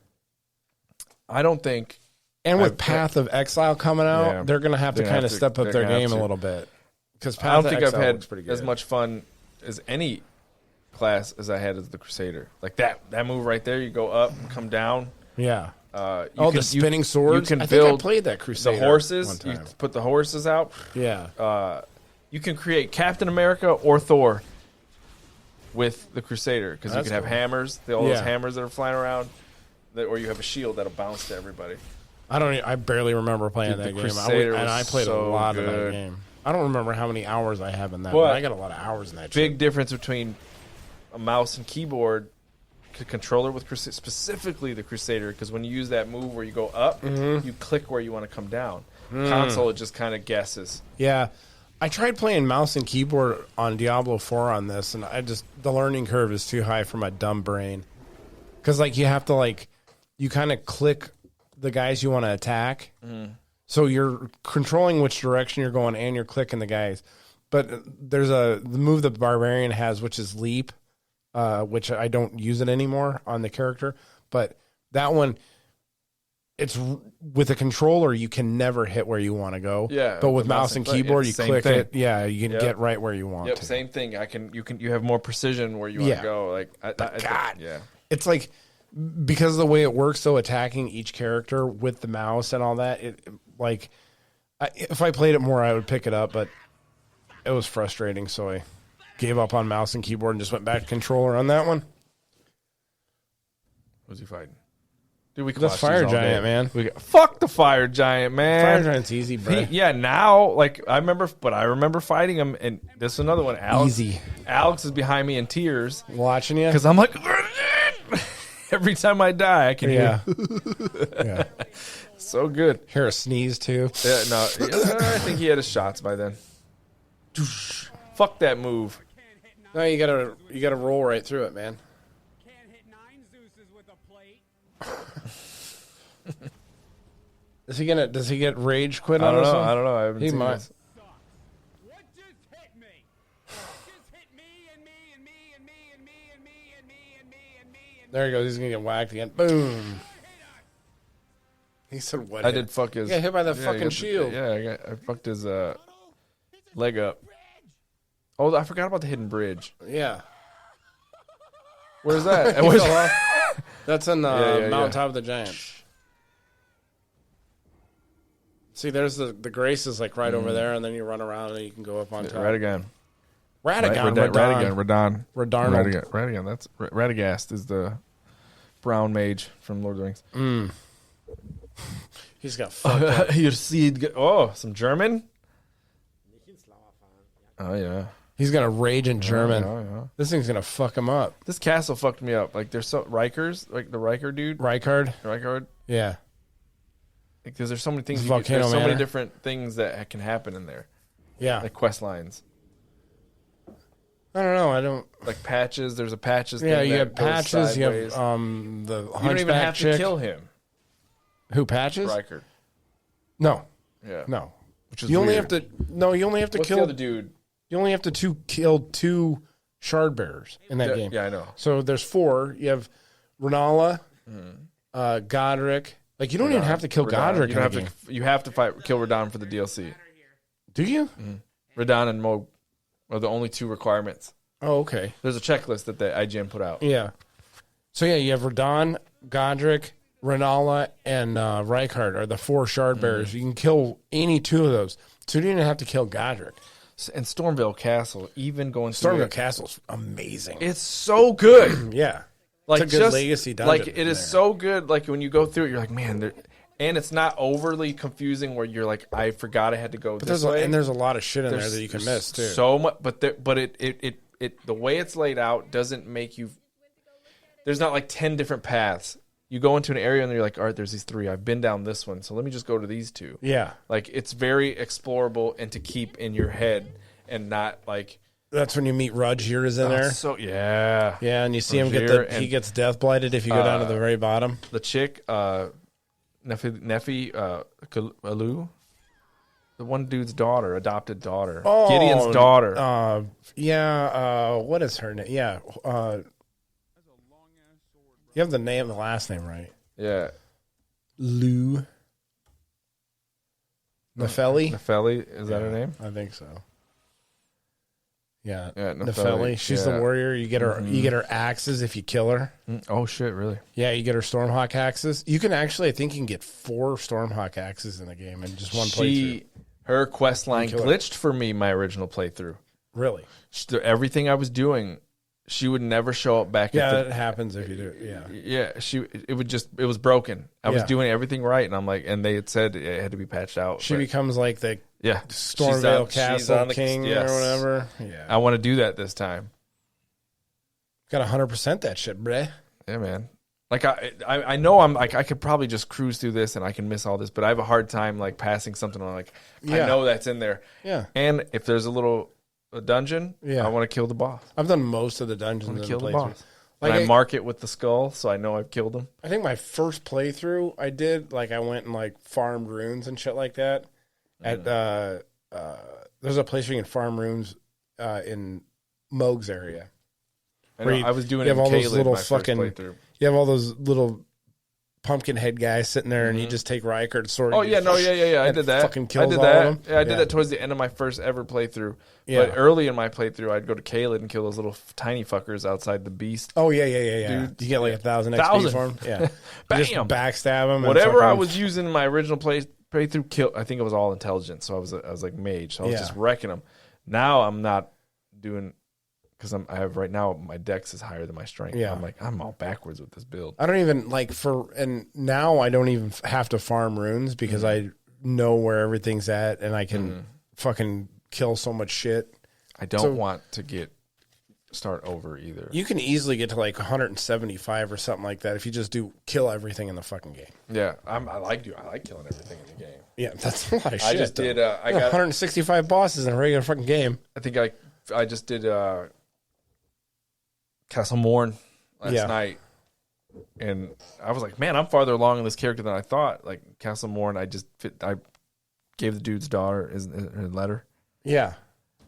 I don't think. And with Path of Exile coming out, Yeah, they're going to have to kind of step up their game a little bit. Because Path I don't of think I've Exile had looks pretty good. as much fun as any class as I had as the Crusader. Like that move right there, you go up and come down. Yeah. The spinning swords. You can I think build I played that Crusader. The horses. one You time. put the horses out. Yeah. You can create Captain America or Thor with the Crusader because you That's can have cool. hammers. All those Yeah. hammers that are flying around, or you have a shield that'll bounce to everybody. I barely remember playing Dude, that the game. Crusader And I was played a so lot of that good. game. I don't remember how many hours I have in that, But but I got a lot of hours in that. Big shit. difference between a mouse and keyboard controller with specifically the Crusader, because when you use that move where you go up, you click where you want to come down. Console, it just kind of guesses. Yeah. I tried playing mouse and keyboard on Diablo 4 on this, and the learning curve is too high for my dumb brain. Because, you have to, you kind of click the guys you want to attack. So you're controlling which direction you're going, and you're clicking the guys. But there's the move the Barbarian has, which is Leap, which I don't use it anymore on the character. But that one, it's with a controller, you can never hit where you want to go. Yeah, but with the mouse and keyboard, you same click thing. it. Yeah, you can get right where you want Yep, to. same thing. You have more precision where you want to go. God, yeah. It's because of the way it works, though, attacking each character with the mouse and all that. If I played it more, I would pick it up, but it was frustrating, so I gave up on mouse and keyboard and just went back to controller on that one. Who's he fighting? Dude, we can That's watch Fire these all Giant, day. man. Fuck the Fire Giant, man. Fire Giant's easy, bro. Now, I remember fighting him, and this is another one. Easy. Alex is behind me in tears Watching you? because I'm like, every time I die, I can Yeah. hear. Yeah. So good. Hear a sneeze, too. Yeah, no, I think he had his shots by then. Fuck that move. No, you gotta roll right through it, man. Does he get rage quit on this one? I don't know. I haven't He seen might. this. There he goes. He's gonna get whacked again. Boom. He said, "What?" I did fuck his. He got hit by the he fucking got shield. I fucked his leg up. Oh, I forgot about the hidden bridge. Yeah. Where's that? He fell off. That's in the mountaintop of the giant. See, there's the Graces right over there, and then you run around and you can go up on top. Radagon. Radagon. Radagon. That's Radagast is the brown mage from Lord of the Rings. He's got fucked up. You see, some German. Oh yeah. He's gonna rage in German. Yeah. This thing's gonna fuck him up. This castle fucked me up. Like there's so Rikers, like the Riker dude. Rykard. Yeah. Because there's so many things. There's There's so Manor. many different things that can happen in there. Yeah. Like quest lines. I don't know. I don't like patches. There's a patches. Yeah, thing you that have patches. goes You have sideways. the You don't hunchback even have chick. to kill him. Who patches? Riker. No. Yeah. No. Which is you only weird. have to. No, you only have to What's kill the other dude. You only have to kill 2 shard bearers in that game. Yeah, I know. So there's 4. You have Renala, Godric. Like you don't even have to kill Godric. You have to kill Radon for the DLC. Do you? Radon and Moog are the only 2 requirements. Oh, okay. There's a checklist that the IGN put out. Yeah. So yeah, you have Radon, Godric, Renala, and Rykard are the 4 shard bearers. You can kill any 2 of those. So you don't even have to kill Godric. And Stormvale Castle, even going through Stormvale Castle's amazing. It's so good. Yeah. Like it's a good legacy dungeon. Like it is so good. Like when you go through it, you're like, man, and it's not overly confusing where you're like, I forgot I had to go this way. And there's a lot of shit in there that you can miss too. So much, but it the way it's laid out doesn't make you. There's not like 10 different paths. You go into an area and you're like, all right, there's these 3. I've been down this one, so let me just go to these 2. Yeah. Like it's very explorable and to keep in your head and not like. That's when you meet Rudgier is in there. So yeah, and you see him he gets death blighted if you go down to the very bottom. The chick, Nephi Alu, the one dude's daughter, adopted daughter, Gideon's daughter. What is her name? Yeah, you have the last name right. Yeah, Lou. Nefeli? Nefeli, is that her name? I think so. Yeah, Nefeli. Nefeli. She's the warrior. You get her. You get her axes if you kill her. Oh shit! Really? Yeah, you get her Stormhawk axes. You can actually, I think, you can get 4 Stormhawk axes in the game in just one playthrough. Her quest line glitched for me my original playthrough. Really? Everything I was doing, she would never show up back. Yeah, that happens if you do. Yeah, it was broken. I was doing everything right, and I'm like, and they had said it had to be patched out. She becomes like the Stormvale she's Castle king or whatever. Yeah, I want to do that this time. Got 100% that shit, bruh. Yeah, man. Like I know I'm like I could probably just cruise through this and I can miss all this, but I have a hard time like passing something on like I know that's in there. Yeah. And if there's a dungeon, I want to kill the boss. I've done most of the dungeons. I want to kill the boss. Like I mark it with the skull, so I know I've killed him. I think my first playthrough, I did like I went and like farmed runes and shit like that. At there's a place where you can farm runes in Moog's area. I was doing it have in all those Caleb, little my fucking. first playthrough. You have all those little pumpkin head guys sitting there, and you just take Rykard's sword. Oh yeah, I did that. Fucking I kills did all that. of them. Yeah, I did that towards the end of my first ever playthrough. Yeah. But early in my playthrough, I'd go to Caleb and kill those little tiny fuckers outside the beast. Oh yeah. Dude, you get like 1,000 XP for them. Yeah, Bam. You just backstab them. Whatever I was using in my original playthrough, kill. I think it was all intelligence, so I was like mage, so I was just wrecking them. Now I'm not doing. Because I have right now my dex is higher than my strength. Yeah. I'm like I'm all backwards with this build. I don't even and now I don't even have to farm runes because I know where everything's at and I can fucking kill so much shit. I don't want to start over either. You can easily get to like 175 or something like that if you just kill everything in the fucking game. Yeah, I like killing everything in the game. Yeah, that's a lot of shit. I just did. I got 165 bosses in a regular fucking game. I think I just did. Castle Morn last night, and I was like, man, I'm farther along in this character than I thought. Like Castle Morn, I gave the dude's daughter her letter. Yeah,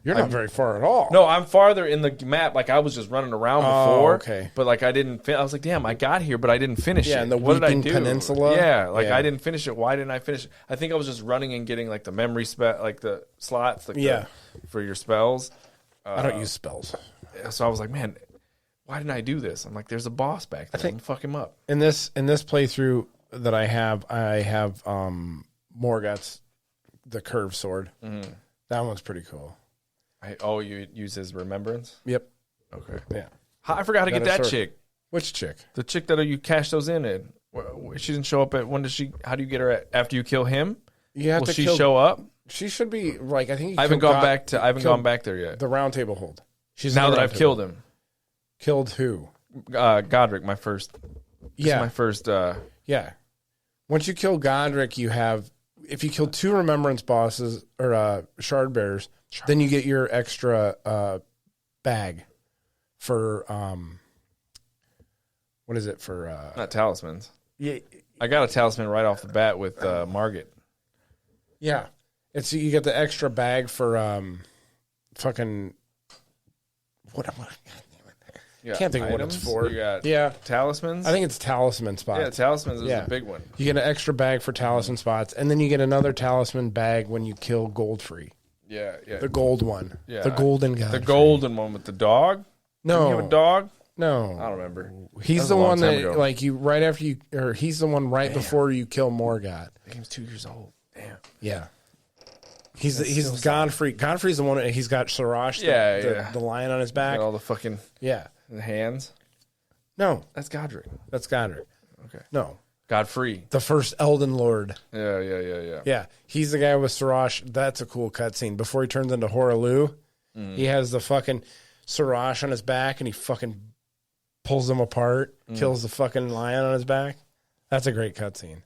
you're not very far at all. No, I'm farther in the map. Like I was just running around before. Okay, but like I didn't. I was like, damn, I got here, but I didn't finish it. Yeah, and the what did I Weeping do? Peninsula. Yeah, like I didn't finish it. Why didn't I finish it? I think I was just running and getting like the memory like the slots, like for your spells. I don't use spells, so I was like, man. Why didn't I do this? I'm like, there's a boss back there. I'm fuck him up. In this playthrough that I have Morgoth's the curved sword. Mm-hmm. That one's pretty cool. You use his remembrance? Yep. Okay. Yeah. I forgot to get that chick. Which chick? The chick that you cash those in. She didn't show up at. When does she? How do you get her after you kill him? You have Will to she show up? She should be like I think. I haven't gone back there yet. The round table hold. She's now in the that round I've table. killed him. Killed who? Godric, my first. Yeah, my first. Yeah. Once you kill Godric, you have. If you kill 2 remembrance bosses or shard bearers, then you get your extra bag for what is it for? Not talismans. Yeah, I got a talisman right off the bat with Margit. yeah. It's you get the extra bag for fucking what? Can't think of what it's for. You got yeah, talismans. I think it's talisman spots. Yeah, talismans is a big one. You get an extra bag for talisman spots, and then you get another talisman bag when you kill Goldfree. Yeah, yeah. The gold one. Yeah. The golden guy. The golden one with the dog? No. Didn't you have a dog? No. I don't remember. He's the one that, like, you, right after you, or he's the one right before you kill Morgoth. The game's 2 years old. Damn. Yeah. He's Godfrey. Godfrey's the one, he's got Sarash, the lion on his back. Got all the fucking the hands. No. That's Godric. That's Godric. Okay. No. Godfrey. The first Elden Lord. Yeah. Yeah. He's the guy with Sarash. That's a cool cutscene. Before he turns into Horalu, he has the fucking Sarash on his back and he fucking pulls them apart, kills the fucking lion on his back. That's a great cutscene.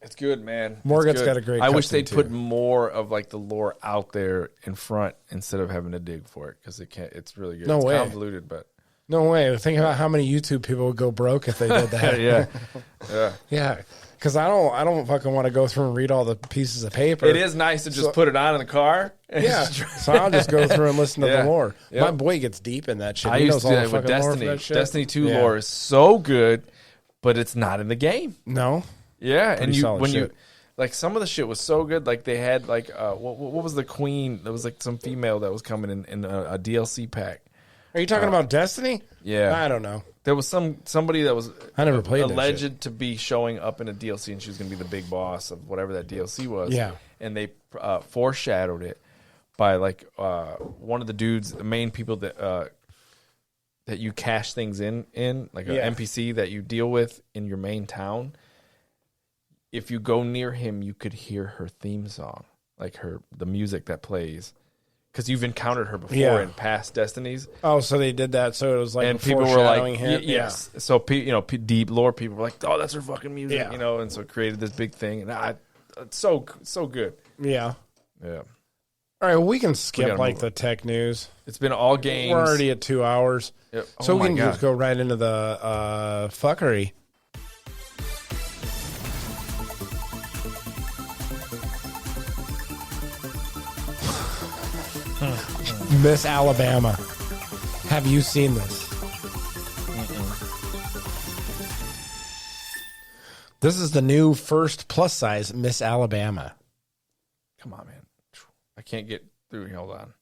It's good, man. Morgoth's got a great I wish cutscene, they'd too. put more of like the lore out there in front instead of having to dig for it because it's really good. No it's way. Convoluted, but No way. Think about how many YouTube people would go broke if they did that. Yeah. Because I don't fucking want to go through and read all the pieces of paper. It is nice to just put it on in the car. Yeah. So I'll just go through and listen to the lore. Yep. My boy gets deep in that shit. I He used knows to do all that the with fucking lore for Destiny. that shit. Destiny 2 lore is so good, but it's not in the game. No. Yeah, Pretty and solid when you shit. like some of the shit was so good. Like they had like what was the queen? There was like some female that was coming in a DLC pack. Are you talking about Destiny? Yeah, I don't know. There was somebody that was I never played that alleged to be showing up in a DLC, and she was going to be the big boss of whatever that DLC was. Yeah, and they foreshadowed it by like one of the dudes, the main people that you cash things in like an NPC that you deal with in your main town. If you go near him, you could hear her theme song, like the music that plays. Because you've encountered her before in past Destinies. Oh, so they did that. So it was like and a people were foreshadowing like, hint. yes. So deep lore people were like, oh, that's her fucking music, Yeah. and so it created this big thing, and it's so good. Yeah. Yeah. All right, well, we can skip gotta like move the tech news. It's been all games. We're already at 2 hours, Yep. so Oh we my can God. just go right into the fuckery. Miss Alabama. Have you seen this? This is the new first plus size Miss Alabama. Come on, man. I can't get through. Hold on.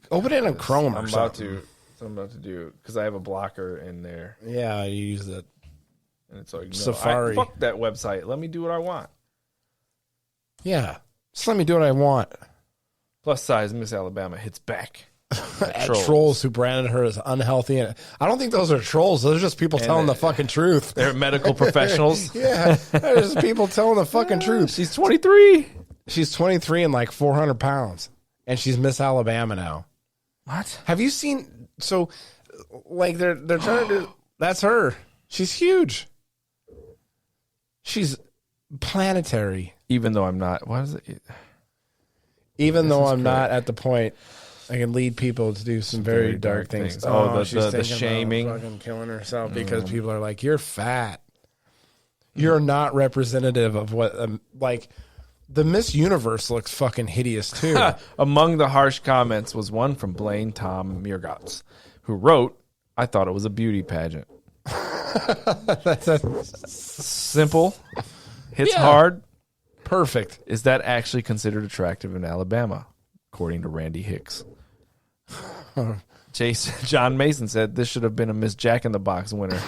Open it in Chrome or I'm about something. to. So I'm about to do because I have a blocker in there, Yeah, you use it. and it's like no, Safari. fuck that website. Let me do what I want. Yeah. Just let me do what I want. Plus size Miss Alabama hits back. At trolls who branded her as unhealthy. And I don't think those are trolls. Those are just people telling the fucking truth. They're medical professionals. Yeah. They're just people telling the fucking truth. She's 23. She's 23 and like 400 pounds. And she's Miss Alabama now. What? Have you seen? So, like, they're trying to do. That's her. She's huge. She's planetary. Even though I'm not. What is it? Even though I'm not at the point I can lead people to do some very dark things. Oh, she's the thinking shaming. about fucking killing herself because people are like, "You're fat. You're not representative of what." Like, the Miss Universe looks fucking hideous too. Among the harsh comments was one from Blaine Tom Mirgotz, who wrote, "I thought it was a beauty pageant. That's Simple, hits Yeah. hard. Perfect. Is that actually considered attractive in Alabama?" According to Randy Hicks. John Mason said this should have been a Miss Jack in the Box winner.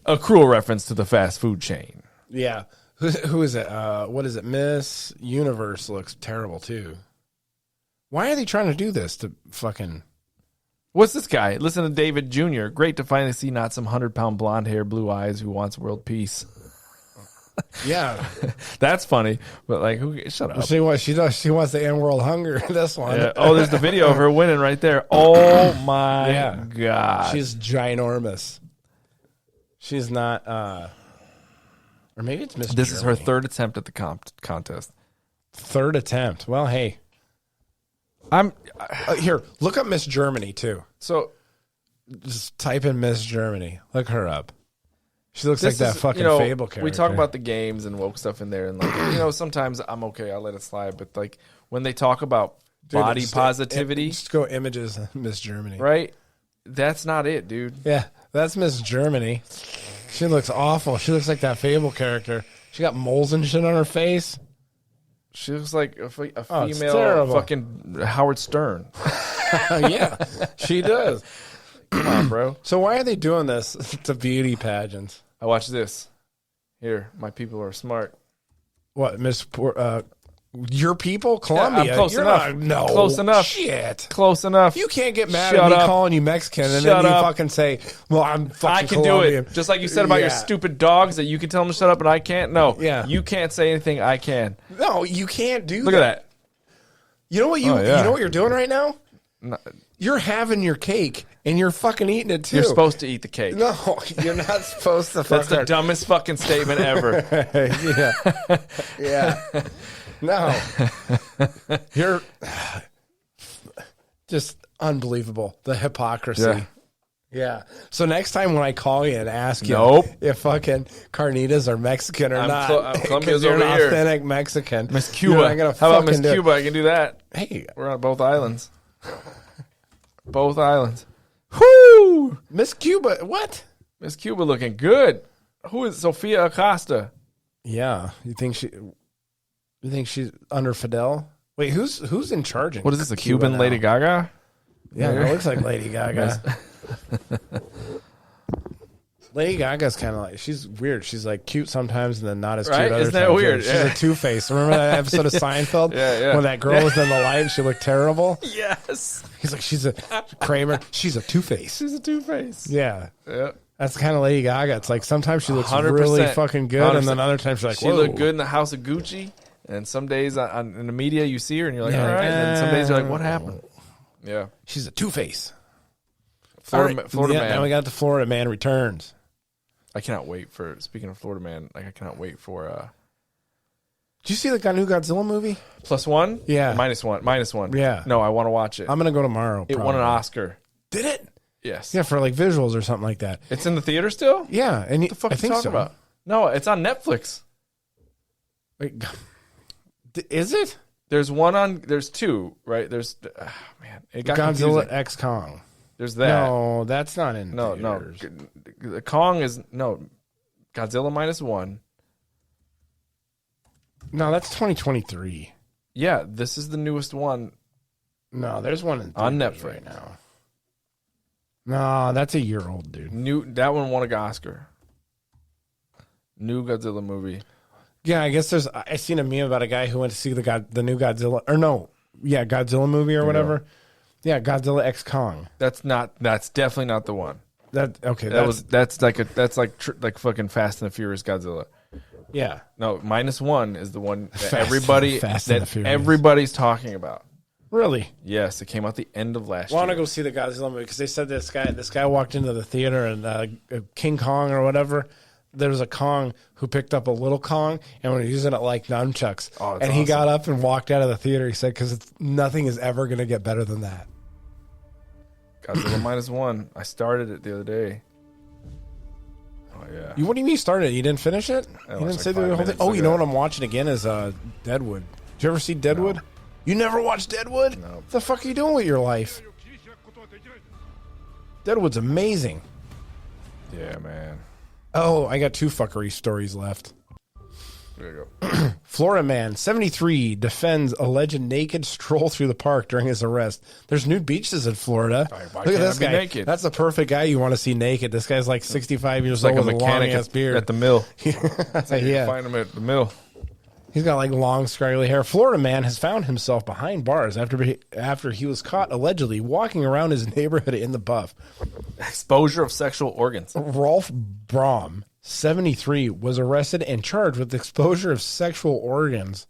A cruel reference to the fast food chain. Yeah. Who is it? What is it? Miss Universe looks terrible too. Why are they trying to do this to fucking? What's this guy? Listen to David Jr. Great to finally see not some 100-pound blonde hair, blue eyes who wants world peace. Yeah, That's funny. But like, shut up. she wants the end world hunger. This one. Yeah. Oh, there's the video of her winning right there. Oh my god, she's ginormous. She's not. Or maybe it's Miss. This Germany. is her third attempt at the contest. Third attempt. Well, hey, I'm here. Look up Miss Germany too. So just type in Miss Germany. Look her up. She looks like that fucking Fable character. We talk about the games and woke stuff in there, and like sometimes I'm okay. I'll let it slide. But like when they talk about body positivity, just go images. Miss Germany. Right. That's not it, dude. Yeah, that's Miss Germany. She looks awful. She looks like that Fable character. She got moles and shit on her face. She looks like a female fucking Howard Stern. Yeah, she does. Come on, bro. So why are they doing this to beauty pageants? I watch this. Here, my people are smart. What, Miss? Your people, Colombia? I'm close enough. No, close enough. Shit, close enough. You can't get mad at me calling you Mexican and then you fucking say, "Well, I'm fucking I can Colombian." do it. Just like you said about your stupid dogs that you can tell them to shut up and I can't. No, you can't say anything. I can. No, you can't do. Look at that. You know what you know what you're doing right now? No. You're having your cake and you're fucking eating it too. You're supposed to eat the cake. No, you're not supposed to. That's the dumbest fucking statement ever. Yeah. No. You're just unbelievable. The hypocrisy. Yeah. So next time when I call you and ask you if fucking carnitas are Mexican or not, Colombia's you're over an here. authentic Mexican. Miss Cuba. How about Miss Cuba? I can do that. Hey. We're on both islands. Both islands. Whoo! Miss Cuba. What? Miss Cuba looking good. Who is Sofia Acosta? Yeah. You think she's under Fidel? Wait, who's in charge? What is this? A Cuban Lady Gaga? Yeah, it looks like Lady Gaga. Lady Gaga's kind of like, she's weird. She's like cute sometimes and then not as cute other Isn't that times. weird? She's a two-face. Remember that episode of Seinfeld? Yeah. When that girl was in the light and she looked terrible? Yes. He's like, she's a Kramer. She's a two-face. She's a two-face. Yeah. Yeah. That's kind of Lady Gaga. It's like sometimes she looks 100%. really fucking good 100%. and then other times she's like, she whoa. looked good in the House of Gucci. And some days in the media you see her and you're like, all right. And then some days you're like, what happened? Yeah. She's a two-face. Florida Man. Now we got the Florida Man returns. I cannot wait for, speaking of Florida Man, like I cannot wait for Did you see the new Godzilla movie? +1? Yeah. -1. Yeah. No, I want to watch it. I'm going to go tomorrow. It won an Oscar. Did it? Yes. Yeah, for like visuals or something like that. It's in the theater still? Yeah. And What the fuck I are you think talking so. about? No, it's on Netflix. Wait, is it? There's two, right? There's, man. It got Godzilla confusing. X Kong. There's that. No, that's not in theaters. The Kong is, Godzilla -1. No, that's 2023. Yeah, this is the newest one. No, there's one in on theaters Netflix right now. No, that's a year old, dude. That one won an Oscar. New Godzilla movie. Yeah, I guess I seen a meme about a guy who went to see the new Godzilla, Godzilla movie or whatever. Yeah, Godzilla X Kong. That's definitely not the one. That's like fucking Fast and the Furious Godzilla. Yeah. No, -1 is the one that everybody's talking about. Really? Yes, it came out the end of last year. I want to go see the Godzilla movie because they said this guy walked into the theater and King Kong or whatever. There was a Kong who picked up a little Kong and was using it like nunchucks. Oh, and he got up and walked out of the theater. He said, because nothing is ever going to get better than that. Godzilla -1. I started it the other day. Oh, yeah. What do you mean you started it? You didn't finish it? You didn't say the whole thing? Oh, you know what I'm watching again is Deadwood. Did you ever see Deadwood? No. You never watched Deadwood? No. What the fuck are you doing with your life? Deadwood's amazing. Yeah, man. Oh, I got 2 fuckery stories left. There you go. Florida man, 73, defends alleged naked stroll through the park during his arrest. There's nude beaches in Florida. Look at this guy. Naked? That's the perfect guy you want to see naked. This guy's like 65 years like old a with a mechanic long-ass beard. at the mill. Yeah. Find him at the mill. He's got like long, scraggly hair. Florida man has found himself behind bars after he was caught allegedly walking around his neighborhood in the buff. Exposure of sexual organs. Rolf Braum, 73, was arrested and charged with exposure of sexual organs.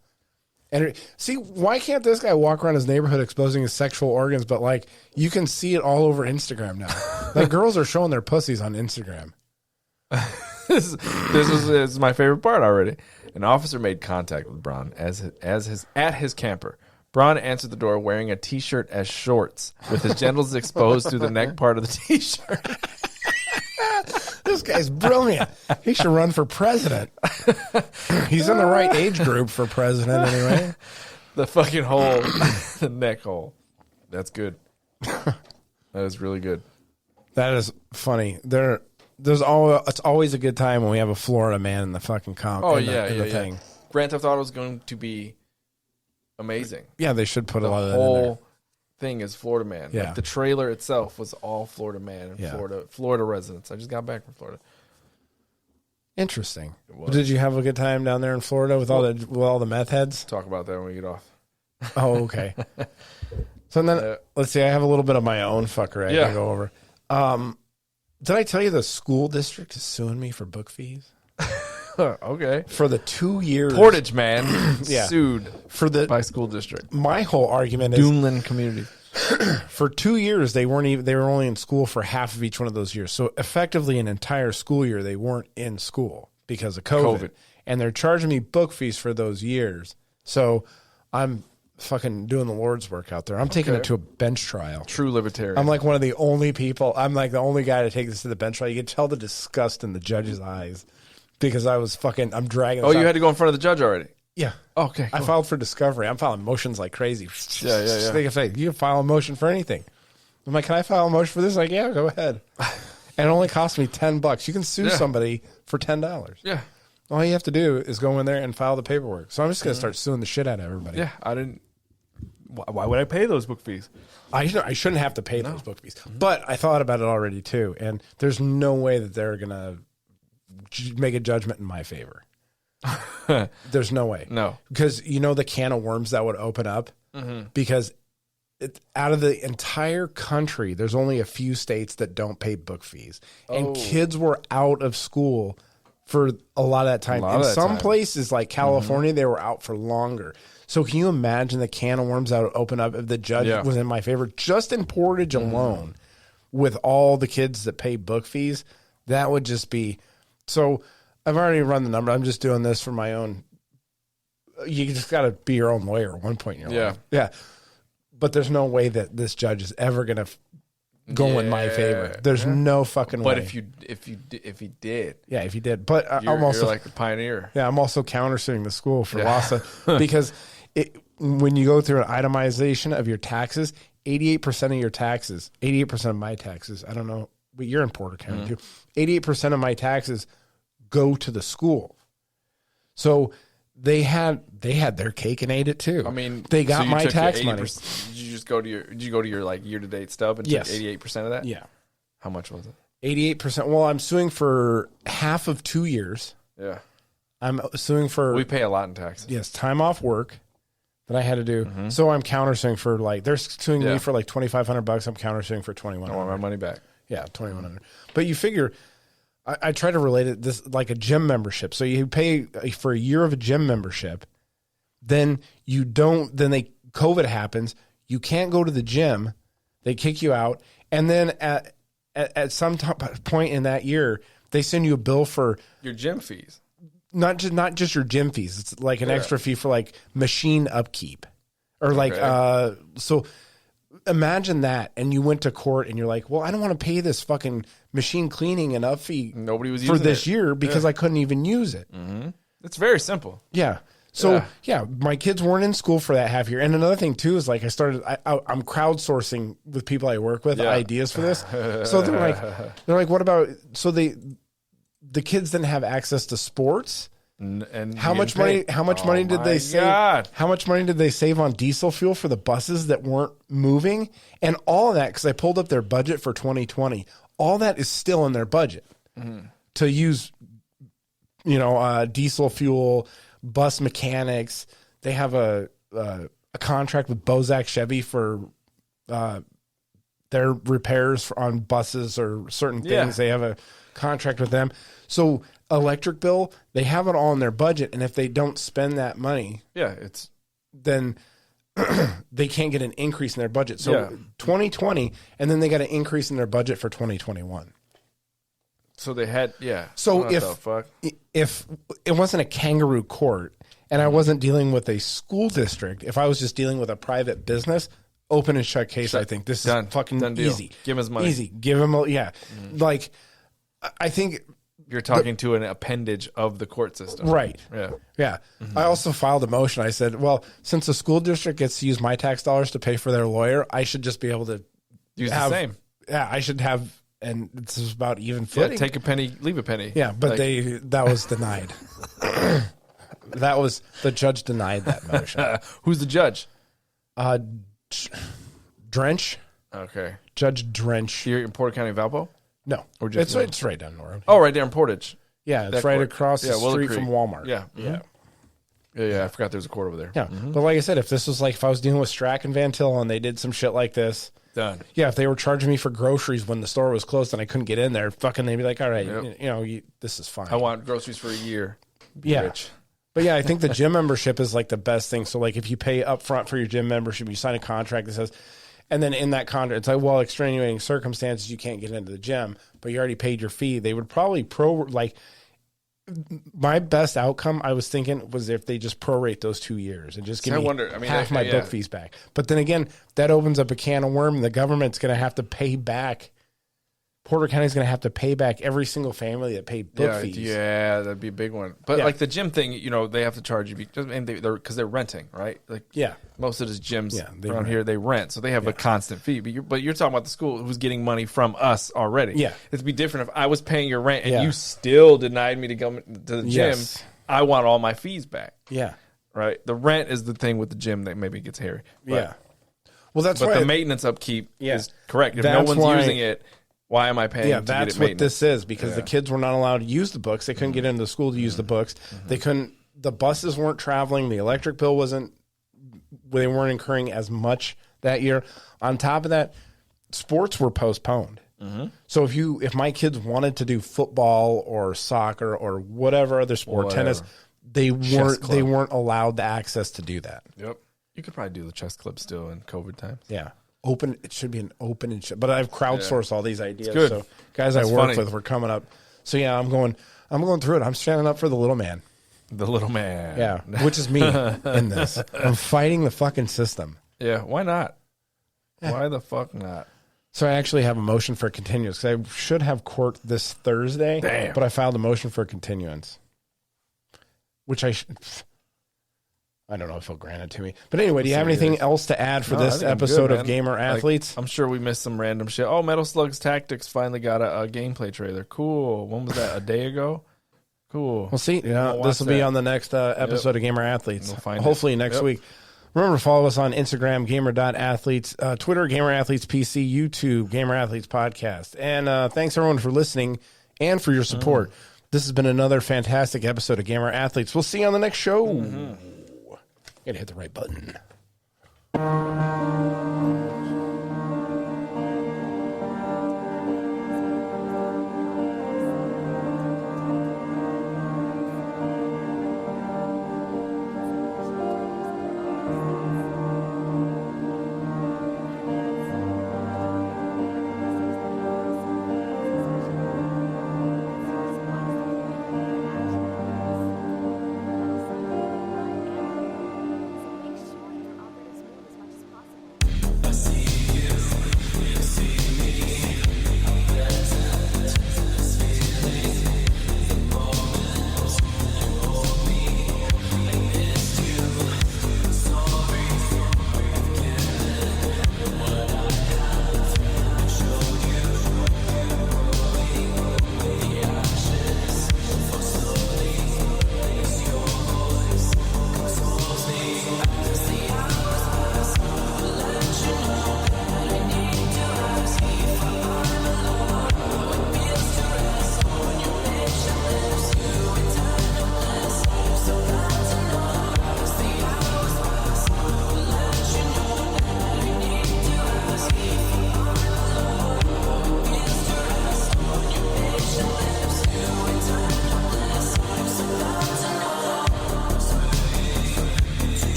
And see, why can't this guy walk around his neighborhood exposing his sexual organs, but like you can see it all over Instagram now? Like girls are showing their pussies on Instagram. This is my favorite part already. An officer made contact with Braun at his camper. Braun answered the door wearing a T-shirt as shorts, with his genitals exposed through the neck part of the T-shirt. This guy's brilliant. He should run for president. He's in the right age group for president anyway. The fucking hole, the neck hole. That's good. That is really good. That is funny. It's always a good time when we have a Florida man in the fucking thing. Grand Theft Auto is going to be amazing. Yeah, they should put a lot of that in there. The whole thing is Florida man. Yeah. Like the trailer itself was all Florida man and Florida residents. I just got back from Florida. Interesting. Did you have a good time down there in Florida with all the meth heads? Talk about that when we get off. Oh, okay. So then, let's see. I have a little bit of my own fuckery I can go over. Did I tell you the school district is suing me for book fees? Okay. For the 2 years. Portage man sued by school district. My whole argument is Duneland community. For 2 years they were only in school for half of each one of those years. So effectively an entire school year they weren't in school because of COVID. And they're charging me book fees for those years. So I'm fucking doing the Lord's work out there. I'm taking it to a bench trial. True libertarian. I'm like one of the only people. I'm like the only guy to take this to the bench trial. You can tell the disgust in the judge's eyes because I'm dragging. Oh, you had to go in front of the judge already? Yeah. Okay. Cool. I filed for discovery. I'm filing motions like crazy. Yeah. They can say, you can file a motion for anything. I'm like, can I file a motion for this? Like, yeah, go ahead. And it only cost me $10. You can sue somebody for $10. Yeah. All you have to do is go in there and file the paperwork. So I'm just going to start suing the shit out of everybody. Yeah, I didn't. Why would I pay those book fees? I shouldn't have to pay those book fees. But I thought about it already too, and there's no way that they're going to make a judgment in my favor. There's no way. No. Because the can of worms that would open up? Mm-hmm. Because out of the entire country, there's only a few states that don't pay book fees. And kids were out of school for a lot of that time. In some places like California, they were out for longer. So can you imagine the can of worms that would open up if the judge was in my favor? Just in Portage alone, with all the kids that pay book fees, that would just be... So I've already run the number. I'm just doing this for my own... You just got to be your own lawyer at one point in your life. Yeah. But there's no way that this judge is ever going to go in my favor. There's no fucking way. But if he did. Yeah, if he did. But I'm also like the pioneer. Yeah, I'm also countersuing the school for LASA because when you go through an itemization of your taxes, 88% of your taxes, 88% of my taxes, I don't know, but you're in Porter County too, 88% of my taxes go to the school. So they had their cake and ate it too. I mean, they got my tax money. Did you just go to your like year to date stub and took 88% of that? Yeah. How much was it? 88%. Well, I'm suing for half of 2 years. Yeah. I'm suing for... We pay a lot in taxes. Yes, time off work that I had to do. Mm-hmm. So I'm countersuing for they're suing me for like $2,500. I'm countersuing for $2,100. I want my money back. Yeah, $2,100. But you figure, I try to relate it this like a gym membership. So you pay for a year of a gym membership, then COVID happens, you can't go to the gym, they kick you out, and then at some point in that year, they send you a bill for your gym fees. Not just your gym fees. It's like an extra fee for like machine upkeep or like, so imagine that. And you went to court and you're like, well, I don't want to pay this fucking machine cleaning and up fee Nobody was for this year because I couldn't even use it. Mm-hmm. It's very simple. Yeah. So my kids weren't in school for that half year. And another thing too, is like I'm crowdsourcing with people I work with ideas for this. So they're like, what about, so the kids didn't have access to sports. And how much money did they save? How much money did they save on diesel fuel for the buses that weren't moving? And all of that, because I pulled up their budget for 2020, all that is still in their budget to use, diesel fuel, bus mechanics. They have a contract with Bozak Chevy for, they their repairs on buses or certain things. They have a contract with them. So electric bill, they have it all in their budget, and if they don't spend that money, then they can't get an increase in their budget. So 2020, and then they got an increase in their budget for 2021. So they had, So what the fuck? if it wasn't a kangaroo court and I wasn't dealing with a school district, if I was just dealing with a private business, open and shut case, I think this is fucking easy. Give him his money. Easy. Give him, like, I think you're talking to an appendage of the court system. Right. Yeah. I also filed a motion. I said, well, since the school district gets to use my tax dollars to pay for their lawyer, I should just be able to use the same. Yeah, I should have, and this is about even footing. Yeah, take a penny, leave a penny. Yeah, but that was denied. The judge denied that motion. Who's the judge? Drench. Okay. Judge Drench. You're in Porter County, Valpo? No. Or just it's right down the road. Oh, right there in Portage. Yeah, it's right across the street from Walmart. Yeah. Yeah, I forgot there's a court over there. Yeah. But like I said, if this was like, if I was dealing with Strack and Van Til and they did some shit like this. Done. Yeah, if they were charging me for groceries when the store was closed and I couldn't get in there, fucking they'd be like, all right, this is fine. I want groceries for a year. Rich. But yeah, I think the gym membership is like the best thing. So like if you pay up front for your gym membership, you sign a contract that says, and then in that contract, it's like, well, extenuating circumstances, you can't get into the gym, but you already paid your fee. They would probably my best outcome, I was thinking, was if they just prorate those 2 years and just give me half my book fees back. But then again, that opens up a can of worm, and the government's going to have to pay back. Porter County's going to have to pay back every single family that paid book fees. Yeah, that'd be a big one. But like the gym thing, they have to charge you because they're renting, right? Like most of these gyms around here, they rent, so they have a constant fee. But you're talking about the school who's getting money from us already. Yeah, it'd be different if I was paying your rent and you still denied me to go to the gym. I want all my fees back. Yeah, right. The rent is the thing with the gym that maybe gets hairy. But, well, that's but the maintenance upkeep is correct. If no one's using it. Why am I paying? Yeah, that's what this is, because the kids were not allowed to use the books. They couldn't get into the school to use the books. They couldn't. The buses weren't traveling. The electric bill wasn't. They weren't incurring as much that year. On top of that, sports were postponed. So if my kids wanted to do football or soccer or whatever other sport, tennis, they weren't allowed the access to do that. Yep. You could probably do the chess club still in COVID times. Yeah. Open. It should be an open and shut. But I've crowdsourced all these ideas. It's good. So guys I work with were coming up. So yeah, I'm going through it. I'm standing up for the little man. The little man. Yeah, which is me in this. I'm fighting the fucking system. Yeah, why not? Why the fuck not? So I actually have a motion for continuance because I should have court this Thursday. Damn. But I filed a motion for continuance, which I don't know if he'll grant it to me. But anyway, do you have anything else to add for this episode of Gamer Athletes? I'm sure we missed some random shit. Oh, Metal Slug's Tactics finally got a gameplay trailer. Cool. When was that? A day ago? Cool. We'll see. This will be on the next episode of Gamer Athletes. We'll find hopefully next week. Remember to follow us on Instagram, gamer.athletes, Twitter, Gamer Athletes PC, YouTube, Gamer Athletes Podcast. And thanks, everyone, for listening and for your support. This has been another fantastic episode of Gamer Athletes. We'll see you on the next show. Gotta hit the right button.